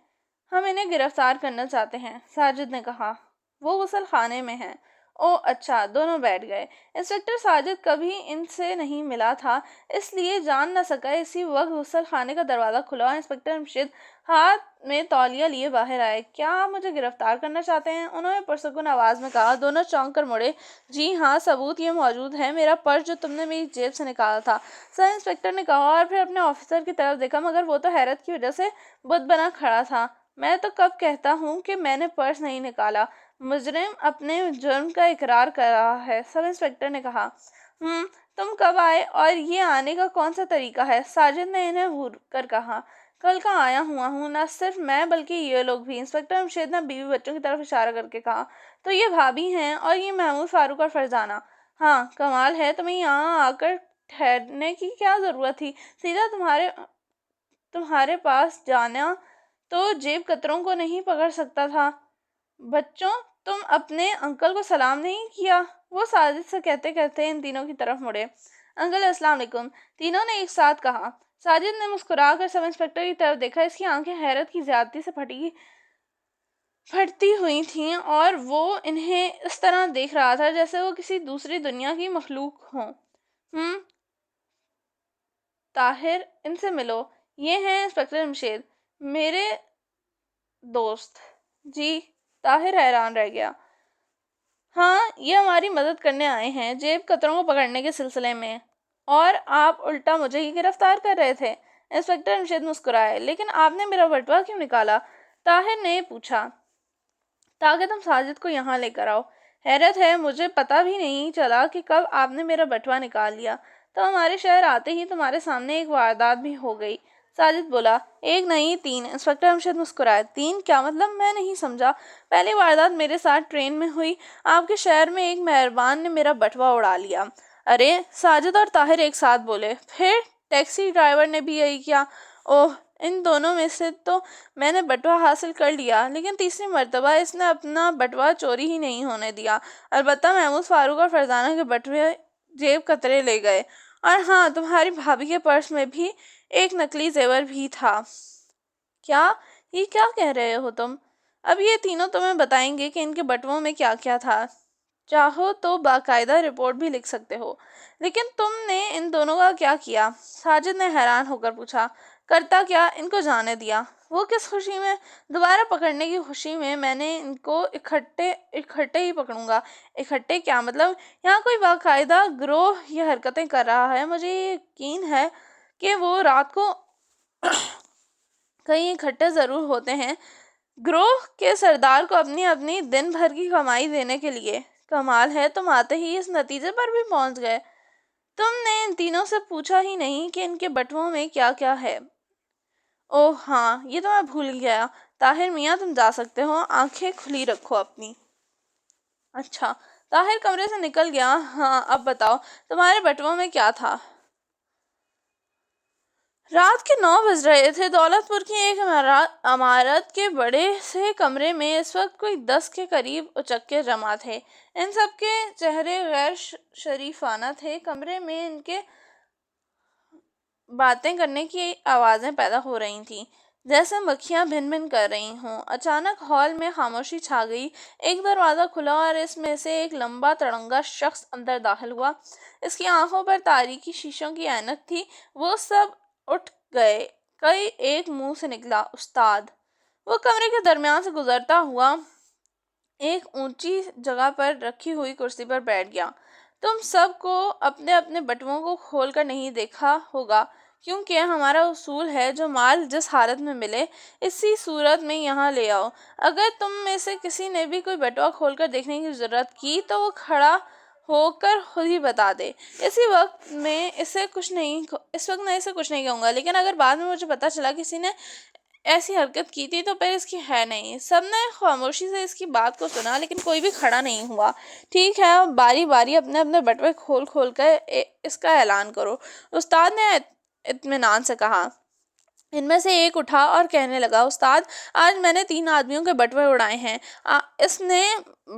ہم انہیں گرفتار کرنا چاہتے ہیں، ساجد نے کہا۔ وہ غسل خانے میں ہیں۔ او اچھا، دونوں بیٹھ گئے۔ انسپکٹر ساجد کبھی ان سے نہیں ملا تھا، اس لیے جان نہ سکا۔ اسی وقت غسل خانے کا دروازہ کھلا اور انسپکٹر امشید ہاتھ میں تولیہ لیے باہر آئے۔ کیا آپ مجھے گرفتار کرنا چاہتے ہیں؟ انہوں نے پرسکون آواز میں کہا۔ دونوں چونک کر مڑے۔ جی ہاں، ثبوت یہ موجود ہے، میرا پرس جو تم نے میری جیب سے نکالا تھا، سر انسپکٹر نے کہا اور پھر اپنے آفیسر کی طرف دیکھا، مگر وہ تو حیرت کی وجہ سے بت بنا کھڑا تھا۔ میں تو کب کہتا ہوں کہ میں نے پرس نہیں نکالا۔ مجرم اپنے جرم کا اقرار کر رہا ہے، سب انسپکٹر نے کہا۔ تم کب آئے اور یہ آنے کا کون سا طریقہ ہے؟ ساجد نے انہیں گھور کر کہا۔ کل کا آیا ہوا ہوں، نہ صرف میں بلکہ یہ لوگ بھی، انسپکٹر امشید نے بیوی بچوں کی طرف اشارہ کر کے کہا۔ تو یہ بھابھی ہیں اور یہ محمود، فاروق اور فرزانہ۔ ہاں، کمال ہے، تمہیں یہاں آ کر ٹھہرنے کی کیا ضرورت تھی؟ سیدھا تمہارے پاس جانا تو جیب کتروں کو نہیں پکڑ سکتا تھا۔ بچوں، تم اپنے انکل کو سلام نہیں کیا؟ وہ ساجد سے کہتے کہتے ان تینوں کی طرف مڑے۔ انکل السلام علیکم، تینوں نے ایک ساتھ کہا۔ ساجد نے مسکرا کر سب انسپکٹر کی طرف دیکھا۔ اس کی آنکھیں حیرت کی زیادتی سے پھٹتی ہوئی تھیں اور وہ انہیں اس طرح دیکھ رہا تھا جیسے وہ کسی دوسری دنیا کی مخلوق ہوں۔ طاہر، ان سے ملو، یہ ہیں انسپکٹر امشید، میرے دوست۔ جی؟ طاہر حیران رہ گیا۔ ہاں، یہ ہماری مدد کرنے آئے ہیں جیب کتروں کو پکڑنے کے سلسلے میں، اور آپ الٹا مجھے ہی گرفتار کر رہے تھے۔ انسپکٹر امشید مسکرائے۔ لیکن آپ نے میرا بٹوا کیوں نکالا؟ طاہر نے پوچھا۔ تاکہ تم ساجد کو یہاں لے کر آؤ۔ حیرت ہے، مجھے پتہ بھی نہیں چلا کہ کب آپ نے میرا بٹوا نکال لیا۔ تو ہمارے شہر آتے ہی تمہارے سامنے ایک واردات بھی ہو گئی، ساجد بولا۔ ایک نہیں، 3۔ انسپکٹر امشید مسکرائے۔ 3 کیا مطلب؟ میں نہیں سمجھا۔ پہلی واردات میرے ساتھ ٹرین میں ہوئی۔ آپ کے شہر میں ایک مہربان نے میرا بٹوا اڑا لیا۔ ارے! ساجد اور طاہر ایک ساتھ بولے۔ پھر ٹیکسی ڈرائیور نے بھی یہی کیا؟ اوہ! ان دونوں میں سے تو میں نے بٹوا حاصل کر لیا، لیکن تیسری مرتبہ اس نے اپنا بٹوا چوری ہی نہیں ہونے دیا۔ البتہ محمود، فاروق اور فرزانہ کے بٹوے جیب کترے لے گئے، اور ہاں، تمہاری بھابھی کے پرس میں بھی ایک نقلی زیور بھی تھا۔ کیا؟ یہ کیا کہہ رہے ہو تم؟ اب یہ تینوں تمہیں بتائیں گے کہ ان کے بٹووں میں کیا کیا تھا۔ چاہو تو باقاعدہ رپورٹ بھی لکھ سکتے ہو۔ لیکن تم نے ان دونوں کا کیا کیا؟ ساجد نے حیران ہو کر پوچھا۔ کرتا کیا؟ ان کو جانے دیا۔ وہ کس خوشی میں؟ دوبارہ پکڑنے کی خوشی میں۔ میں نے ان کو اکٹھے ہی پکڑوں گا۔ اکٹھے کیا مطلب؟ یہاں کوئی باقاعدہ گروہ یہ حرکتیں کر رہا ہے۔ مجھے یہ یقین ہے کہ وہ رات کو کہیں اکٹھے ضرور ہوتے ہیں، گروہ کے سردار کو اپنی اپنی دن بھر کی کمائی دینے کے لیے۔ کمال ہے، تم آتے ہی اس نتیجے پر بھی پہنچ گئے۔ تم نے ان تینوں سے پوچھا ہی نہیں کہ ان کے بٹووں میں کیا کیا ہے۔ اوہ ہاں، یہ تو میں بھول گیا، طاہر میاں تم جا سکتے ہو، آنکھیں کھلی رکھو اپنی۔ اچھا، طاہر کمرے سے نکل گیا۔ ہاں اب بتاؤ تمہارے بٹووں میں کیا تھا؟ رات کے 9 بج رہے تھے۔ دولت پور کی ایک عمارت کے بڑے سے کمرے میں اس وقت کوئی 10 کے قریب اچکے جمع تھے۔ ان سب کے چہرے غیر شریفانہ تھے۔ کمرے میں ان کے باتیں کرنے کی آوازیں پیدا ہو رہی تھیں، جیسے مکھیاں بھن بھن کر رہی ہوں۔ اچانک ہال میں خاموشی چھا گئی۔ ایک دروازہ کھلا اور اس میں سے ایک لمبا تڑنگا شخص اندر داخل ہوا۔ اس کی آنکھوں پر تاریکی شیشوں کی عینک تھی۔ وہ سب اٹھ گئے۔ کئی ایک منہ سے نکلا، استاد۔ وہ کمرے کے درمیان سے گزرتا ہوا ایک اونچی جگہ پر رکھی ہوئی کرسی پر بیٹھ گیا۔ تم سب کو اپنے اپنے بٹووں کو کھول کر نہیں دیکھا ہوگا، کیونکہ ہمارا اصول ہے جو مال جس حالت میں ملے اسی صورت میں یہاں لے آؤ۔ اگر تم میں سے کسی نے بھی کوئی بٹوا کھول کر دیکھنے کی ضرورت کی تو وہ کھڑا ہو کر خود ہی بتا دے۔ اس وقت میں اسے کچھ نہیں کہوں گا، لیکن اگر بعد میں مجھے پتا چلا کسی نے ایسی حرکت کی تھی تو پھر اس کی ہے نہیں۔ سب نے خاموشی سے اس کی بات کو سنا، لیکن کوئی بھی کھڑا نہیں ہوا۔ ٹھیک ہے، اب باری باری اپنے اپنے بٹوے کھول کر اس کا اعلان کرو، استاد نے اطمینان سے کہا۔ ان میں سے ایک اٹھا اور کہنے لگا، استاد، آج میں نے 3 آدمیوں کے بٹوے اڑائے ہیں۔ اس نے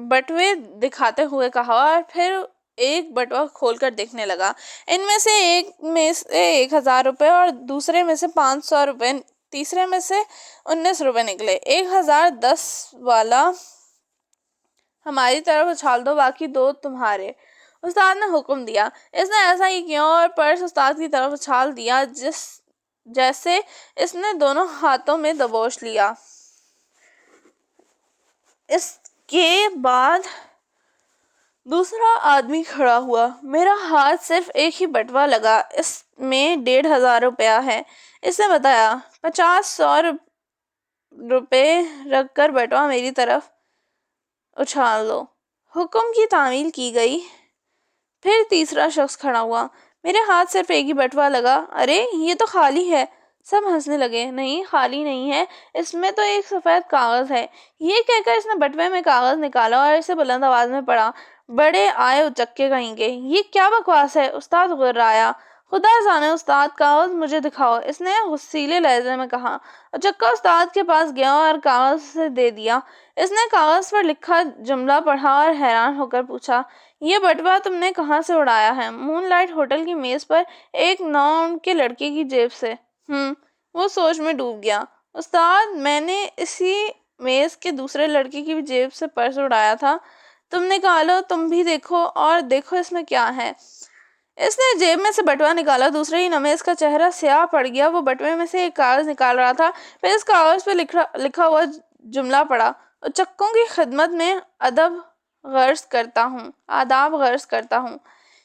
بٹوے دکھاتے ہوئے کہا اور پھر ایک بٹوا کھول کر دیکھنے لگا۔ ان میں سے ایک میں سے 1000 روپے اور دوسرے میں سے 500 روپے، تیسرے میں سے 19 روپے نکلے۔ 1010 والا ہماری طرف اچھال دو، باقی 2 تمہارے۔ استاد نے حکم دیا۔ اس نے ایسا ہی کیا اور پرس استاد کی طرف اچھال دیا جیسے اس نے دونوں ہاتھوں میں دبوچ لیا۔ اس کے بعد دوسرا آدمی کھڑا ہوا۔ میرا ہاتھ صرف ایک ہی بٹوا لگا، اس میں 1500 روپیہ ہے، اس نے بتایا۔ 50-100 روپے رکھ کر بٹوا میری طرف اچھال دو۔ حکم کی تعمیل کی گئی۔ پھر تیسرا شخص کھڑا ہوا۔ میرے ہاتھ صرف ایک ہی بٹوا لگا۔ ارے یہ تو خالی ہے۔ سب ہنسنے لگے۔ نہیں، خالی نہیں ہے، اس میں تو ایک سفید کاغذ ہے۔ یہ کہہ کر اس نے بٹوے میں کاغذ نکالا اور اسے بلند آواز میں پڑھا۔ بڑے آئے اچکے کہیں کے، یہ کیا بکواس ہے؟ استاد غرایا۔ خدا جانے استاد، کاغذ مجھے دکھاؤ، اس نے غصیلے لہجے میں کہا۔ اچکا استاد کے پاس گیا اور کاغذ اسے دے دیا۔ اس نے کاغذ پر لکھا جملہ پڑھا اور حیران ہو کر پوچھا، یہ بٹوا تم نے کہاں سے اڑایا ہے؟ مون لائٹ ہوٹل کی میز پر ایک نوجوان کے لڑکے کی جیب سے۔ وہ سوچ میں ڈوب گیا۔ استاد، میں نے اسی میز کے دوسرے لڑکے کی جیب سے پرس اڑایا تھا۔ تم نے کہا لو تم بھی دیکھو، اور دیکھو اس میں کیا ہے۔ اس نے جیب میں سے بٹوا نکالا۔ دوسرے ہی لمحے اس کا چہرہ سیاہ پڑ گیا۔ وہ بٹوے میں سے ایک کاغذ نکال رہا تھا، پھر اس کاغذ پہ لکھا ہوا جملہ پڑھا، اچکوں کی خدمت میں آداب غرض کرتا ہوں۔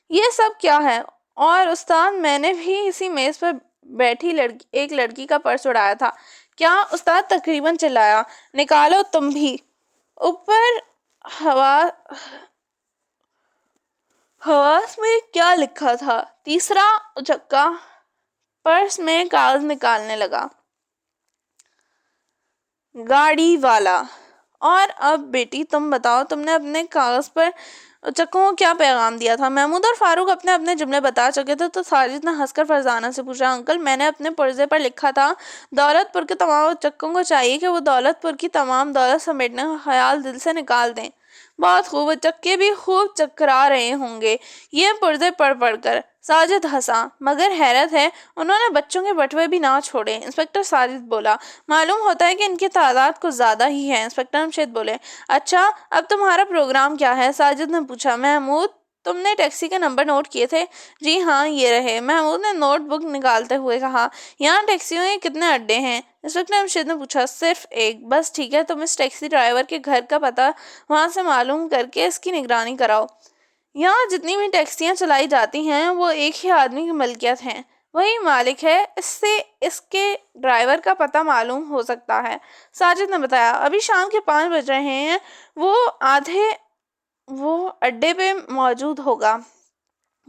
یہ سب کیا ہے؟ اور استاد، میں نے بھی اسی میز پر بیٹھی ایک لڑکی کا پرس اڑایا تھا۔ کیا؟ استاد تقریباً چلایا۔ نکالو تم بھی۔ اوپر حواس میں کیا لکھا تھا؟ تیسرا اچکا پرس میں کاغذ نکالنے لگا۔ گاڑی والا: اور اب بیٹی تم بتاؤ، تم نے اپنے کاغذ پر اچکوں کو کیا پیغام دیا تھا؟ محمود اور فاروق اپنے اپنے جملے بتا چکے تھے تو ساجد نے ہنس کر فرزانہ سے پوچھا، انکل، میں نے اپنے پرزے پر لکھا تھا، دولت پور کے تمام اچکوں کو چاہیے کہ وہ دولت پور کی تمام دولت سمیٹنے کا خیال دل سے نکال دیں۔ بہت خوب، اچکے بھی خوب چکرا رہے ہوں گے یہ پرزے پڑھ کر۔ ساجد ہنسا، مگر حیرت ہے انہوں نے بچوں کے بٹوے بھی نہ چھوڑے۔ انسپکٹر ساجد بولا، معلوم ہوتا ہے کہ ان کی تعداد کچھ زیادہ ہی ہے۔ انسپکٹر جمشید بولے، اچھا اب تمہارا پروگرام کیا ہے؟ ساجد نے پوچھا۔ محمود، تم نے ٹیکسی کے نمبر نوٹ کیے تھے؟ جی ہاں، یہ رہے۔ محمود نے نوٹ بک نکالتے ہوئے کہا، یہاں ٹیکسیوں کے کتنے اڈے ہیں؟ انسپکٹر جمشید نے پوچھا۔ صرف ایک۔ بس ٹھیک ہے، تم اس ٹیکسی ڈرائیور کے گھر کا پتہ وہاں سے معلوم کر کے اس کی نگرانی کراؤ۔ یہاں جتنی بھی ٹیکسیاں چلائی جاتی ہیں وہ ایک ہی آدمی کی ملکیت ہیں، وہی مالک ہے، اس سے اس کے ڈرائیور کا پتہ معلوم ہو سکتا ہے۔ ساجد نے بتایا، ابھی شام کے 5 بج رہے ہیں، وہ اڈے پہ موجود ہوگا۔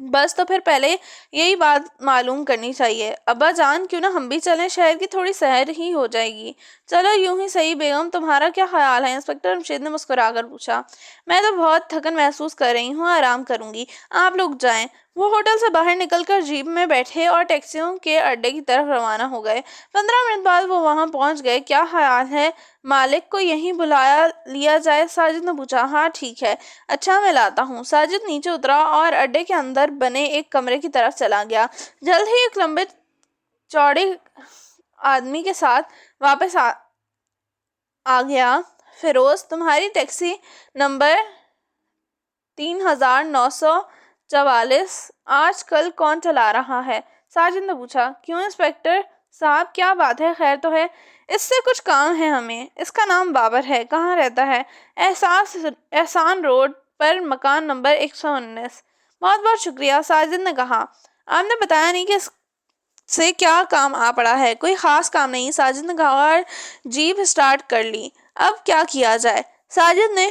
بس تو پھر پہلے یہی بات معلوم کرنی چاہیے۔ ابا جان کیوں نہ ہم بھی چلیں، شہر کی تھوڑی سیر ہی ہو جائے گی۔ چلو یوں ہی صحیح بیگم، تمہارا کیا خیال ہے؟ انسپکٹر جمشید نے مسکرا کر پوچھا۔ میں تو بہت تھکن محسوس کر رہی ہوں، آرام کروں گی، آپ لوگ جائیں۔ وہ ہوٹل سے باہر نکل کر جیپ میں بیٹھے اور ٹیکسیوں کے اڈے کی طرف روانہ ہو گئے۔ 15 منٹ بعد وہ وہاں پہنچ گئے۔ کیا خیال ہے مالک کو یہیں بلا لیا جائے؟ ساجد نے پوچھا۔ ہاں ٹھیک ہے، اچھا میں لاتا ہوں۔ ساجد نیچے اترا اور اڈے کے اندر بنے ایک کمرے کی طرف چلا گیا۔ جلد ہی ایک لمبے چوڑے آدمی کے ساتھ واپس آ گیا۔ فیروز، تمہاری ٹیکسی نمبر 3944 آج کل کون چلا رہا ہے؟ ساجد نے پوچھا۔ کیوں انسپکٹر صاحب، کیا بات ہے؟ خیر تو ہے؟ اس سے کچھ کام ہے ہمیں۔ اس کا نام بابر ہے۔ کہاں رہتا ہے؟ احسان روڈ پر، مکان نمبر 119۔ بہت بہت شکریہ، ساجد نے کہا۔ آپ نے بتایا نہیں کہ اس سے کیا کام آ پڑا ہے؟ کوئی خاص کام نہیں، ساجد نے کہا اور جیپ سٹارٹ کر لی۔ اب کیا کیا جائے؟ ساجد نے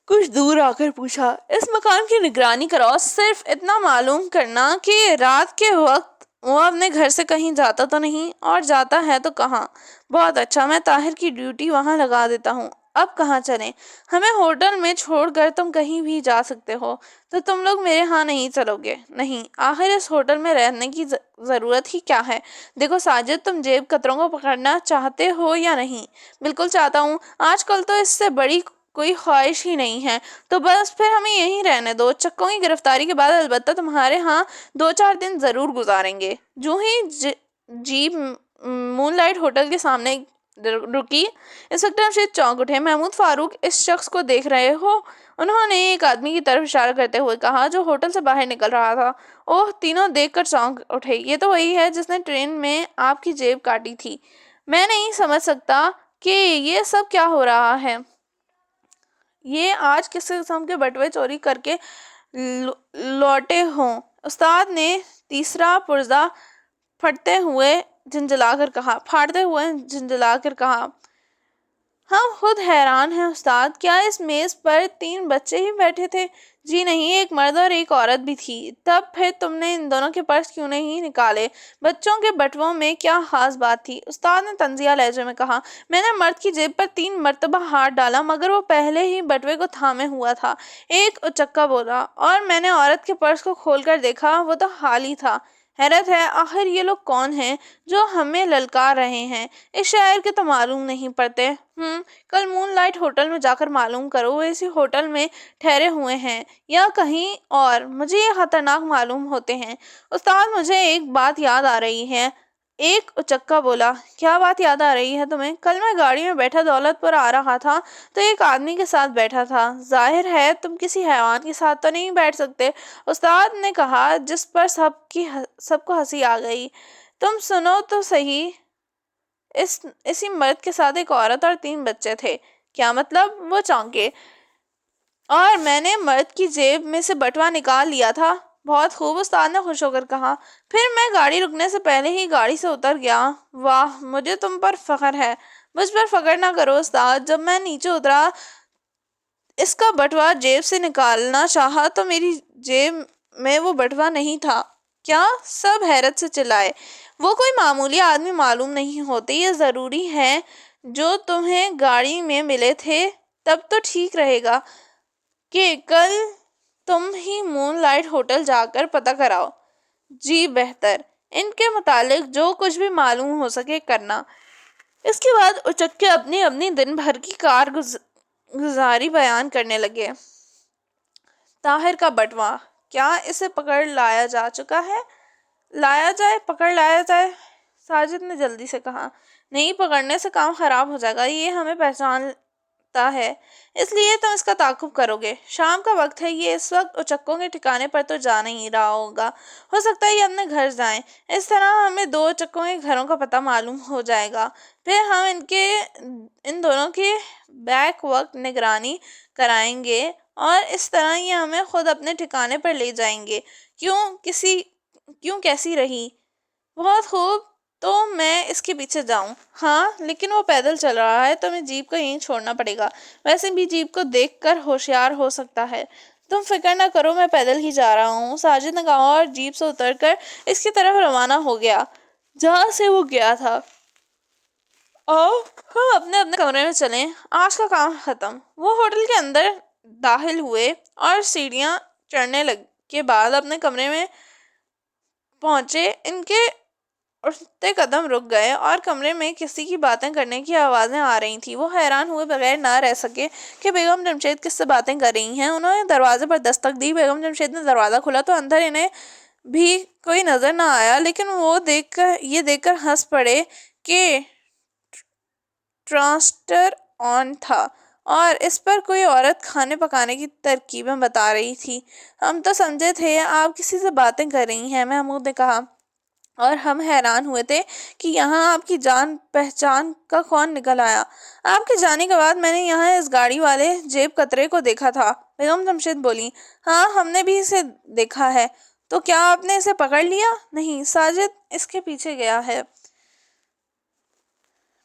کچھ دور آ کر پوچھا۔ اس مکان کی نگرانی کراؤ، صرف اتنا معلوم کرنا کہ رات کے وقت وہ اپنے گھر سے کہیں جاتا تو نہیں، اور جاتا ہے تو کہاں۔ بہت اچھا، میں طاہر کی ڈیوٹی وہاں لگا دیتا ہوں۔ اب کہاں چلیں؟ ہمیں ہوٹل میں چھوڑ کر تم کہیں بھی جا سکتے ہو، تو تم لوگ میرے ہاں نہیں چلو گے؟ نہیں، آخر اس ہوٹل میں رہنے کی ضرورت ہی کیا ہے؟ دیکھو ساجد، تم جیب کتروں کو پکڑنا چاہتے ہو یا نہیں؟ بالکل چاہتا ہوں، آج کل تو اس سے بڑی کوئی خواہش ہی نہیں ہے۔ تو بس پھر ہمیں یہیں رہنے دو۔ چکوں کی گرفتاری کے بعد البتہ تمہارے ہاں 2-4 دن ضرور گزاریں گے۔ جو ہی جیپ مون لائٹ ہوٹل کے سامنے رکی، انسپکٹر جمشید چونک اٹھے۔ محمود فاروق، اس شخص کو دیکھ رہے ہو؟ انہوں نے ایک آدمی کی طرف اشارہ کرتے ہوئے کہا جو ہوٹل سے باہر نکل رہا تھا۔ اوہ، تینوں دیکھ کر چونک اٹھے۔ یہ تو وہی ہے جس نے ٹرین میں آپ کی جیب کاٹی تھی۔ میں نہیں سمجھ سکتا کہ یہ سب کیا ہو رہا ہے۔ یہ آج کس قسم کے بٹوے چوری کر کے لوٹے ہوں؟ استاد نے تیسرا پرزہ پھاڑتے ہوئے جھنجھلا کر کہا۔ ہم خود حیران ہیں استاد، کیا اس میز پر 3 بچے ہی بیٹھے تھے؟ جی نہیں، ایک مرد اور ایک عورت بھی تھی۔ تب پھر تم نے ان دونوں کے پرس کیوں نہیں نکالے؟ بچوں کے بٹووں میں کیا خاص بات تھی؟ استاد نے طنزیہ لہجے میں کہا۔ میں نے مرد کی جیب پر 3 مرتبہ ہاتھ ڈالا، مگر وہ پہلے ہی بٹوے کو تھامے ہوا تھا، ایک اچکا بولا، اور میں نے عورت کے پرس کو کھول کر دیکھا، وہ تو خالی تھا۔ حیرت ہے، آخر یہ لوگ کون ہیں جو ہمیں للکار رہے ہیں؟ اس شہر کے تو معلوم نہیں پڑتے۔ کل مون لائٹ ہوٹل میں جا کر معلوم کرو، وہ اسی ہوٹل میں ٹھہرے ہوئے ہیں یا کہیں اور، مجھے یہ خطرناک معلوم ہوتے ہیں۔ استاد، مجھے ایک بات یاد آ رہی ہے، ایک اچکا بولا۔ کیا بات یاد آ رہی ہے تمہیں؟ کل میں گاڑی میں بیٹھا دولت پور آ رہا تھا تو ایک آدمی کے ساتھ بیٹھا تھا۔ ظاہر ہے تم کسی حیوان کے ساتھ تو نہیں بیٹھ سکتے، استاد نے کہا، جس پر سب کو ہنسی آ گئی۔ تم سنو تو صحیح، اسی مرد کے ساتھ ایک عورت اور 3 بچے تھے۔ کیا مطلب؟ وہ چونکے۔ اور میں نے مرد کی جیب میں سے بٹوا نکال لیا تھا۔ بہت خوب، استاد نے خوش ہو کر کہا۔ پھر میں گاڑی رکنے سے پہلے ہی گاڑی سے اتر گیا۔ واہ، مجھے تم پر فخر ہے۔ مجھ پر فخر نہ کرو استاد، جب میں نیچے اترا اس کا بٹوا جیب سے نکالنا چاہا تو میری جیب میں وہ بٹوا نہیں تھا۔ کیا؟ سب حیرت سے چلائے۔ وہ کوئی معمولی آدمی معلوم نہیں ہوتے، یہ ضروری ہے جو تمہیں گاڑی میں ملے تھے۔ تب تو ٹھیک رہے گا کہ کل تم ہی مون لائٹ ہوٹل جا کر پتہ کراؤ۔ جی بہتر، ان کے متعلق جو کچھ بھی معلوم ہو سکے کرنا۔ اس کے بعد اچکے اپنی اپنی دن بھر کی کارگزاری بیان کرنے لگے۔ طاہر کا بٹوا، کیا اسے پکڑ لایا جا چکا ہے؟ پکڑ لایا جائے، ساجد نے جلدی سے کہا۔ نہیں، پکڑنے سے کام خراب ہو جائے گا، یہ ہمیں پہچانتا ہے، اس لیے تم اس کا تعاقب کرو گے۔ شام کا وقت ہے، یہ اس وقت اچکوں کے ٹھکانے پر تو جا نہیں رہا ہوگا، ہو سکتا ہے یہ اپنے گھر جائیں۔ اس طرح ہمیں 2 اچکوں کے گھروں کا پتہ معلوم ہو جائے گا، پھر ہم ان دونوں کی بیک وقت نگرانی کرائیں گے اور اس طرح یہ ہمیں خود اپنے ٹھکانے پر لے جائیں گے۔ کیوں کیسی رہی؟ بہت خوب، تو میں اس کے پیچھے جاؤں؟ ہاں، لیکن وہ پیدل چل رہا ہے، تو ہمیں جیپ کو یہیں چھوڑنا پڑے گا، ویسے بھی جیپ کو دیکھ کر ہوشیار ہو سکتا ہے۔ تم فکر نہ کرو، میں پیدل ہی جا رہا ہوں، ساجد نے کہا اور جیپ سے اتر کر اس کی طرف روانہ ہو گیا جہاں سے وہ گیا تھا۔ آؤ ہم اپنے اپنے کمرے میں چلیں، آج کا کام ختم۔ وہ ہوٹل کے اندر داخل ہوئے اور سیڑھیاں چڑھنے کے بعد اپنے کمرے میں پہنچے۔ ان کے اٹھتے قدم رک گئے اور کمرے میں کسی کی باتیں کرنے کی آوازیں آ رہی تھیں۔ وہ حیران ہوئے بغیر نہ رہ سکے کہ بیگم جمشید کس سے باتیں کر رہی ہیں۔ انہوں نے دروازے پر دستک دی۔ بیگم جمشید نے دروازہ کھولا تو اندر انہیں بھی کوئی نظر نہ آیا، لیکن وہ یہ دیکھ کر ہنس پڑے کہ ٹرانسٹر آن تھا اور اس پر کوئی عورت کھانے پکانے کی ترکیبیں بتا رہی تھی۔ ہم تو سمجھے تھے آپ کسی سے باتیں کر رہی ہیں، محمود نے کہا، اور ہم حیران ہوئے تھے کہ یہاں آپ کی جان پہچان کا کون نکل آیا۔ آپ کے جانے کے بعد میں نے یہاں اس گاڑی والے جیب کترے کو دیکھا تھا، بیگم جمشید بولی۔ ہاں ہم نے بھی اسے دیکھا ہے۔ تو کیا آپ نے اسے پکڑ لیا؟ نہیں، ساجد اس کے پیچھے گیا ہے۔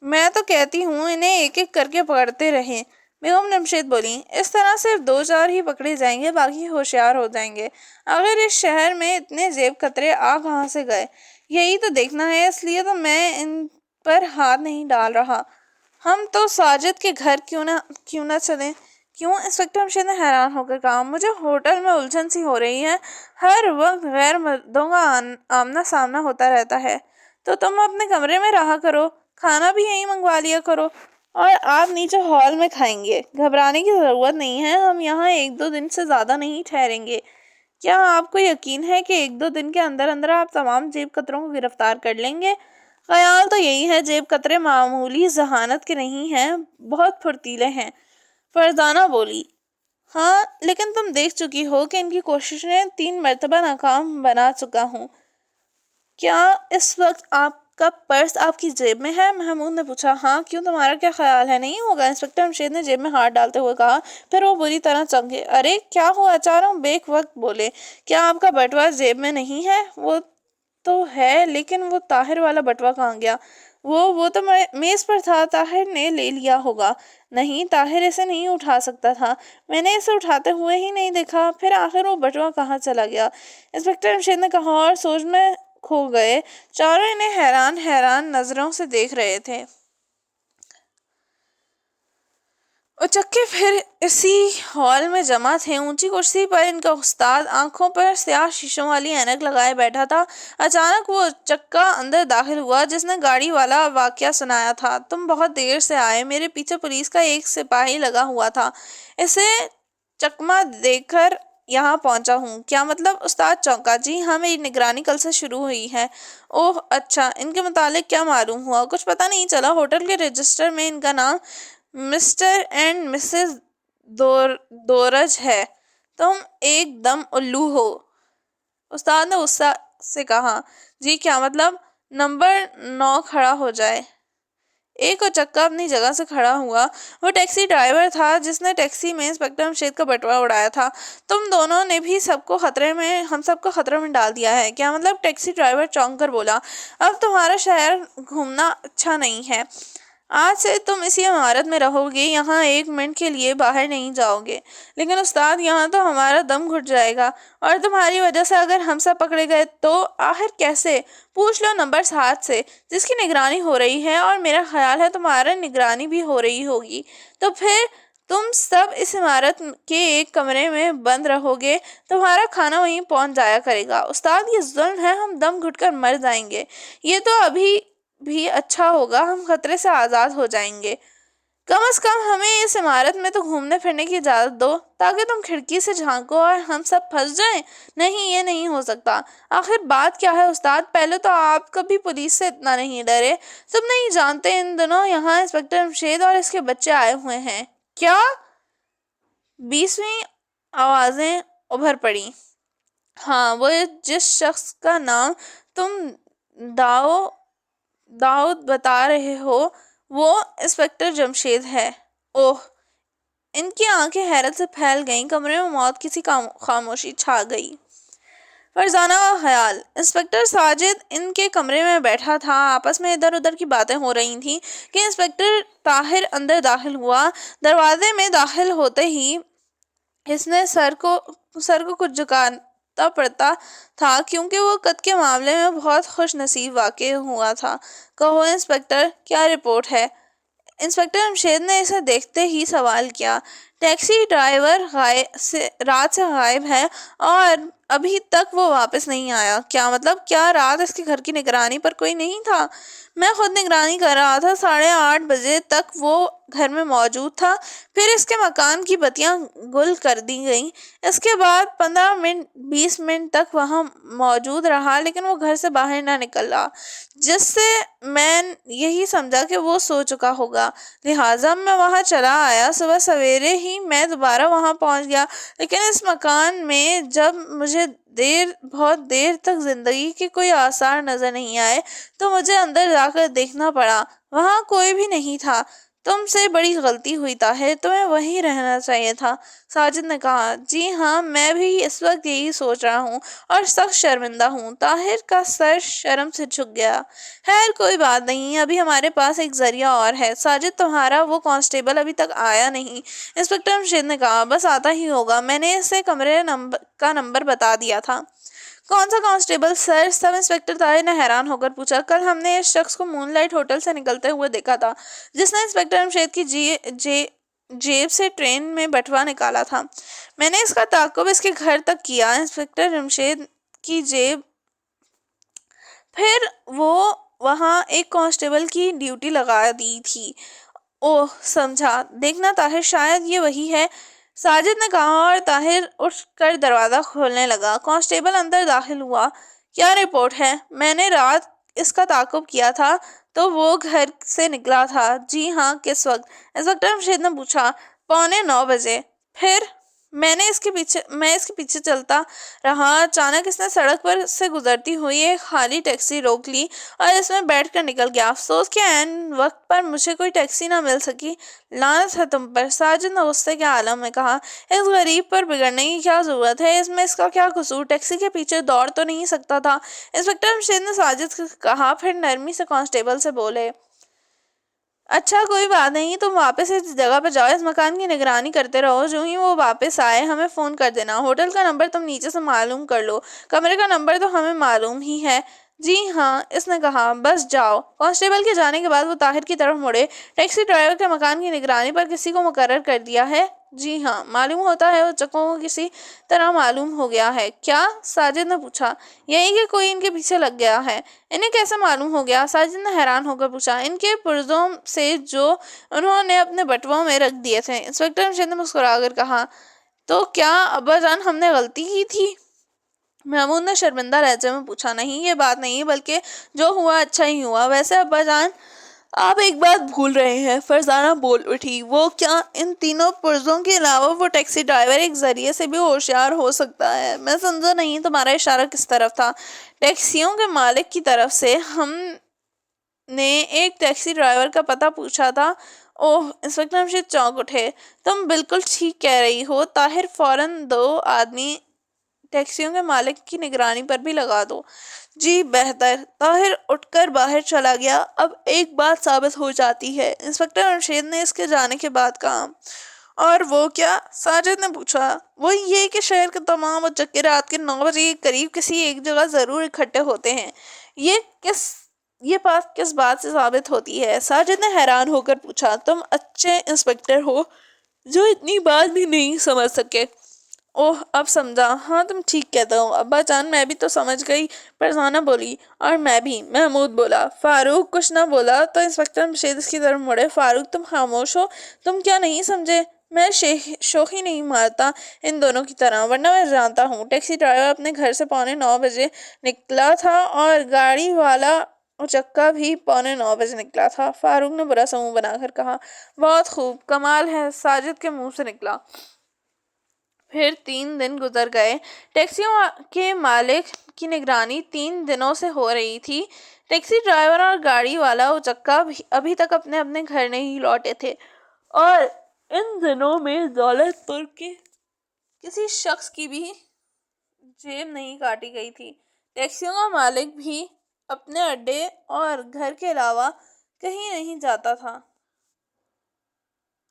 میں تو کہتی ہوں انہیں ایک ایک کر کے پکڑتے رہیں، بیگم جمشید بولی۔ اس طرح صرف 2-4 ہی پکڑے جائیں گے، باقی ہوشیار ہو جائیں گے۔ اگر اس شہر میں اتنے جیب کترے کہاں سے گئے، یہی تو دیکھنا ہے، اس لیے تو میں ان پر ہاتھ نہیں ڈال رہا۔ ہم تو ساجد کے گھر کیوں نہ چلیں؟ کیوں؟ انسپکٹر جمشید نے حیران ہو کر کہا۔ مجھے ہوٹل میں الجھن سی ہو رہی ہے، ہر وقت غیر مردوں کا آمنا سامنا ہوتا رہتا ہے۔ تو تم اپنے کمرے میں رہا کرو، کھانا بھی یہیں منگوا لیا کرو اور آپ نیچے ہال میں کھائیں گے۔ گھبرانے کی ضرورت نہیں ہے، ہم یہاں 1-2 دن سے زیادہ نہیں ٹھہریں گے۔ کیا آپ کو یقین ہے کہ 1-2 دن کے اندر اندر آپ تمام جیب کتروں کو گرفتار کر لیں گے؟ خیال تو یہی ہے، جیب کترے معمولی ذہانت کے نہیں ہیں، بہت پھرتیلے ہیں، فرزانہ بولی۔ ہاں لیکن تم دیکھ چکی ہو کہ ان کی کوششیں 3 مرتبہ ناکام بنا چکا ہوں۔ کیا اس وقت آپ کا پرس آپ کی جیب میں ہے؟ محمود نے پوچھا۔ ہاں، کیوں تمہارا کیا خیال ہے نہیں ہوگا؟ انسپکٹر جمشید نے جیب میں ہاتھ ڈالتے ہوئے کہا، پھر وہ بری طرح چونکے۔ ارے کیا ہوا؟ چاروں بیک وقت بولے۔ کیا آپ کا بٹوا جیب میں نہیں ہے؟ وہ تو ہے، لیکن وہ طاہر والا بٹوا کہاں گیا؟ وہ تو میز پر تھا، طاہر نے لے لیا ہوگا۔ نہیں، طاہر اسے نہیں اٹھا سکتا تھا، میں نے اسے اٹھاتے ہوئے ہی نہیں دیکھا۔ پھر آخر وہ بٹوا کہاں چلا گیا؟ انسپکٹر جمشید نے کہا اور سوچ میں کھو گئے۔ چاروں انہیں حیران حیران نظروں سے دیکھ رہے تھے۔ اچکے پھر اسی ہال میں جمع تھے۔ اونچی کرسی پر ان کا استاد آنکھوں پر سیاہ شیشوں والی اینک لگائے بیٹھا تھا۔ اچانک وہ چکا اندر داخل ہوا جس نے گاڑی والا واقعہ سنایا تھا۔ تم بہت دیر سے آئے، میرے پیچھے پولیس کا ایک سپاہی لگا ہوا تھا، اسے چکما دے کر یہاں پہنچا ہوں۔ کیا مطلب؟ استاد چونکا۔ جی ہاں، میری نگرانی کل سے شروع ہوئی ہے۔ اوہ اچھا، ان کے متعلق کیا معلوم ہوا؟ کچھ پتہ نہیں چلا، ہوٹل کے رجسٹر میں ان کا نام مسٹر اینڈ مسز دورج ہے۔ تم ایک دم الو ہو، استاد نے غصہ سے کہا۔ جی کیا مطلب؟ نمبر 9 کھڑا ہو جائے۔ ایک اور چکا اپنی جگہ سے کھڑا ہوا۔ وہ ٹیکسی ڈرائیور تھا جس نے ٹیکسی میں انسپکٹر جمشید کا بٹوا اڑایا تھا۔ تم دونوں نے بھی ہم سب کو خطرے میں ڈال دیا ہے۔ کیا مطلب؟ ٹیکسی ڈرائیور چونک کر بولا۔ اب تمہارا شہر گھومنا اچھا نہیں ہے، آج سے تم اسی عمارت میں رہو گے، یہاں 1 منٹ کے لیے باہر نہیں جاؤ گے۔ لیکن استاد یہاں تو ہمارا دم گھٹ جائے گا، اور تمہاری وجہ سے اگر ہم سب پکڑے گئے تو آخر کیسے؟ پوچھ لو نمبر 7 سے جس کی نگرانی ہو رہی ہے، اور میرا خیال ہے تمہاری نگرانی بھی ہو رہی ہوگی، تو پھر تم سب اس عمارت کے ایک کمرے میں بند رہو گے، تمہارا کھانا وہیں پہنچ جایا کرے گا۔ استاد یہ ظلم ہے، ہم دم گھٹ کر مر جائیں گے۔ یہ تو ابھی بھی اچھا ہوگا، ہم خطرے سے آزاد ہو جائیں گے۔ کم از کم ہمیں اس عمارت میں تو گھومنے پھرنے کی اجازت دو، تاکہ تم کھڑکی سے جھانکو اور ہم سب پھنس جائیں۔ نہیں، یہ نہیں ہو سکتا۔ آخر بات کیا ہے استاد؟ پہلے تو آپ کبھی پولیس سے اتنا نہیں ڈرے۔ تم نہیں جانتے ان دنوں یہاں انسپکٹر جمشید اور اس کے بچے آئے ہوئے ہیں۔ کیا؟ 20ویں آوازیں ابھر پڑیں۔ ہاں، وہ جس شخص کا نام تم داؤد بتا رہے ہو وہ انسپکٹر جمشید ہے۔ اوہ! ان کی آنکھیں حیرت سے پھیل گئیں۔ کمرے میں موت کی خاموشی چھا گئی۔ فرزانہ کا خیال، انسپکٹر ساجد ان کے کمرے میں بیٹھا تھا، آپس میں ادھر ادھر کی باتیں ہو رہی تھیں کہ انسپکٹر طاہر اندر داخل ہوا۔ دروازے میں داخل ہوتے ہی اس نے سر کو کچھ جھکانا پڑتا تھا کیونکہ وہ قتل کے معاملے میں بہت خوش نصیب واقع ہوا تھا۔ کہو انسپکٹر، کیا رپورٹ ہے؟ انسپکٹر جمشید نے اسے دیکھتے ہی سوال کیا۔ ٹیکسی ڈرائیور رات سے غائب ہے اور ابھی تک وہ واپس نہیں آیا۔ کیا مطلب؟ کیا رات اس کے گھر کی نگرانی پر کوئی نہیں تھا؟ میں خود نگرانی کر رہا تھا، 8:30 بجے تک وہ گھر میں موجود تھا، پھر اس کے مکان کی بتیاں گل کر دی گئیں۔ اس کے بعد 15-20 منٹ تک وہاں موجود رہا لیکن وہ گھر سے باہر نہ نکلا، جس سے میں یہی سمجھا کہ وہ سو چکا ہوگا، لہٰذا میں وہاں چلا آیا۔ صبح سویرے ہی میں دوبارہ وہاں پہنچ گیا، لیکن اس مکان میں جب مجھے بہت دیر تک زندگی کے کوئی آثار نظر نہیں آئے تو مجھے اندر جا کر دیکھنا پڑا، وہاں کوئی بھی نہیں تھا۔ تم سے بڑی غلطی ہوئی طاہر، تمہیں وہیں رہنا چاہیے تھا۔ ساجد نے کہا۔ جی ہاں، میں بھی اس وقت یہی سوچ رہا ہوں اور سخت شرمندہ ہوں۔ طاہر کا سر شرم سے جھک گیا۔ خیر کوئی بات نہیں، ابھی ہمارے پاس ایک ذریعہ اور ہے۔ ساجد، تمہارا وہ کانسٹیبل ابھی تک آیا نہیں؟ انسپکٹر جمشید نے کہا۔ بس آتا ہی ہوگا، میں نے اسے کمرے کا نمبر بتا دیا تھا۔ کون سا کانسٹیبل سر؟ سب انسپکٹر طاہر نے حیران ہو کر پوچھا۔ کل ہم نے اس شخص کو مون لائٹ ہوٹل سے نکلتے ہوئے دیکھا تھا، جس نے انسپکٹر جمشید کی جیب سے ٹرین میں بٹوا نکالا تھا۔ میں نے اس کا تعاقب اس کے گھر تک کیا۔ انسپکٹر جمشید کی جیب؟ پھر وہ وہاں ایک کانسٹیبل کی ڈیوٹی لگا دی تھی۔ اوہ سمجھا، دیکھنا طاہر، شاید یہ وہی ہے، ساجد نے کہا اور طاہر اٹھ کر دروازہ کھولنے لگا۔ کانسٹیبل اندر داخل ہوا۔ کیا رپورٹ ہے؟ میں نے رات اس کا تعاقب کیا تھا تو وہ گھر سے نکلا تھا۔ جی ہاں، کس وقت؟ انسپکٹر جمشید نے پوچھا۔ 9:15 بجے۔ پھر؟ میں اس کے پیچھے چلتا رہا، اچانک اس نے سڑک پر سے گزرتی ہوئی ایک خالی ٹیکسی روک لی اور اس میں بیٹھ کر نکل گیا۔ افسوس کہ عین وقت پر مجھے کوئی ٹیکسی نہ مل سکی، لعنت ہے تم پر، ساجد نے غصے کے عالم میں کہا۔ اس غریب پر بگڑنے کی کیا ضرورت ہے؟ اس میں اس کا کیا قصور؟ ٹیکسی کے پیچھے دوڑ تو نہیں سکتا تھا؟ انسپکٹر جمشید نے ساجد سے کہا، پھر نرمی سے کانسٹیبل سے بولے۔ اچھا کوئی بات نہیں، تم واپس اس جگہ پہ جاؤ، اس مکان کی نگرانی کرتے رہو، جو ہی وہ واپس آئے ہمیں فون کر دینا۔ ہوٹل کا نمبر تم نیچے سے معلوم کر لو، کمرے کا نمبر تو ہمیں معلوم ہی ہے۔ جی ہاں، اس نے کہا۔ بس جاؤ۔ کانسٹیبل کے جانے کے بعد وہ طاہر کی طرف مڑے۔ ٹیکسی ڈرائیور کے مکان کی نگرانی پر کسی کو مقرر کر دیا ہے؟ جی ہاں، معلوم ہوتا ہے اچکوں کو کسی طرح معلوم ہو گیا ہے۔ کیا؟ ساجد نے پوچھا۔ یہی کہ کوئی ان کے پیچھے لگ گیا ہے۔ انہیں کیسے معلوم ہو گیا؟ ساجد نے حیران ہو کر پوچھا۔ ان کے پرزوں سے جو انہوں نے اپنے بٹووں میں رکھ دیے تھے۔ انسپکٹر جمشید نے مسکرا کر کہا۔ تو کیا ابا جان ہم نے غلطی کی تھی؟ محمود نے شرمندہ لہجے میں پوچھا۔ نہیں، یہ بات نہیں، بلکہ جو ہوا اچھا ہی ہوا۔ ویسے ابا جان، آپ ایک بات بھول رہے ہیں، فرزانہ بول اٹھی۔ وہ کیا؟ ان تینوں پرزوں کے علاوہ وہ ٹیکسی ڈرائیور ایک ذریعے سے بھی ہوشیار ہو سکتا ہے۔ میں سمجھا نہیں، تمہارا اشارہ کس طرف تھا؟ ٹیکسیوں کے مالک کی طرف سے۔ ہم نے ایک ٹیکسی ڈرائیور کا پتہ پوچھا تھا۔ اوہ، انسپکٹر جمشید چونک اٹھے۔ تم بالکل ٹھیک کہہ رہی ہو طاہر، فوراً 2 آدمی ٹیکسیوں کے مالک کی نگرانی پر بھی لگا دو۔ جی بہتر۔ طاہر اٹھ کر باہر چلا گیا۔ اب ایک بات ثابت ہو جاتی ہے، انسپکٹر جمشید نے اس کے جانے کے بعد کہا۔ اور وہ کیا؟ ساجد نے پوچھا۔ وہ یہ کہ شہر کے تمام اچکے رات کے 9 بجے کے قریب کسی ایک جگہ ضرور اکٹھے ہوتے ہیں۔ یہ بات کس بات سے ثابت ہوتی ہے؟ ساجد نے حیران ہو کر پوچھا۔ تم اچھے انسپکٹر ہو جو اتنی بات بھی نہیں سمجھ سکے۔ اوہ، اب سمجھا۔ ہاں تم ٹھیک کہتے ہو ابا جان، میں بھی تو سمجھ گئی، فرزانہ بولی۔ اور میں بھی، محمود بولا۔ فاروق کچھ نہ بولا تو انسپکٹر جمشید اس کی طرف مڑے۔ فاروق تم خاموش ہو، تم کیا نہیں سمجھے؟ میں شوخی نہیں مارتا ان دونوں کی طرح، ورنہ میں جانتا ہوں ٹیکسی ڈرائیور اپنے گھر سے 9:15 بجے نکلا تھا اور گاڑی والا اچکا بھی 9:15 بجے نکلا تھا۔ فاروق نے برا سا منہ بنا کر کہا۔ بہت خوب، کمال ہے، ساجد کے منہ سے نکلا۔ پھر 3 دن گزر گئے۔ ٹیکسیوں کے مالک کی نگرانی 3 دنوں سے ہو رہی تھی۔ ٹیکسی ڈرائیور اور گاڑی والا اچکا ابھی تک اپنے اپنے گھر نہیں لوٹے تھے اور ان دنوں میں دولت پور کے کسی شخص کی بھی جیب نہیں کاٹی گئی تھی۔ ٹیکسیوں کا مالک بھی اپنے اڈے اور گھر کے علاوہ کہیں نہیں جاتا تھا۔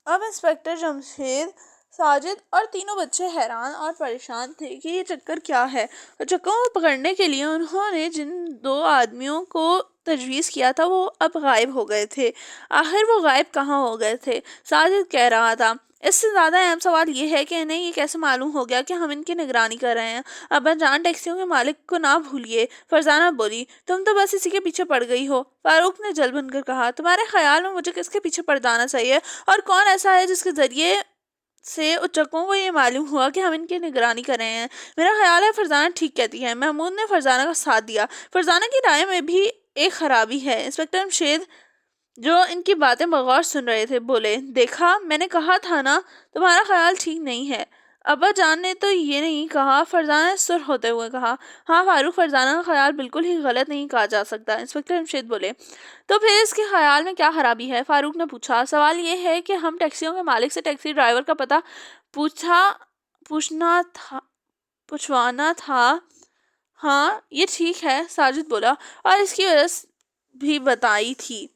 اب انسپکٹر جمشید ساجد اور تینوں بچے حیران اور پریشان تھے کہ یہ چکر کیا ہے، اور چکوں کو پکڑنے کے لیے انہوں نے جن 2 آدمیوں کو تجویز کیا تھا وہ اب غائب ہو گئے تھے۔ آخر وہ غائب کہاں ہو گئے تھے؟ ساجد کہہ رہا تھا۔ اس سے زیادہ اہم سوال یہ ہے کہ انہیں یہ کیسے معلوم ہو گیا کہ ہم ان کی نگرانی کر رہے ہیں؟ ابا جان، ٹیکسیوں کے مالک کو نہ بھولیے، فرزانہ بولی۔ تم تو بس اسی کے پیچھے پڑ گئی ہو، فاروق نے جل بن کر کہا۔ تمہارے خیال میں مجھے کس کے پیچھے پڑ جانا چاہیے، اور کون ایسا ہے جس کے ذریعے سے اچکوں کو یہ معلوم ہوا کہ ہم ان کی نگرانی کر رہے ہیں؟ میرا خیال ہے فرزانہ ٹھیک کہتی ہے۔ محمود نے فرزانہ کا ساتھ دیا۔ فرزانہ کی رائے میں بھی ایک خرابی ہے۔ انسپکٹر مشید، جو ان کی باتیں بغور سن رہے تھے، بولے، دیکھا، میں نے کہا تھا نا، تمہارا خیال ٹھیک نہیں ہے۔ ابا جان نے تو یہ نہیں کہا، فرزانہ نے سر ہوتے ہوئے کہا۔ ہاں فاروق، فرزانہ کا خیال بالکل ہی غلط نہیں کہا جا سکتا۔ انسپکٹر مشید بولے۔ تو پھر اس کے خیال میں کیا خرابی ہے؟ فاروق نے پوچھا۔ سوال یہ ہے کہ ہم ٹیکسیوں کے مالک سے ٹیکسی ڈرائیور کا پتہ پوچھوانا تھا۔ ہاں یہ ٹھیک ہے، ساجد بولا، اور اس کی وجہ بھی بتائی تھی۔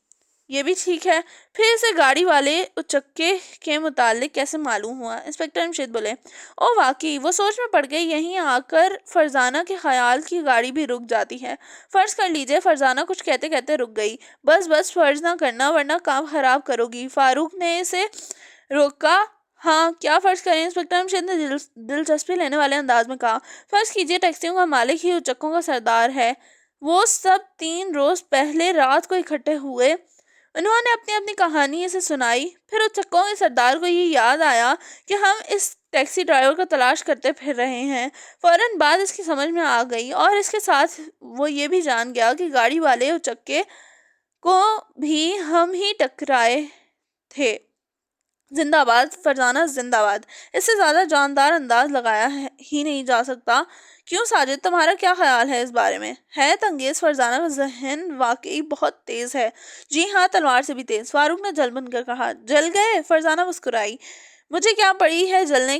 یہ بھی ٹھیک ہے، پھر اسے گاڑی والے اچکے کے متعلق کیسے معلوم ہوا؟ انسپکٹر مشید بولے۔ او واقعی، وہ سوچ میں پڑ گئی۔ یہیں آ کر فرزانہ کے خیال کی گاڑی بھی رک جاتی ہے۔ فرض کر لیجئے فرزانہ کچھ کہتے کہتے رک گئی۔ بس فرض نہ کرنا، ورنہ کام خراب کرو گی، فاروق نے اسے روکا۔ ہاں کیا فرض کریں؟ انسپکٹر مشید نے دلچسپی لینے والے انداز میں کہا۔ فرض کیجئے ٹیکسیوں کا مالک ہی اچکوں کا سردار ہے۔ وہ سب 3 روز پہلے رات کو اکٹھے ہوئے، انہوں نے اپنی اپنی کہانی اسے سنائی، پھر اچکوں کے سردار کو یہ یاد آیا کہ ہم اس ٹیکسی ڈرائیور کو تلاش کرتے پھر رہے ہیں۔ فوراً بعد اس کی سمجھ میں آ گئی، اور اس کے ساتھ وہ یہ بھی جان گیا کہ گاڑی والے اچکے کو بھی ہم ہی ٹکرائے تھے۔ زندہ باد فرزانہ، زندہ باد! اس سے زیادہ جاندار انداز لگایا ہی نہیں جا سکتا۔ کیوں ساجد، تمہارا کیا خیال ہے اس بارے میں؟ حیرت انگیز، فرزانہ کا ذہن واقعی بہت تیز ہے۔ جی ہاں، تلوار سے بھی تیز، فاروق نے جل بن کر کہا۔ جل گئے؟ فرزانہ مسکرائی۔ مجھے کیا پڑی ہے جلنے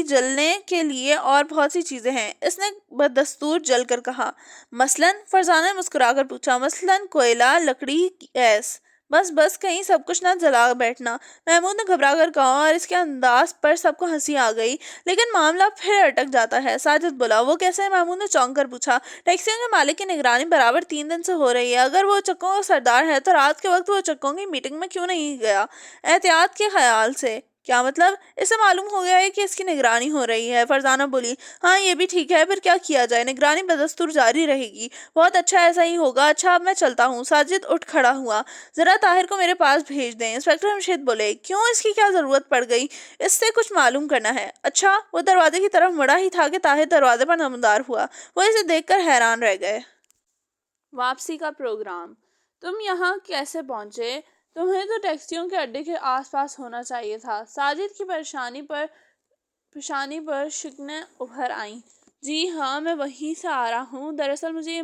جلنے کے لیے اور بہت سی چیزیں ہیں، اس نے بدستور جل کر کہا۔ مثلاً؟ فرزانہ نے مسکرا کر پوچھا۔ مثلاً کوئلہ، لکڑی، گیس۔ بس کہیں سب کچھ نہ جلا بیٹھنا، محمود نے گھبرا کر کہا، اور اس کے انداز پر سب کو ہنسی آ گئی۔ لیکن معاملہ پھر اٹک جاتا ہے، ساجد بولا۔ وہ کیسے؟ محمود نے چونک کر پوچھا۔ ٹیکسیوں کے مالک کی نگرانی برابر 3 دن سے ہو رہی ہے۔ اگر وہ چکوں کا سردار ہے تو رات کے وقت وہ چکوں کی میٹنگ میں کیوں نہیں گیا؟ احتیاط کے خیال سے۔ کیا مطلب؟ اسے معلوم ہو گیا ہے کہ اس کی نگرانی ہو رہی ہے، فرزانہ بولی۔ ہاں یہ بھی ٹھیک ہے، پھر کیا کیا جائے؟ نگرانی بدستور جاری رہے گی۔ بہت اچھا، ایسا ہی ہوگا۔ اچھا اب میں چلتا ہوں۔ ساجد اٹھ کھڑا ہوا۔ ذرا طاہر کو میرے پاس بھیج دیں، انسپکٹر مشید بولے۔ کیوں، اس کی کیا ضرورت پڑ گئی؟ اس سے کچھ معلوم کرنا ہے۔ اچھا، وہ دروازے کی طرف مڑا ہی تھا کہ طاہر دروازے پر نمودار ہوا۔ وہ اسے دیکھ کر حیران رہ گئے۔ واپسی کا پروگرام۔ تم یہاں کیسے پہنچے؟ تمہیں تو ٹیکسیوں کے اڈے کے آس پاس ہونا چاہیے تھا۔ ساجد کی پیشانی پر شکنیں ابھر آئیں۔ جی ہاں، میں وہیں سے آ رہا ہوں۔ دراصل مجھے یہ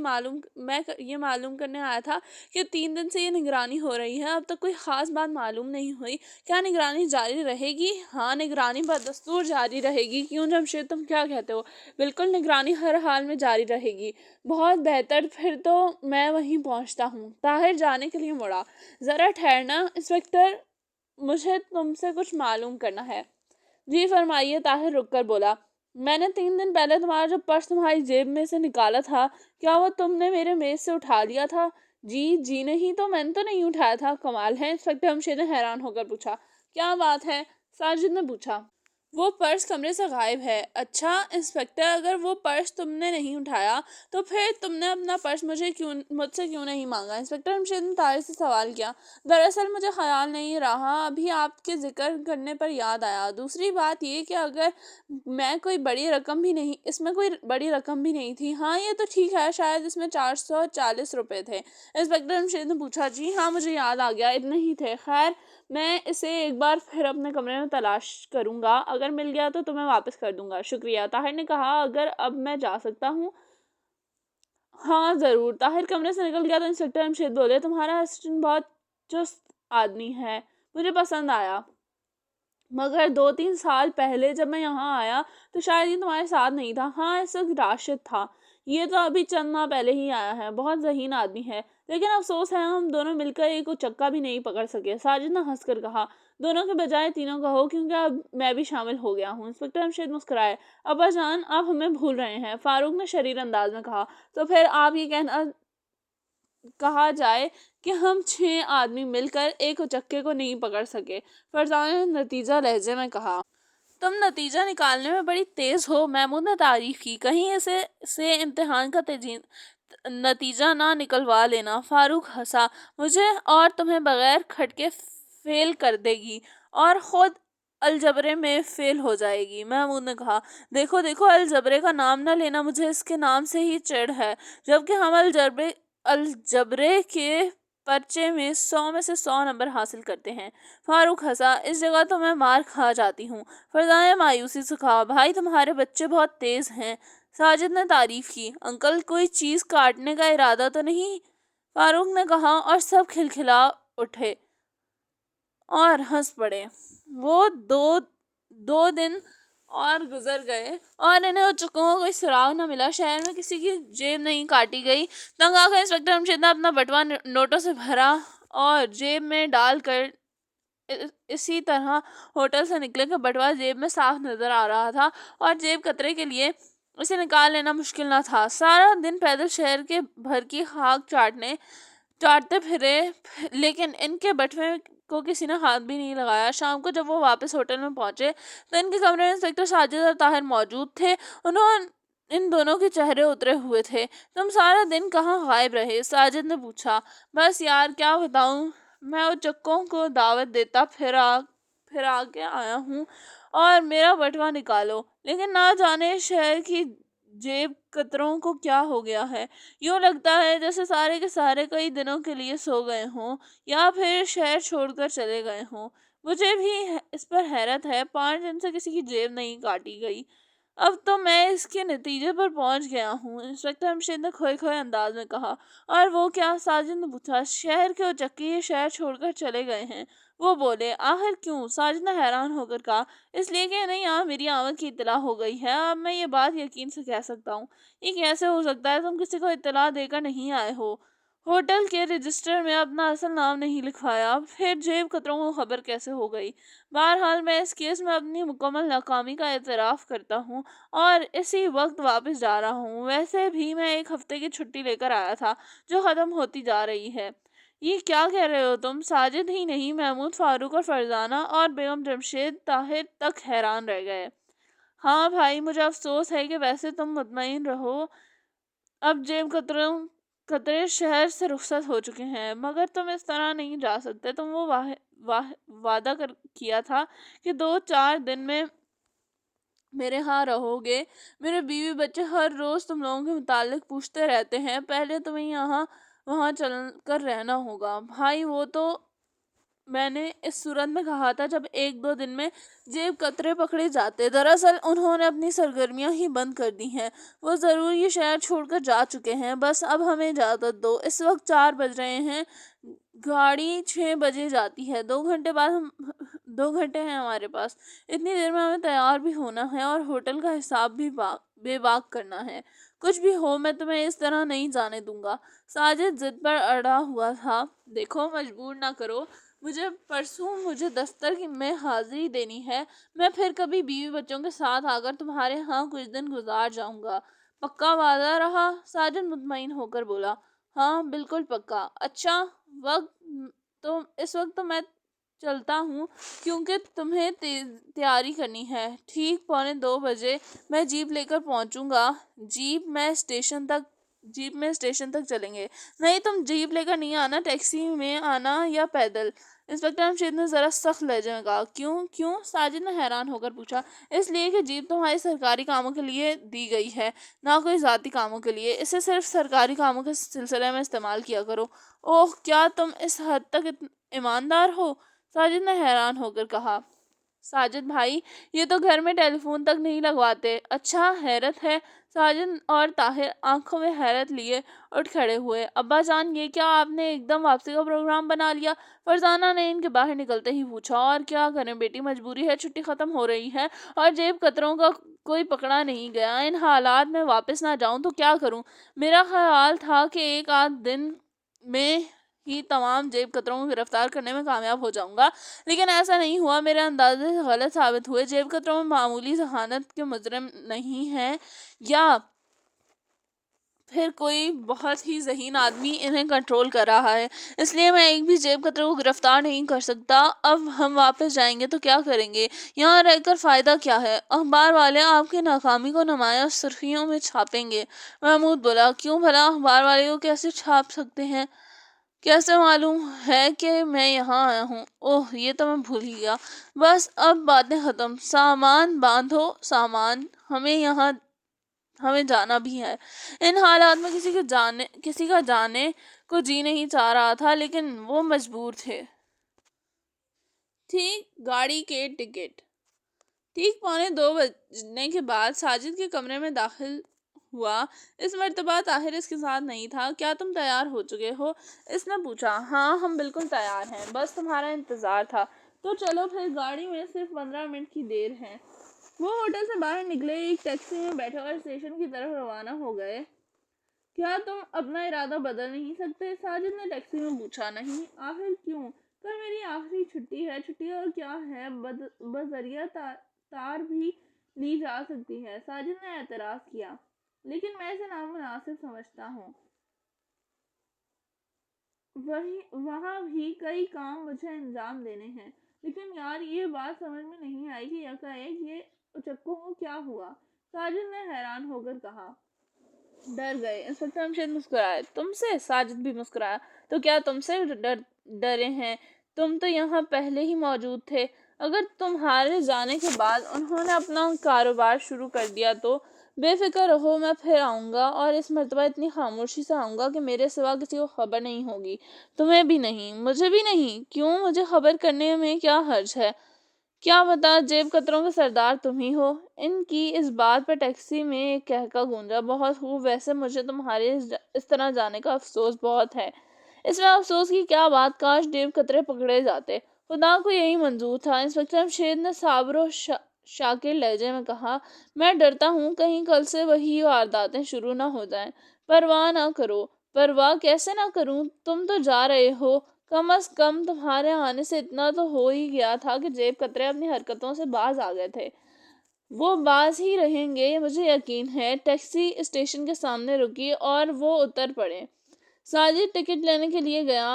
معلوم کرنے آیا تھا کہ 3 دن سے یہ نگرانی ہو رہی ہے، اب تک کوئی خاص بات معلوم نہیں ہوئی۔ کیا نگرانی جاری رہے گی؟ ہاں، نگرانی بدستور جاری رہے گی۔ کیوں جمشید، تم کیا کہتے ہو؟ بالکل، نگرانی ہر حال میں جاری رہے گی۔ بہت بہتر، پھر تو میں وہیں پہنچتا ہوں۔ طاہر جانے کے لیے مڑا۔ ذرا ٹھہرنا انسپکٹر، مجھے تم سے کچھ معلوم کرنا ہے۔ جی فرمائیے، طاہر رک کر بولا۔ میں نے 3 دن پہلے تمہارا جو پرس تمہاری جیب میں سے نکالا تھا، کیا وہ تم نے میرے میز سے اٹھا لیا تھا؟ جی نہیں، تو میں نے تو نہیں اٹھایا تھا۔ کمال ہے، انسپکٹر مشید نے حیران ہو کر پوچھا۔ کیا بات ہے؟ ساجد نے پوچھا۔ وہ پرس کمرے سے غائب ہے۔ اچھا انسپکٹر، اگر وہ پرس تم نے نہیں اٹھایا تو پھر تم نے اپنا پرس مجھ سے کیوں نہیں مانگا؟ انسپکٹر مشید نے طاہر سے سوال کیا۔ دراصل مجھے خیال نہیں رہا، ابھی آپ کے ذکر کرنے پر یاد آیا۔ دوسری بات یہ کہ اگر میں کوئی بڑی رقم بھی نہیں، اس میں کوئی بڑی رقم بھی نہیں تھی۔ ہاں یہ تو ٹھیک ہے، شاید اس میں 440 روپے تھے۔ انسپکٹر مشید نے پوچھا۔ جی ہاں، مجھے یاد آ گیا، اتنے ہی تھے۔ خیر، میں اسے ایک بار پھر اپنے کمرے میں تلاش کروں گا، اگر مل گیا تو تمہیں واپس کر دوں گا۔ شکریہ، طاہر نے کہا۔ اگر اب میں جا سکتا ہوں؟ ہاں ضرور۔ طاہر کمرے سے نکل گیا تو انسپکٹر مشید بولے۔ تمہارا اسسٹنٹ بہت چست آدمی ہے، مجھے پسند آیا، مگر 2-3 سال پہلے جب میں یہاں آیا تو شاید یہ تمہارے ساتھ نہیں تھا۔ ہاں، اس وقت راشد تھا۔ یہ تو ابھی چند ماہ پہلے ہی آیا ہے، بہت ذہین آدمی ہے، لیکن افسوس ہے ہم دونوں مل کر ایک چکا بھی نہیں پکڑ سکے۔ ساجد نے ہنس کر کہا، دونوں کے بجائے تینوں کہو، کیونکہ اب میں بھی شامل ہو گیا ہوں۔ انسپکٹر جمشید مسکرائے۔ ابا جان، آپ ہمیں بھول رہے ہیں، فاروق نے شریر انداز میں کہا۔ تو پھر آپ یہ کہا جائے کہ ہم 6 آدمی مل کر ایک چکے کو نہیں پکڑ سکے، فرزانہ نے نتیجہ لہجے میں کہا۔ تم نتیجہ نکالنے میں بڑی تیز ہو، محمود نے تعریف کی۔ کہیں اسے سے امتحان کا نتیجہ نہ نکلوا لینا۔ فاروق ہنسا۔ مجھے اور تمہیں بغیر کھٹکے فیل کر دے گی اور خود الجبرے میں فیل ہو جائے گی، محمود نے کہا۔ دیکھو الجبرے کا نام نہ لینا، مجھے اس کے نام سے ہی چڑ ہے، جبکہ ہم الجبرے کے پرچے میں 100 میں سے 100 نمبر حاصل کرتے ہیں۔ فاروق ہنسا۔ اس جگہ تو میں مار کھا جاتی ہوں۔ فرزانہ نے مایوسی سے کہا، بھائی تمہارے بچے بہت تیز ہیں۔ ساجد نے تعریف کی۔ انکل کوئی چیز کاٹنے کا ارادہ تو نہیں؟ فاروق نے کہا، اور سب کھلکھلا اٹھے اور ہنس پڑے۔ وہ دو دن اور گزر گئے اور انہیں چکوں کا کوئی سراغ نہ ملا۔ شہر میں کسی کی جیب نہیں کاٹی گئی۔ تنگ آ کر انسپکٹر جمشید نے اپنا بٹوا نوٹوں سے بھرا اور جیب میں ڈال کر اسی طرح ہوٹل سے نکلے کہ بٹوا جیب میں صاف نظر آ رہا تھا اور جیب قطرے کے لیے اسے نکال لینا مشکل نہ تھا۔ سارا دن پیدل شہر کے بھر کی خاک چاٹتے پھرے، لیکن ان کے بٹوے کو کسی نے ہاتھ بھی نہیں لگایا۔ شام کو جب وہ واپس ہوٹل میں پہنچے تو ان کے کمرے میں انسپکٹر ساجد اور طاہر موجود تھے۔ ان دونوں کے چہرے اترے ہوئے تھے۔ تم سارا دن کہاں غائب رہے؟ ساجد نے پوچھا۔ بس یار کیا بتاؤں، میں ان چکوں کو دعوت دیتا پھر آ کے آیا ہوں اور میرا بٹوا نکالو، لیکن نہ جانے شہر کی جیب قطروں کو کیا ہو گیا ہے۔ یوں لگتا ہے جیسے سارے کے سارے کئی دنوں کے لیے سو گئے ہوں یا پھر شہر چھوڑ کر چلے گئے ہوں۔ مجھے بھی اس پر حیرت ہے، 5 دن سے کسی کی جیب نہیں کاٹی گئی۔ اب تو میں اس کے نتیجے پر پہنچ گیا ہوں، انسپکٹر جمشید نے کھوئے انداز میں کہا۔ اور وہ کیا؟ ساجد نے پوچھا۔ شہر کے چکے یہ شہر چھوڑ کر چلے گئے ہیں، وہ بولے۔ آخر کیوں؟ ساجد نے حیران ہو کر کہا۔ اس لیے کہ انہیں یہاں میری آمد کی اطلاع ہو گئی ہے۔ اب میں یہ بات یقین سے کہہ سکتا ہوں۔ یہ کیسے ہو سکتا ہے؟ تم کسی کو اطلاع دے کر نہیں آئے ہو، ہوٹل کے رجسٹر میں اپنا اصل نام نہیں لکھوایا، پھر جیب قطروں کو خبر کیسے ہو گئی؟ بہرحال میں اس کیس میں اپنی مکمل ناکامی کا اعتراف کرتا ہوں اور اسی وقت واپس جا رہا ہوں۔ ویسے بھی میں 1 ہفتے کی چھٹی لے کر آیا تھا جو ختم ہوتی جا رہی ہے۔ یہ کیا کہہ رہے ہو تم؟ ساجد ہی نہیں، محمود، فاروق اور فرزانہ اور بیگم جمشید طاہر تک حیران رہ گئے۔ ہاں بھائی، مجھے افسوس ہے کہ ویسے تم مطمئن رہو، اب جیب قطرے شہر سے رخصت ہو چکے ہیں، مگر تم اس طرح نہیں جا سکتے۔ تم وہ وعدہ کیا تھا کہ 2-4 دن میں میرے ہاں رہو گے۔ میرے بیوی بچے ہر روز تم لوگوں کے متعلق پوچھتے رہتے ہیں، پہلے تمہیں وہاں چل کر رہنا ہوگا۔ بھائی وہ تو میں نے اس صورت میں کہا تھا جب 1-2 دن میں جیب قطرے پکڑے جاتے۔ دراصل انہوں نے اپنی سرگرمیاں ہی بند کر دی ہیں، وہ ضرور یہ شہر چھوڑ کر جا چکے ہیں۔ بس اب ہمیں اجازت دو، اس وقت 4 بج رہے ہیں، گاڑی 6 بجے جاتی ہے، 2 گھنٹے ہیں ہمارے پاس۔ اتنی دیر میں ہمیں تیار بھی ہونا ہے اور ہوٹل کا حساب بھی بے باک کرنا ہے۔ کچھ بھی ہو میں تمہیں اس طرح نہیں جانے دوں گا۔ ساجد ضد پر اڑا ہوا تھا۔ دیکھو مجبور نہ کرو مجھے، پرسوں مجھے دفتر میں حاضری دینی ہے، میں پھر کبھی بیوی بچوں کے ساتھ آ کر تمہارے ہاں کچھ دن گزار جاؤں گا۔ پکا وعدہ رہا؟ ساجد مطمئن ہو کر بولا۔ ہاں بالکل پکا۔ اچھا، اس وقت تو میں چلتا ہوں کیونکہ تمہیں تیاری کرنی ہے۔ ٹھیک 1:45 بجے میں جیپ لے کر پہنچوں گا۔ جیپ میں اسٹیشن تک چلیں گے۔ نہیں، تم جیپ لے کر نہیں آنا، ٹیکسی میں آنا یا پیدل؟ انسپکٹر جمشید نے ذرا سخت لہجے میں کہا۔ کیوں؟ ساجد نے حیران ہو کر پوچھا۔ اس لیے کہ جیپ تمہاری سرکاری کاموں کے لیے دی گئی ہے، نہ کوئی ذاتی کاموں کے لیے۔ اسے صرف سرکاری کاموں کے سلسلے میں استعمال کیا کرو۔ اوہ، کیا تم اس حد تک ایماندار ہو؟ ساجد نے حیران ہو کر کہا۔ ساجد بھائی، یہ تو گھر میں ٹیلی فون تک نہیں لگواتے۔ اچھا، حیرت ہے؟ ساجد اور طاہر آنکھوں میں حیرت لیے اٹھ کھڑے ہوئے۔ ابا جان، یہ کیا آپ نے ایک دم واپسی کا پروگرام بنا لیا؟ فرزانہ نے ان کے باہر نکلتے ہی پوچھا۔ اور کیا کریں بیٹی، مجبوری ہے، چھٹی ختم ہو رہی ہے اور جیب قطروں کا کوئی پکڑا نہیں گیا۔ ان حالات میں واپس نہ جاؤں تو کیا کروں؟ میرا خیال تھا کہ ایک آدھ دن میں ہی تمام جیب کتروں کو گرفتار کرنے میں کامیاب ہو جاؤں گا، لیکن ایسا نہیں ہوا۔ میرے اندازے غلط ثابت ہوئے۔ جیب کتروں میں معمولی ذہانت کے مجرم نہیں ہیں، یا پھر کوئی بہت ہی ذہین آدمی انہیں کنٹرول کر رہا ہے، اس لیے میں ایک بھی جیب کترے کو گرفتار نہیں کر سکتا۔ اب ہم واپس جائیں گے تو کیا کریں گے؟ یہاں رہ کر فائدہ کیا ہے؟ اخبار والے آپ کی ناکامی کو نمایاں سرخیوں میں چھاپیں گے۔ محمود بولا، کیوں بھلا؟ اخبار والے کو کیسے چھاپ سکتے ہیں؟ کیسے معلوم ہے کہ میں یہاں آیا ہوں؟ اوہ، یہ تو میں بھول ہی گیا۔ بس اب باتیں ختم، سامان باندھو سامان، ہمیں جانا بھی ہے۔ ان حالات میں کسی کا جانے کو جی نہیں چاہ رہا تھا، لیکن وہ مجبور تھے۔ گاڑی کے ٹکٹ۔ ٹھیک 1:45 بجنے کے بعد ساجد کے کمرے میں داخل ہوا۔ اس مرتبہ طاہر اس کے ساتھ نہیں تھا۔ کیا تم تیار ہو چکے ہو؟ اس نے پوچھا۔ ہاں، ہم بالکل تیار ہیں، بس تمہارا انتظار تھا۔ تو چلو پھر، گاڑی میں صرف 15 منٹ کی دیر ہے۔ وہ ہوٹل سے باہر نکلے، ایک ٹیکسی میں بیٹھے اور اسٹیشن کی طرف روانہ ہو گئے۔ کیا تم اپنا ارادہ بدل نہیں سکتے؟ ساجد نے ٹیکسی میں پوچھا۔ نہیں۔ آخر کیوں؟ کل میری آخری چھٹی ہے۔ چھٹی اور کیا ہے، بذریعہ تار بھی لی جا سکتی ہے۔ ساجد نے اعتراض کیا۔ لیکن میں اسے نامناسب سمجھتا ہوں۔ وہاں بھی کئی کام مجھے انجام دینے ہیں۔ لیکن یار، یہ بات سمجھ میں نہیں آئی کہ یکایک یہ اچکوں کو کیا ہوا؟ ساجد نے حیران ہو کر کہا۔ ڈر گئے؟ انسپکٹر امشید مسکرائے۔ تم سے؟ ساجد بھی مسکرایا۔ تو کیا تم سے ڈرے ہیں؟ تم تو یہاں پہلے ہی موجود تھے۔ اگر تمہارے جانے کے بعد انہوں نے اپنا کاروبار شروع کر دیا تو بے فکر رہو، میں پھر آؤں گا، اور اس مرتبہ اتنی خاموشی سے آؤں گا کہ میرے سوا کسی کو خبر نہیں ہوگی۔ تمہیں بھی نہیں، مجھے بھی نہیں۔ کیوں؟ مجھے خبر کرنے میں کیا حرج ہے؟ کیا پتا جیب کتروں کے سردار تم ہی ہو؟ ان کی اس بات پر ٹیکسی میں ایک کہکا گونجا۔ بہت خوب، ویسے مجھے تمہارے اس طرح جانے کا افسوس بہت ہے۔ اس میں افسوس کی کیا بات؟ کاش جیب کترے پکڑے جاتے۔ خدا کو یہی منظور تھا۔ انسپکٹر امشید نے صابر و شاکر لہجے میں کہا۔ میں ڈرتا ہوں کہیں کل سے وہی وارداتیں شروع نہ ہو جائیں۔ پرواہ نہ کرو۔ پرواہ کیسے نہ کروں؟ تم تو جا رہے ہو۔ کم از کم تمہارے آنے سے اتنا تو ہو ہی گیا تھا کہ جیب کترے اپنی حرکتوں سے باز آ گئے تھے۔ وہ باز ہی رہیں گے، مجھے یقین ہے۔ ٹیکسی اسٹیشن کے سامنے رکی اور وہ اتر پڑے۔ ساجد ٹکٹ لینے کے لیے گیا،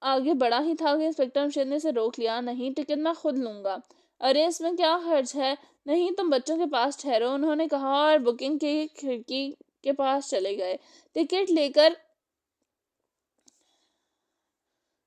آگے بڑھا ہی تھا کہ انسپکٹر امشید نے اسے روک لیا۔ نہیں، ٹکٹ میں خود لوں گا۔ ارے، اس میں کیا حرج ہے؟ نہیں، تم بچوں کے پاس ٹھہرو، انہوں نے کہا، اور بکنگ کی کھڑکی کے پاس چلے گئے۔ ٹکٹ لے کر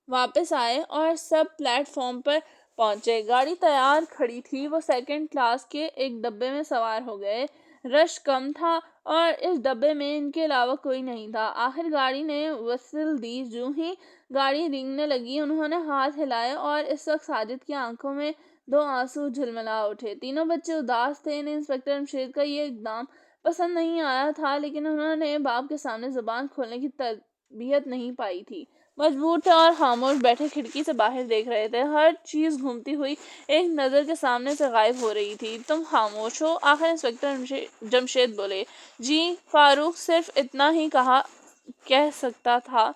واپس آئے اور سب پلیٹ فارم پر پہنچے۔ گاڑی تیار کھڑی تھی۔ وہ سیکنڈ کلاس کے ایک ڈبے میں سوار ہو گئے۔ رش کم تھا اور اس ڈبے میں ان کے علاوہ کوئی نہیں تھا۔ آخر گاڑی نے وصل دی۔ جوں ہی گاڑی رینگنے لگی، انہوں نے ہاتھ ہلائے اور اس وقت ساجد کی آنکھوں میں 2 آنسو جھلملا اٹھے۔ تینوں بچے اداس تھے۔ انہیں انسپکٹر امشید کا یہ اقدام پسند نہیں آیا تھا، لیکن انہوں نے باپ کے سامنے زبان کھولنے کی تربیت نہیں پائی تھی۔ مجبور تھے اور خاموش بیٹھے کھڑکی سے باہر دیکھ رہے تھے۔ ہر چیز گھومتی ہوئی ایک نظر کے سامنے سے غائب ہو رہی تھی۔ تم خاموش ہو؟ آخر انسپکٹر جمشید بولے۔ جی، فاروق صرف اتنا ہی کہہ سکتا تھا۔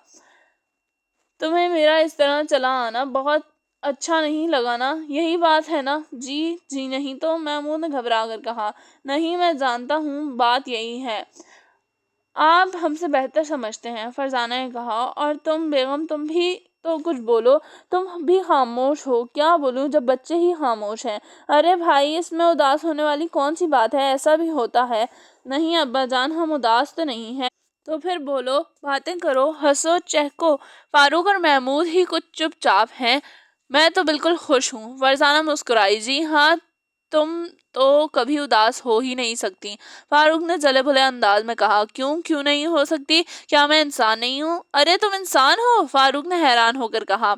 تمہیں میرا اس طرح چلا آنا بہت اچھا نہیں لگا نا؟ یہی بات ہے نا؟ جی نہیں تو، محمود نے گھبرا کر کہا۔ نہیں، میں جانتا ہوں، بات یہی ہے۔ آپ ہم سے بہتر سمجھتے ہیں، فرزانہ نے کہا۔ اور تم بیگم، تم بھی تو کچھ بولو۔ تم بھی خاموش ہو۔ کیا بولوں جب بچے ہی خاموش ہیں؟ ارے بھائی، اس میں اداس ہونے والی کون سی بات ہے؟ ایسا بھی ہوتا ہے۔ نہیں ابا جان، ہم اداس تو نہیں ہیں۔ تو پھر بولو، باتیں کرو، ہنسو، چہکو۔ فاروق اور محمود ہی کچھ چپ چاپ ہیں۔ میں تو بالکل خوش ہوں۔ فرزانہ مسکرائی۔ جی ہاں، تم تو کبھی اداس ہو ہی نہیں سکتی، فاروق نے جلے بھلے انداز میں کہا۔ کیوں نہیں ہو سکتی؟ کیا میں انسان نہیں ہوں؟ ارے تم انسان ہو؟ فاروق نے حیران ہو کر کہا۔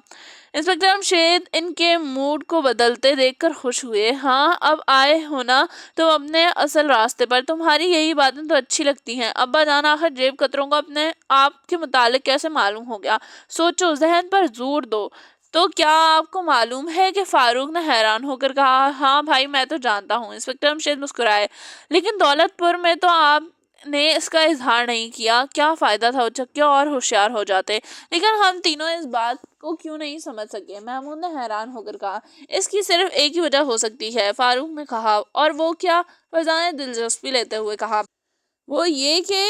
انسپکٹر امشید ان کے موڈ کو بدلتے دیکھ کر خوش ہوئے۔ ہاں، اب آئے ہو نا تم اپنے اصل راستے پر۔ تمہاری یہی باتیں تو اچھی لگتی ہیں۔ ابا جان، آخر جیب کتروں کو اپنے آپ کے متعلق کیسے معلوم ہو گیا؟ سوچو، ذہن پر زور دو۔ تو کیا آپ کو معلوم ہے کہ فاروق نے حیران ہو کر کہا ہاں بھائی میں تو جانتا ہوں۔ انسپکٹر جمشید مسکرائے لیکن دولت پور میں تو آپ نے اس کا اظہار نہیں کیا، کیا فائدہ تھا اچکے اور ہوشیار ہو جاتے، لیکن ہم تینوں اس بات کو کیوں نہیں سمجھ سکے؟ محمود نے حیران ہو کر کہا اس کی صرف ایک ہی وجہ ہو سکتی ہے۔ فاروق نے کہا اور وہ کیا؟ فضا نے دلچسپی لیتے ہوئے کہا وہ یہ کہ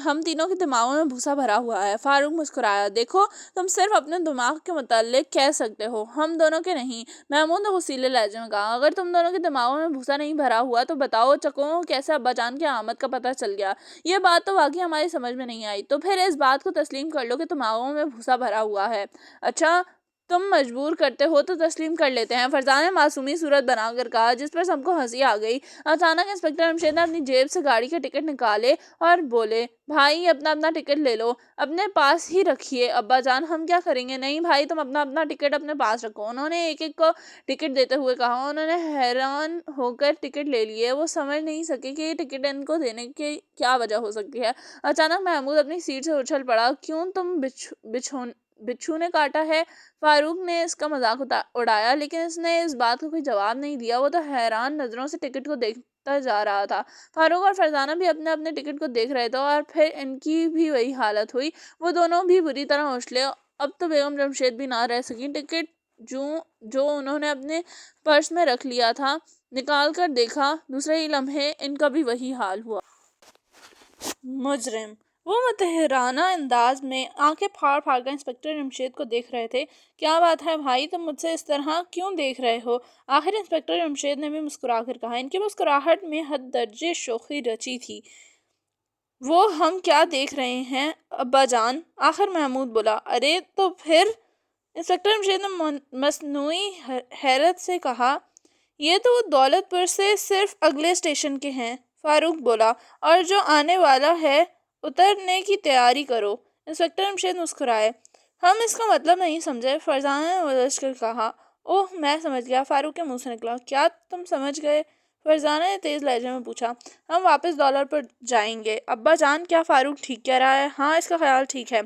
ہم تینوں کے دماغوں میں بھوسا بھرا ہوا ہے۔ فاروق مسکرایا دیکھو تم صرف اپنے دماغ کے متعلق کہہ سکتے ہو، ہم دونوں کے نہیں۔ محمود نے غصیلے لہجے میں کہا اگر تم دونوں کے دماغوں میں بھوسا نہیں بھرا ہوا تو بتاؤ چکوں کو کیسے ابا جان کی آمد کا پتہ چل گیا؟ یہ بات تو واقعی ہماری سمجھ میں نہیں آئی۔ تو پھر اس بات کو تسلیم کر لو کہ دماغوں میں بھوسا بھرا ہوا ہے۔ اچھا تم مجبور کرتے ہو تو تسلیم کر لیتے ہیں، فرزانہ نے معصومی صورت بنا کر کہا، جس پر سب کو ہنسی آ گئی۔ اچانک انسپکٹر جمشید نے اپنی جیب سے گاڑی کے ٹکٹ نکالے اور بولے بھائی اپنا اپنا ٹکٹ لے لو، اپنے پاس ہی رکھیے۔ ابا جان ہم کیا کریں گے؟ نہیں بھائی تم اپنا اپنا ٹکٹ اپنے پاس رکھو، انہوں نے ایک ایک کو ٹکٹ دیتے ہوئے کہا۔ انہوں نے حیران ہو کر ٹکٹ لے لیے، وہ سمجھ نہیں سکے کہ یہ ٹکٹ ان کو دینے کی کیا وجہ ہو سکتی ہے۔ اچانک محمود اپنی سیٹ سے اچھل پڑا، کیوں تم بچھو نے کاٹا ہے؟ فاروق نے اس کا مذاق اڑایا لیکن اس نے اس بات کو کوئی جواب نہیں دیا، وہ تو حیران نظروں سے ٹکٹ کو دیکھتا جا رہا تھا۔ فاروق اور فرزانہ بھی اپنے اپنے ٹکٹ کو دیکھ رہے تھے اور پھر ان کی بھی وہی حالت ہوئی، وہ دونوں بھی بری طرح اچھلے۔ اب تو بیگم جمشید بھی نہ رہ سکی، ٹکٹ جو انہوں نے اپنے پرس میں رکھ لیا تھا نکال کر دیکھا، دوسرے ہی لمحے ان کا بھی وہی حال ہوا۔ مجرم وہ متحرانہ انداز میں آنکھیں پھاڑ پھاڑ کر انسپکٹر جمشید کو دیکھ رہے تھے۔ کیا بات ہے بھائی تم مجھ سے اس طرح کیوں دیکھ رہے ہو؟ آخر انسپکٹر جمشید نے بھی مسکرا کر کہا۔ ان کی مسکراہٹ میں حد درجے شوخی رچی تھی۔ وہ ہم کیا دیکھ رہے ہیں ابا جان؟ آخر محمود بولا۔ ارے تو پھر؟ انسپکٹر جمشید نے مصنوعی حیرت سے کہا یہ تو دولت پور سے صرف اگلے اسٹیشن کے ہیں۔ فاروق بولا اور جو آنے والا ہے اترنے کی تیاری کرو۔ انسپکٹر جمشید مسکرائے۔ ہم اس کا مطلب نہیں سمجھے، فرزانہ نے الجھ کر کہا۔ اوہ میں سمجھ گیا، فاروق کے منہ سے نکلا۔ کیا تم سمجھ گئے؟ فرزانہ نے تیز لہجے میں پوچھا۔ ہم واپس دولت پور جائیں گے۔ ابا جان کیا فاروق ٹھیک کہہ رہا ہے؟ ہاں اس کا خیال ٹھیک ہے۔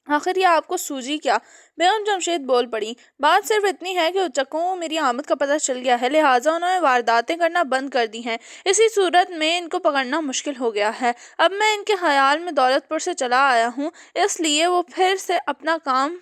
آخر یہ آپ کو سوجی کیا؟ بیگم جمشید بول پڑی۔ بات صرف اتنی ہے کہ اچکوں کو میری آمد کا پتہ چل گیا ہے، لہٰذا انہوں نے وارداتیں کرنا بند کر دی ہیں۔ اسی صورت میں ان کو پکڑنا مشکل ہو گیا ہے۔ اب میں ان کے خیال میں دولت پور سے چلا آیا ہوں، اس لیے وہ پھر سے اپنا کام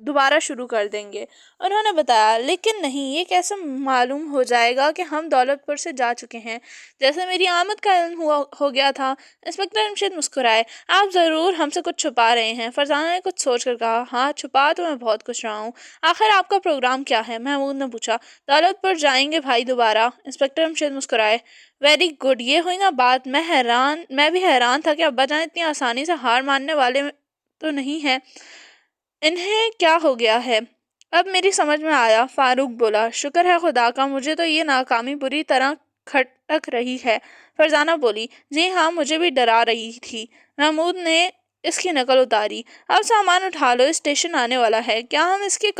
دوبارہ شروع کر دیں گے، انہوں نے بتایا۔ لیکن نہیں، یہ کیسے معلوم ہو جائے گا کہ ہم دولت پور سے جا چکے ہیں جیسے میری آمد کا علم ہو گیا تھا؟ انسپکٹر جمشید مسکرائے۔ آپ ضرور ہم سے کچھ چھپا رہے ہیں، فرزانہ نے کچھ سوچ کر کہا۔ ہاں چھپا تو میں بہت کچھ رہا ہوں۔ آخر آپ کا پروگرام کیا ہے؟ محمود نے پوچھا۔ دولت پور جائیں گے بھائی دوبارہ۔ انسپکٹر جمشید مسکرائے۔ ویری گڈ، یہ ہوئی نا بات۔ میں بھی حیران تھا کہ ابا جان اتنی آسانی سے ہار ماننے والے تو نہیں ہیں، انہیں کیا ہو گیا ہے؟ اب میری سمجھ میں آیا، فاروق بولا۔ شکر ہے خدا کا، مجھے تو یہ ناکامی بری طرح کھٹک رہی ہے۔ فرزانہ بولی۔ جی ہاں مجھے بھی ڈرا رہی تھی۔ محمود نے اس کی نقل اتاری۔ اب سامان اٹھا لو، اسٹیشن آنے والا ہے۔ کیا ہم اس کے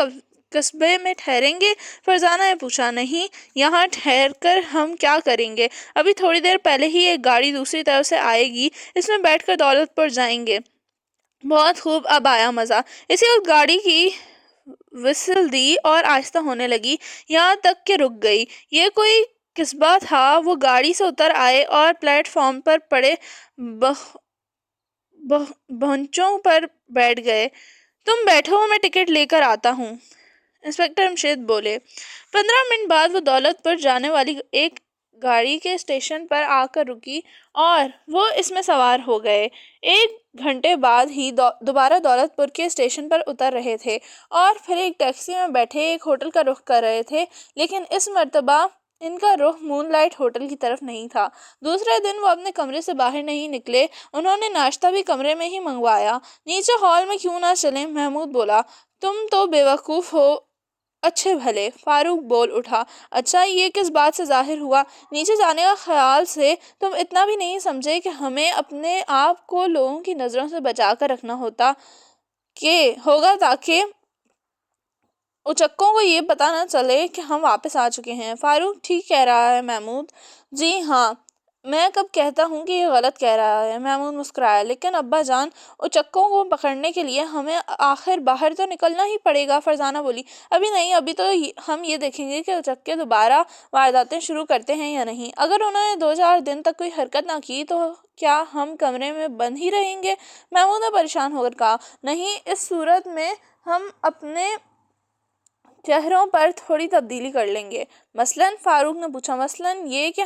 قصبے میں ٹھہریں گے؟ فرزانہ نے پوچھا۔ نہیں، یہاں ٹھہر کر ہم کیا کریں گے؟ ابھی تھوڑی دیر پہلے ہی ایک گاڑی دوسری طرف سے آئے گی، اس میں بیٹھ کر دولت پور جائیں گے۔ بہت خوب، اب آیا مزہ۔ اسی وقت گاڑی کی وسل دی اور آہستہ ہونے لگی، یہاں تک کہ رک گئی۔ یہ کوئی قصبہ تھا؟ وہ گاڑی سے اتر آئے اور پلیٹ فارم پر پڑے بنچوں پر بیٹھ گئے۔ تم بیٹھو، میں ٹکٹ لے کر آتا ہوں، انسپکٹر جمشید بولے۔ 15 منٹ بعد وہ دولت پور جانے والی ایک گاڑی کے اسٹیشن پر آ کر رکی اور وہ اس میں سوار ہو گئے۔ 1 گھنٹے بعد ہی دوبارہ دولت پور کے اسٹیشن پر اتر رہے تھے اور پھر ایک ٹیکسی میں بیٹھے ایک ہوٹل کا رخ کر رہے تھے، لیکن اس مرتبہ ان کا رخ مون لائٹ ہوٹل کی طرف نہیں تھا۔ دوسرے دن وہ اپنے کمرے سے باہر نہیں نکلے، انہوں نے ناشتہ بھی کمرے میں ہی منگوایا۔ نیچے ہال میں کیوں نہ چلیں؟ محمود بولا۔ تم تو بے وقوف ہو اچھے بھلے، فاروق بول اٹھا۔ اچھا یہ کس بات سے ظاہر ہوا؟ نیچے جانے کا خیال سے تم اتنا بھی نہیں سمجھے کہ ہمیں اپنے آپ کو لوگوں کی نظروں سے بچا کر رکھنا ہوگا تاکہ اچکوں کو یہ پتہ نہ چلے کہ ہم واپس آ چکے ہیں۔ فاروق ٹھیک کہہ رہا ہے محمود۔ جی ہاں، میں کب کہتا ہوں کہ یہ غلط کہہ رہا ہے؟ محمود مسکرایا۔ لیکن ابا جان، اچکوں کو پکڑنے کے لیے ہمیں آخر باہر تو نکلنا ہی پڑے گا۔ فرزانہ بولی۔ ابھی نہیں، ابھی تو ہم یہ دیکھیں گے کہ اچکے دوبارہ وارداتیں شروع کرتے ہیں یا نہیں۔ اگر انہوں نے 2-4 دن تک کوئی حرکت نہ کی تو کیا ہم کمرے میں بند ہی رہیں گے؟ محمود نے پریشان ہو کر کہا۔ نہیں، اس صورت میں ہم اپنے چہروں پر تھوڑی تبدیلی کر لیں گے۔ مثلاً؟ فاروق نے پوچھا۔ مثلاً یہ کہ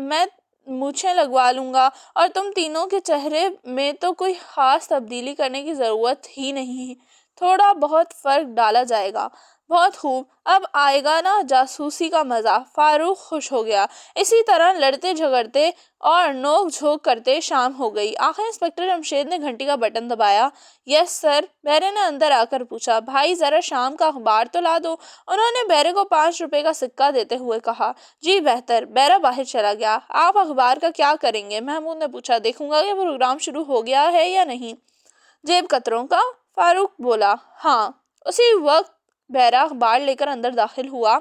میں مونچھیں لگوا لوں گا اور تم تینوں کے چہرے میں تو کوئی خاص تبدیلی کرنے کی ضرورت ہی نہیں، تھوڑا بہت فرق ڈالا جائے گا۔ بہت خوب، اب آئے گا نا جاسوسی کا مزہ۔ فاروق خوش ہو گیا۔ اسی طرح لڑتے جھگڑتے اور نوک جھوک کرتے شام ہو گئی۔ آخر انسپکٹر جمشید نے گھنٹی کا بٹن دبایا۔ یس سر، بیرے نے اندر آ کر پوچھا۔ بھائی ذرا شام کا اخبار تو لا دو۔ انہوں نے بیرے کو 5 روپے کا سکہ دیتے ہوئے کہا۔ جی بہتر۔ بیرا باہر چلا گیا۔ آپ اخبار کا کیا کریں گے؟ محمود نے پوچھا۔ دیکھوں گا کہ پروگرام شروع ہو گیا ہے یا نہیں۔ جیب کتروں کا؟ فاروق بولا۔ ہاں۔ اسی وقت بیرا اخبار لے کر اندر داخل ہوا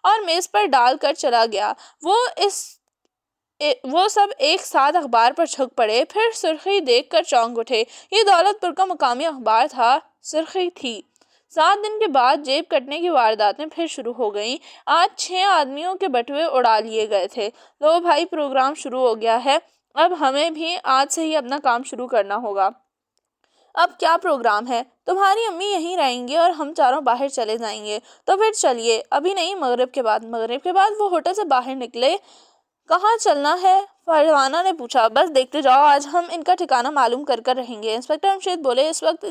اور میز پر ڈال کر چلا گیا۔ وہ سب ایک ساتھ اخبار پر جھک پڑے، پھر سرخی دیکھ کر چونک اٹھے۔ یہ دولت پور کا مقامی اخبار تھا۔ سرخی تھی: 7 دن کے بعد جیب کٹنے کی وارداتیں پھر شروع ہو گئیں۔ آج 6 آدمیوں کے بٹوے اڑا لیے گئے تھے۔ لو بھائی، پروگرام شروع ہو گیا ہے، اب ہمیں بھی آج سے ہی اپنا کام شروع کرنا ہوگا۔ اب کیا پروگرام ہے؟ تمہاری امی یہیں رہیں گی اور ہم چاروں باہر چلے جائیں گے۔ تو پھر چلیے۔ ابھی نہیں، مغرب کے بعد۔ مغرب کے بعد؟ وہ ہوٹل سے باہر نکلے۔ کہاں چلنا ہے؟ فرزانہ نے پوچھا۔ بس دیکھتے جاؤ، آج ہم ان کا ٹھکانہ معلوم کر کر رہیں گے۔ انسپکٹر جمشید بولے۔ اس وقت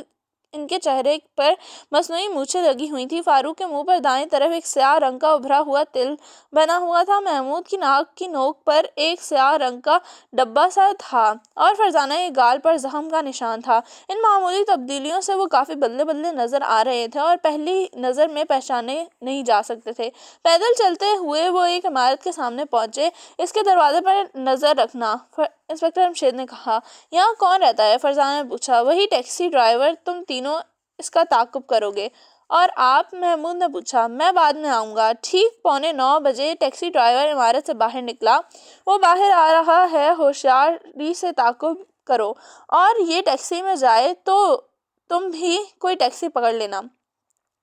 ان کے چہرے پر مصنوعی مونچھیں لگی ہوئی تھیں۔ فاروق کے منہ پر دائیں طرف ایک سیاہ رنگ کا ابھرا ہوا تل بنا ہوا تھا۔ محمود کی ناک کی نوک پر ایک سیاہ رنگ کا ڈبہ سا تھا اور فرزانہ کے گال پر زخم کا نشان تھا۔ ان معمولی تبدیلیوں سے وہ کافی بدلے بدلے نظر آ رہے تھے اور پہلی نظر میں پہچانے نہیں جا سکتے تھے۔ پیدل چلتے ہوئے وہ ایک عمارت کے سامنے پہنچے۔ اس کے دروازے پر نظر رکھنا، انسپکٹر جمشید نے کہا۔ یہاں کون رہتا ہے؟ فرزانہ نے پوچھا۔ وہی ٹیکسی ڈرائیور، تم تینوں اس کا تعاقب کرو گے۔ اور آپ؟ محمود نے پوچھا۔ میں بعد میں آؤں گا۔ ٹھیک 8:45 بجے ٹیکسی ڈرائیور عمارت سے باہر نکلا۔ وہ باہر آ رہا ہے، ہوشیاری سے تعاقب کرو، اور یہ ٹیکسی میں جائے تو تم بھی کوئی ٹیکسی پکڑ لینا۔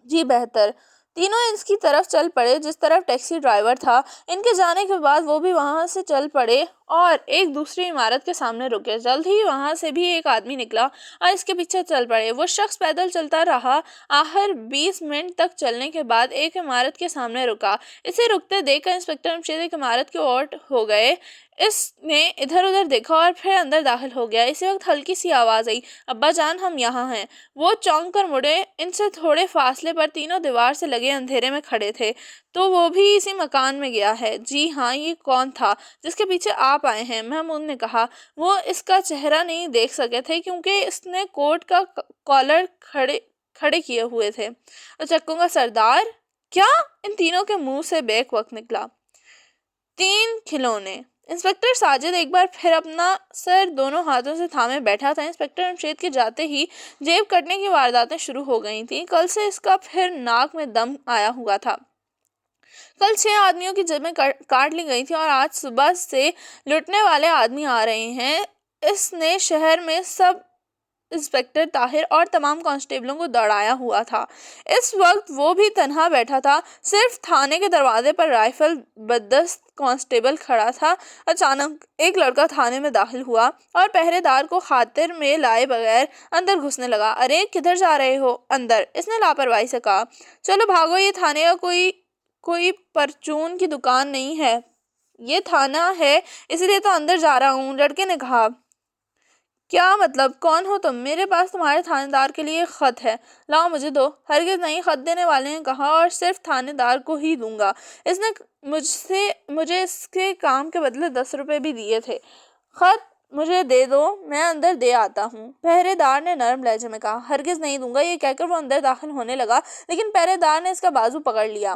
جی بہتر۔ تینوں اس کی طرف چل پڑے جس طرف ٹیکسی ڈرائیور تھا۔ ان کے جانے کے بعد وہ بھی وہاں سے چل پڑے اور ایک دوسری عمارت کے سامنے رکے۔ جلد ہی وہاں سے بھی ایک آدمی نکلا اور اس کے پیچھے چل پڑے۔ وہ شخص پیدل چلتا رہا۔ آخر 20 منٹ تک چلنے کے بعد ایک عمارت کے سامنے رکا۔ اسے رکتے دیکھ کر انسپکٹر جمشید ایک عمارت کی اور ہو گئے۔ اس نے ادھر ادھر دیکھا اور پھر اندر داخل ہو گیا۔ اسی وقت ہلکی سی آواز آئی۔ ابا جان، ہم یہاں ہیں۔ وہ چونک کر مڑے۔ ان سے تھوڑے فاصلے پر تینوں دیوار سے لگے اندھیرے میں کھڑے تھے۔ تو وہ بھی اسی مکان میں گیا ہے؟ جی ہاں۔ یہ کون تھا جس کے پیچھے آپ آئے ہیں؟ محمود نے کہا۔ وہ اس کا چہرہ نہیں دیکھ سکے تھے کیونکہ اس نے کوٹ کا کالر کھڑے کیے ہوئے تھے۔ اچکوں کا سردار؟ کیا؟ ان تینوں کے منہ سے بیک وقت نکلا۔ 3 کھلونے۔ انسپکٹر ساجد ایک بار پھر اپنا سر دونوں ہاتھوں سے تھامے بیٹھا تھا۔ انسپکٹر جمشید کے جاتے ہی جیب کٹنے کی وارداتیں شروع ہو گئی تھیں۔ کل سے اس کا پھر ناک میں دم آیا ہوا تھا۔ کل 6 آدمیوں کی جیبیں کاٹ لی گئی تھیں اور آج صبح سے لٹنے والے آدمی آ رہے ہیں۔ اس نے شہر میں سب انسپکٹر طاہر اور تمام کانسٹیبلوں کو دوڑایا ہوا تھا۔ اس وقت وہ بھی تنہا بیٹھا تھا۔ صرف تھانے کے دروازے پر رائفل بدست کانسٹیبل کھڑا تھا۔ اچانک ایک لڑکا تھانے میں داخل ہوا اور پہرے دار کو خاطر میں لائے بغیر اندر گھسنے لگا۔ ارے کدھر جا رہے ہو؟ اندر، اس نے لاپرواہی سے کہا۔ چلو بھاگو، یہ تھانے کا کوئی پرچون کی دکان نہیں ہے، یہ تھانہ ہے، اسی لیے تو اندر جا رہا ہوں۔ لڑکے نے کہا۔ کیا مطلب؟ کون ہو تم؟ میرے پاس تمہارے تھانے دار کے لیے ایک خط ہے۔ لاؤ مجھے دو۔ ہرگز نہیں، خط دینے والے نے کہا، اور صرف تھانے دار کو ہی دوں گا۔ اس نے مجھے اس کے کام کے بدلے 10 روپے بھی دیے تھے۔ خط مجھے دے دو، میں اندر دے آتا ہوں، پہرے دار نے نرم لہجے میں کہا۔ ہرگز نہیں دوں گا، یہ کہہ کر وہ اندر داخل ہونے لگا، لیکن پہرے دار نے اس کا بازو پکڑ لیا۔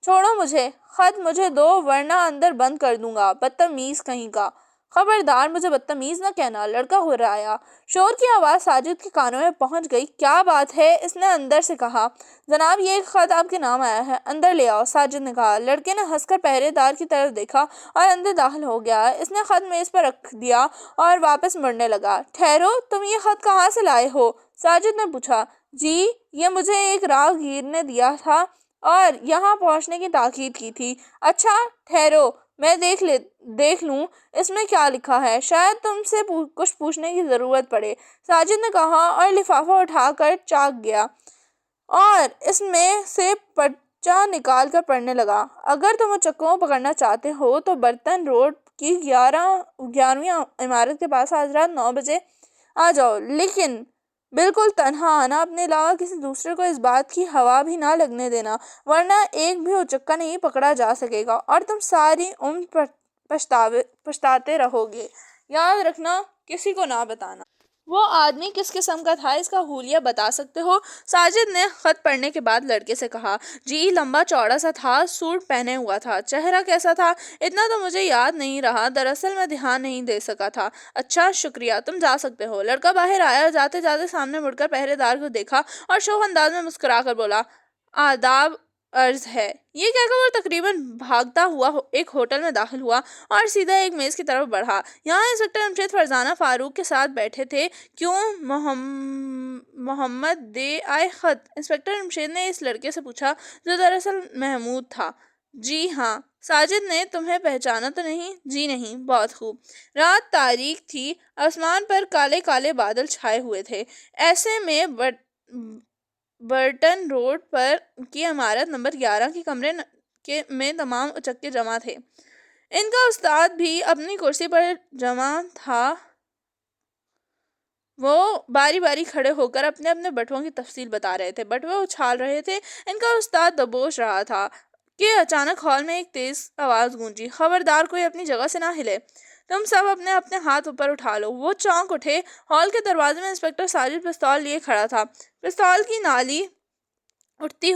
چھوڑو مجھے، خط مجھے دو ورنہ اندر بند کر دوں گا، بدتمیز کہیں کا۔ خبردار مجھے بدتمیز نہ کہنا، لڑکا ہرایا۔ شور کی آواز ساجد کے کانوں میں پہنچ گئی۔ کیا بات ہے؟ اس نے اندر سے کہا۔ جناب یہ ایک خط آپ کے نام آیا ہے، اندر لے آؤ، ساجد نے کہا۔ لڑکے نے ہنس کر پہرے دار کی طرف دیکھا اور اندر داخل ہو گیا۔ اس نے خط میز پر رکھ دیا اور واپس مڑنے لگا۔ ٹھہرو، تم یہ خط کہاں سے لائے ہو؟ ساجد نے پوچھا۔ جی یہ مجھے ایک راہگیر نے دیا تھا اور یہاں پہنچنے کی تاکید کی تھی۔ اچھا ٹھہرو، میں دیکھ لوں اس میں کیا لکھا ہے، شاید تم سے کچھ پوچھنے کی ضرورت پڑے، ساجد نے کہا اور لفافہ اٹھا کر چاک گیا اور اس میں سے پرچہ نکال کر پڑھنے لگا۔ اگر تم اچکوں کو پکڑنا چاہتے ہو تو برٹن روڈ کی 11ویں عمارت کے پاس آج رات 9 بجے آ جاؤ، لیکن بالکل تنہا آنا، اپنے علاوہ کسی دوسرے کو اس بات کی ہوا بھی نہ لگنے دینا، ورنہ ایک بھی اچکا نہیں پکڑا جا سکے گا اور تم ساری عمر پچھتاتے رہو گے۔ یاد رکھنا کسی کو نہ بتانا۔ وہ آدمی کس قسم کا تھا اس کا حلیہ بتا سکتے ہو؟ ساجد نے خط پڑھنے کے بعد لڑکے سے کہا۔ جی لمبا چوڑا سا تھا، سوٹ پہنے ہوا تھا۔ چہرہ کیسا تھا اتنا تو مجھے یاد نہیں رہا، دراصل میں دھیان نہیں دے سکا تھا۔ اچھا شکریہ، تم جا سکتے ہو۔ لڑکا باہر آیا، جاتے جاتے سامنے مڑ کر پہرے دار کو دیکھا اور شوخ انداز میں مسکرا کر بولا، آداب عرض ہے۔ یہ کہہ کر وہ تقریباً بھاگتا ہوا ایک ہوٹل میں داخل ہوا اور سیدھا ایک میز کی طرف بڑھا۔ یہاں انسپکٹر امشید فرزانہ فاروق کے ساتھ بیٹھے تھے۔ کیوں محمد دے آئے خط؟ انسپکٹر امشید نے اس لڑکے سے پوچھا جو دراصل محمود تھا۔ جی ہاں۔ ساجد نے تمہیں پہچانا تو نہیں؟ جی نہیں۔ بہت خوب۔ رات تاریک تھی، آسمان پر کالے کالے بادل چھائے ہوئے تھے، ایسے میں برٹن روڈ پر کی عمارت نمبر 11 کے کمرے میں تمام اچکے جمع تھے۔ ان کا استاد بھی اپنی کرسی پر جمع تھا۔ وہ باری باری کھڑے ہو کر اپنے اپنے بٹووں کی تفصیل بتا رہے تھے، بٹوے اچھال رہے تھے۔ ان کا استاد دبوچ رہا تھا کہ اچانک ہال میں ایک تیز آواز گونجی، خبردار کوئی اپنی جگہ سے نہ ہلے، تم سب اپنے اپنے ہاتھ اوپر اٹھا لو۔ وہ چونک اٹھے۔ ہال کے دروازے میں انسپکٹر ساجد پستول لیے کھڑا تھا، پستول کی نالی اٹھی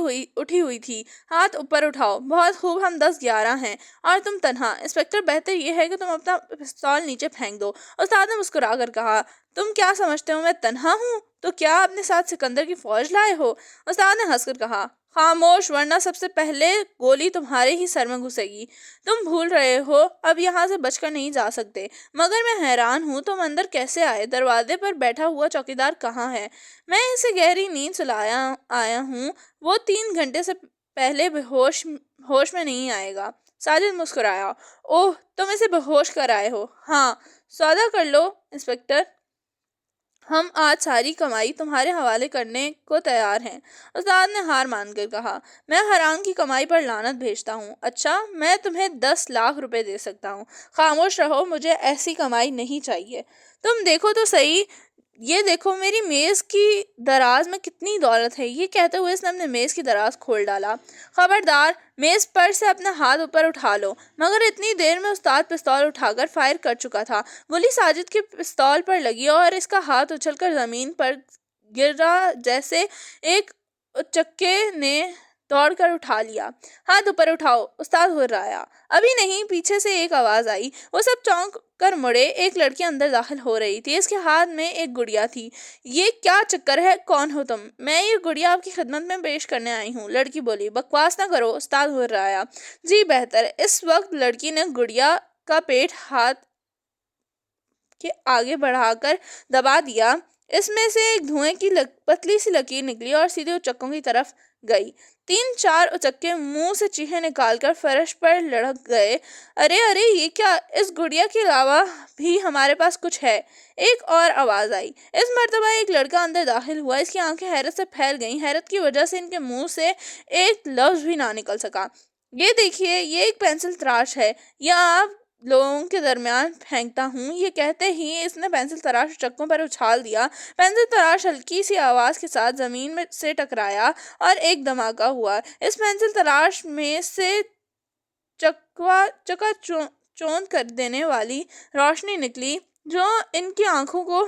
ہوئی تھی۔ ہاتھ اوپر اٹھاؤ۔ بہت خوب، ہم 10-11 ہیں اور تم تنہا۔ انسپکٹر بہتر یہ ہے کہ تم اپنا پستول نیچے پھینک دو، استاد نے مسکرا کر کہا۔ تم کیا سمجھتے ہو میں تنہا ہوں؟ تو کیا اپنے ساتھ سکندر کی فوج لائے ہو؟ استاد نے ہنس کر کہا۔ خاموش، ورنہ سب سے پہلے گولی تمہارے ہی سر میں گھسے گی۔ تم بھول رہے ہو اب یہاں سے بچ کر نہیں جا سکتے، مگر میں حیران ہوں تم اندر کیسے آئے؟ دروازے پر بیٹھا ہوا چوکیدار کہاں ہے؟ میں اسے گہری نیند سلایا آیا ہوں، وہ 3 گھنٹے سے پہلے ہوش میں نہیں آئے گا۔ ساجد مسکرایا۔ اوہ، تم اسے بے ہوش کر آئے ہو؟ ہاں۔ سودا کر لو انسپکٹر، ہم آج ساری کمائی تمہارے حوالے کرنے کو تیار ہیں۔ استاد نے ہار مان کر کہا۔ میں حرام کی کمائی پر لعنت بھیجتا ہوں۔ اچھا، میں تمہیں 10 لاکھ روپے دے سکتا ہوں۔ خاموش رہو، مجھے ایسی کمائی نہیں چاہیے۔ تم دیکھو تو صحیح، یہ دیکھو میری میز کی دراز میں کتنی دولت ہے۔ یہ کہتے ہوئے اس نے اپنے میز کی دراز کھول ڈالا۔ خبردار، میز پر سے اپنا ہاتھ اوپر اٹھا لو۔ مگر اتنی دیر میں استاد پستول اٹھا کر فائر کر چکا تھا۔ گولی ساجد کے پستول پر لگی اور اس کا ہاتھ اچھل کر زمین پر گرا جیسے ایک اچکے نے دوڑ کر اٹھا لیا۔ ہاتھ اوپر اٹھاؤ، استاد ہرایا۔ ابھی نہیں، پیچھے سے ایک آواز آئی۔ وہ سب چونک کر مڑے۔ ایک لڑکی اندر داخل ہو رہی تھی، اس کے ہاتھ میں ایک گڑیا تھی۔ یہ کیا چکر ہے؟ کون ہو تم؟ میں یہ گڑیا آپ کی خدمت میں پیش کرنے آئی ہوں، لڑکی بولی۔ بکواس نہ کرو، استاد ہرایا۔ جی بہتر۔ اس وقت لڑکی نے گڑیا کا پیٹ ہاتھ کے آگے بڑھا کر دبا دیا، اس میں سے ایک دھوئیں کی پتلی سی لکیر نکلی اور سیدھے اچکوں کی طرف گئی۔ 3-4 اچکے منہ سے چیخیں نکال کر فرش پر لڑک گئے۔ ارے ارے، یہ کیا؟ اس گڑیا کے علاوہ بھی ہمارے پاس کچھ ہے، ایک اور آواز آئی۔ اس مرتبہ ایک لڑکا اندر داخل ہوا، اس کی آنکھیں حیرت سے پھیل گئیں، حیرت کی وجہ سے ان کے منہ سے ایک لفظ بھی نہ نکل سکا۔ یہ دیکھیے، یہ ایک پینسل تراش ہے، یہ آپ لوگوں کے درمیان پھینکتا ہوں۔ یہ کہتے ہی اس نے پینسل تراش اچکوں پر اچھال دیا۔ پینسل تراش ہلکی سی آواز کے ساتھ زمین میں سے ٹکرایا اور ایک دھماکہ ہوا۔ اس پینسل تراش میں سے چکا چوند کر دینے والی روشنی نکلی جو ان کی آنکھوں کو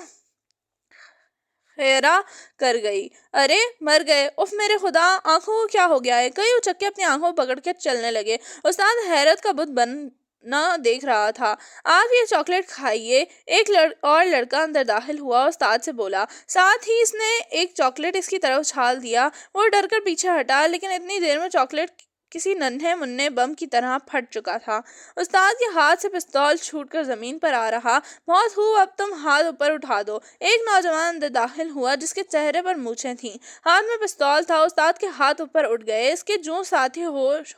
خیرہ کر گئی۔ ارے مر گئے، اف میرے خدا، آنکھوں کو کیا ہو گیا ہے؟ کئی اچکے اپنی آنکھوں پکڑ کے چلنے لگے۔ استاد حیرت کا بت بن نہ دیکھ رہا تھا۔ آپ یہ چاکلیٹ کھائیے۔ ایک اور لڑکا اندر داخل ہوا، استاد سے بولا، ساتھ ہی اس نے ایک چاکلیٹ اس کی طرف اچھال دیا۔ وہ ڈر کر پیچھے ہٹا، لیکن اتنی دیر میں چاکلیٹ کسی ننھے منھے بم کی طرح پھٹ چکا تھا۔ استاد کے ہاتھ سے پستول چھوٹ کر زمین پر آ رہا۔ بہت خوب، اب تم ہاتھ اوپر اٹھا دو۔ ایک نوجوان اندر داخل ہوا جس کے چہرے پر مونچھیں تھیں، ہاتھ میں پستول تھا۔ استاد کے ہاتھ اوپر اٹھ گئے۔ اس کے جو ساتھی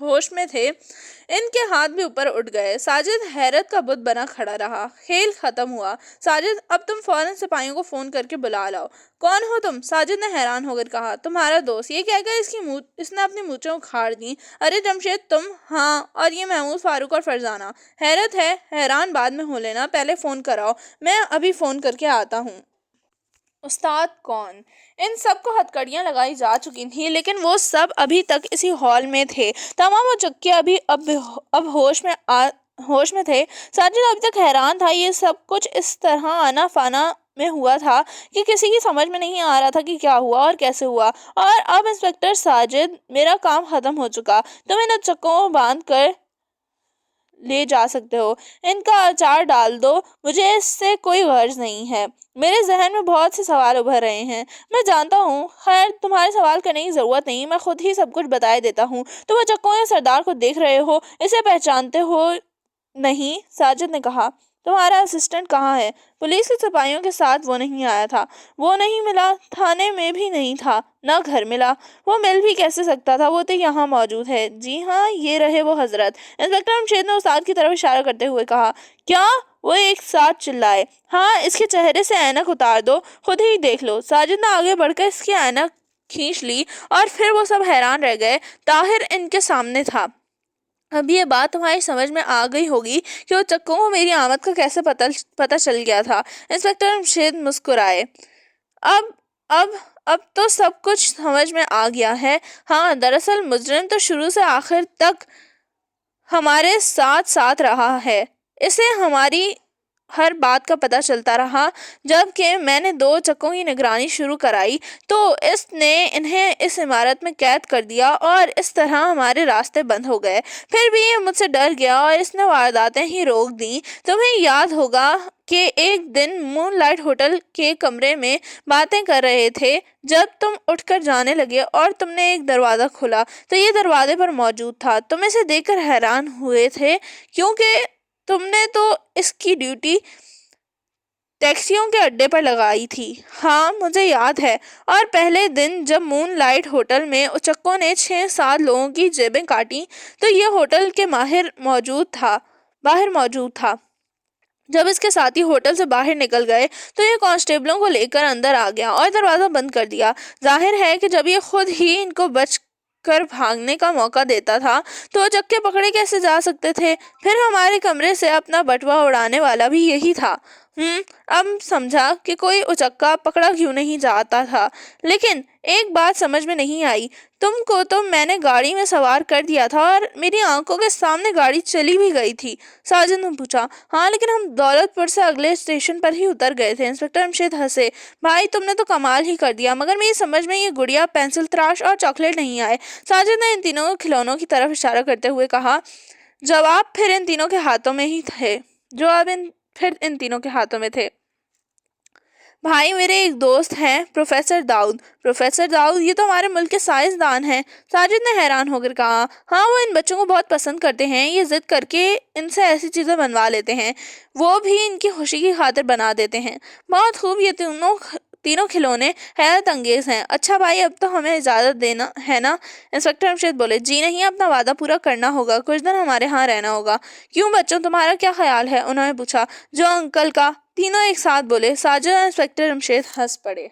ہوش میں تھے ان کے ہاتھ بھی اوپر اٹھ گئے۔ ساجد حیرت کا بت بنا کھڑا رہا۔ کھیل ختم ہوا۔ ساجد، اب تم فوراً سپاہیوں کو فون کر کے بلا لاؤ۔ کون ہو تم؟ ساجد نے حیران ہو کر کہا۔ تمہارا دوست۔ یہ کہہ کر اس نے اپنی مونچھیں اکھاڑ دیں۔ ارے جمشید تم؟ ہاں، اور یہ محمود، فاروق اور فرزانہ۔ حیرت ہے، حیران بعد میں ہو لینا، پہلے فون کراؤ۔ میں ابھی فون کر کے آتا ہوں۔ استاد کون؟ ان سب کو ہتکڑیاں لگائی جا چکی تھیں، لیکن وہ سب ابھی تک اسی ہال میں تھے۔ تمام اچکے اب ہوش میں تھے۔ ساجد ابھی تک حیران تھا۔ یہ سب کچھ اس طرح آنا فانا میں ہوا تھا کہ کسی کی سمجھ میں نہیں آ رہا تھا کہ کیا ہوا اور کیسے ہوا۔ اور اب انسپکٹر ساجد، میرا کام ختم ہو چکا۔ تم ان اچکوں کو باندھ کر لے جا سکتے ہو۔ ان کا اچار ڈال دو، مجھے اس سے کوئی غرض نہیں ہے۔ میرے ذہن میں بہت سے سوال ابھر رہے ہیں۔ میں جانتا ہوں، خیر تمہارے سوال کرنے کی ضرورت نہیں، میں خود ہی سب کچھ بتائے دیتا ہوں۔ تم اچکوں کے سردار کو دیکھ رہے ہو، اسے پہچانتے ہو نہیں؟ ساجد نے کہا۔ تمہارا اسسٹنٹ کہاں ہے؟ پولیس کے سپاہیوں کے ساتھ وہ نہیں آیا تھا۔ وہ نہیں ملا، تھانے میں بھی نہیں تھا، نہ گھر ملا۔ وہ مل بھی کیسے سکتا تھا، وہ تو یہاں موجود ہے۔ جی ہاں، یہ رہے وہ حضرت۔ انسپکٹر جمشید نے استاد کی طرف اشارہ کرتے ہوئے کہا۔ کیا؟ وہ ایک ساتھ چلائے۔ ہاں، اس کے چہرے سے اینک اتار دو، خود ہی دیکھ لو۔ ساجد نے آگے بڑھ کر اس کی اینک کھینچ لی اور پھر وہ سب حیران رہ گئے۔ طاہر ان کے سامنے تھا۔ اب یہ بات تمہاری سمجھ میں آ گئی ہوگی کہ وہ چکوں کو میری آمد کا کیسے پتہ چل گیا تھا۔ انسپکٹر جمشید مسکرائے۔ اب تو سب کچھ سمجھ میں آ گیا ہے۔ ہاں، دراصل مجرم تو شروع سے آخر تک ہمارے ساتھ رہا ہے۔ اسے ہماری ہر بات کا پتہ چلتا رہا۔ جب کہ میں نے 2 چکوں کی نگرانی شروع کرائی تو اس نے انہیں اس عمارت میں قید کر دیا اور اس طرح ہمارے راستے بند ہو گئے۔ پھر بھی یہ مجھ سے ڈر گیا اور اس نے وارداتیں ہی روک دیں۔ تمہیں یاد ہوگا کہ ایک دن مون لائٹ ہوٹل کے کمرے میں باتیں کر رہے تھے، جب تم اٹھ کر جانے لگے اور تم نے ایک دروازہ کھولا تو یہ دروازے پر موجود تھا۔ تم اسے دیکھ کر حیران ہوئے تھے کیونکہ تم نے تو اس کی ڈیوٹی ٹیکسیوں کے اڈے پر لگائی تھی۔ ہاں، مجھے یاد ہے۔ اور پہلے دن جب مون لائٹ ہوٹل میں اچکوں نے 6-7 لوگوں کی جیبیں کاٹیں تو یہ ہوٹل کے باہر موجود تھا۔ جب اس کے ساتھی ہوٹل سے باہر نکل گئے تو یہ کانسٹیبلوں کو لے کر اندر آ گیا اور دروازہ بند کر دیا۔ ظاہر ہے کہ جب یہ خود ہی ان کو بچ کر بھاگنے کا موقع دیتا تھا تو چکے پکڑے کیسے جا سکتے تھے؟ پھر ہمارے کمرے سے اپنا بٹوا اڑانے والا بھی یہی تھا۔ اب سمجھا کہ کوئی اچکا پکڑا کیوں نہیں جاتا تھا۔ لیکن ایک بات سمجھ میں نہیں آئی، تم کو تو میں نے گاڑی میں سوار کر دیا تھا اور میری آنکھوں کے سامنے گاڑی چلی بھی گئی تھی۔ ساجد نے پوچھا۔ ہاں، لیکن ہم دولت پور سے اگلے اسٹیشن پر ہی اتر گئے تھے۔ انسپکٹر جمشید ہنسے۔ بھائی، تم نے تو کمال ہی کر دیا، مگر میری سمجھ میں یہ گڑیا، پینسل تراش اور چاکلیٹ نہیں آئے۔ ساجد نے ان تینوں کھلونوں کی طرف اشارہ کرتے ہوئے کہا۔ جواب پھر ان تینوں کے ہاتھوں میں تھے۔ بھائی، میرے ایک دوست ہیں، پروفیسر داؤد۔ پروفیسر داؤد؟ یہ تو ہمارے ملک کے سائنسدان ہیں۔ ساجد نے حیران ہو کر کہا۔ ہاں، وہ ان بچوں کو بہت پسند کرتے ہیں، یہ ضد کر کے ان سے ایسی چیزیں بنوا لیتے ہیں، وہ بھی ان کی خوشی کی خاطر بنا دیتے ہیں۔ بہت خوب، یہ تینوں کھلونے حیرت انگیز ہیں۔ اچھا بھائی، اب تو ہمیں اجازت دینا ہے نا؟ انسپکٹر جمشید بولے۔ جی نہیں، اپنا وعدہ پورا کرنا ہوگا، کچھ دن ہمارے ہاں رہنا ہوگا۔ کیوں بچوں، تمہارا کیا خیال ہے؟ انہوں نے پوچھا۔ جو انکل کا۔ تینوں ایک ساتھ بولے۔ ساجد اور انسپکٹر جمشید ہنس پڑے۔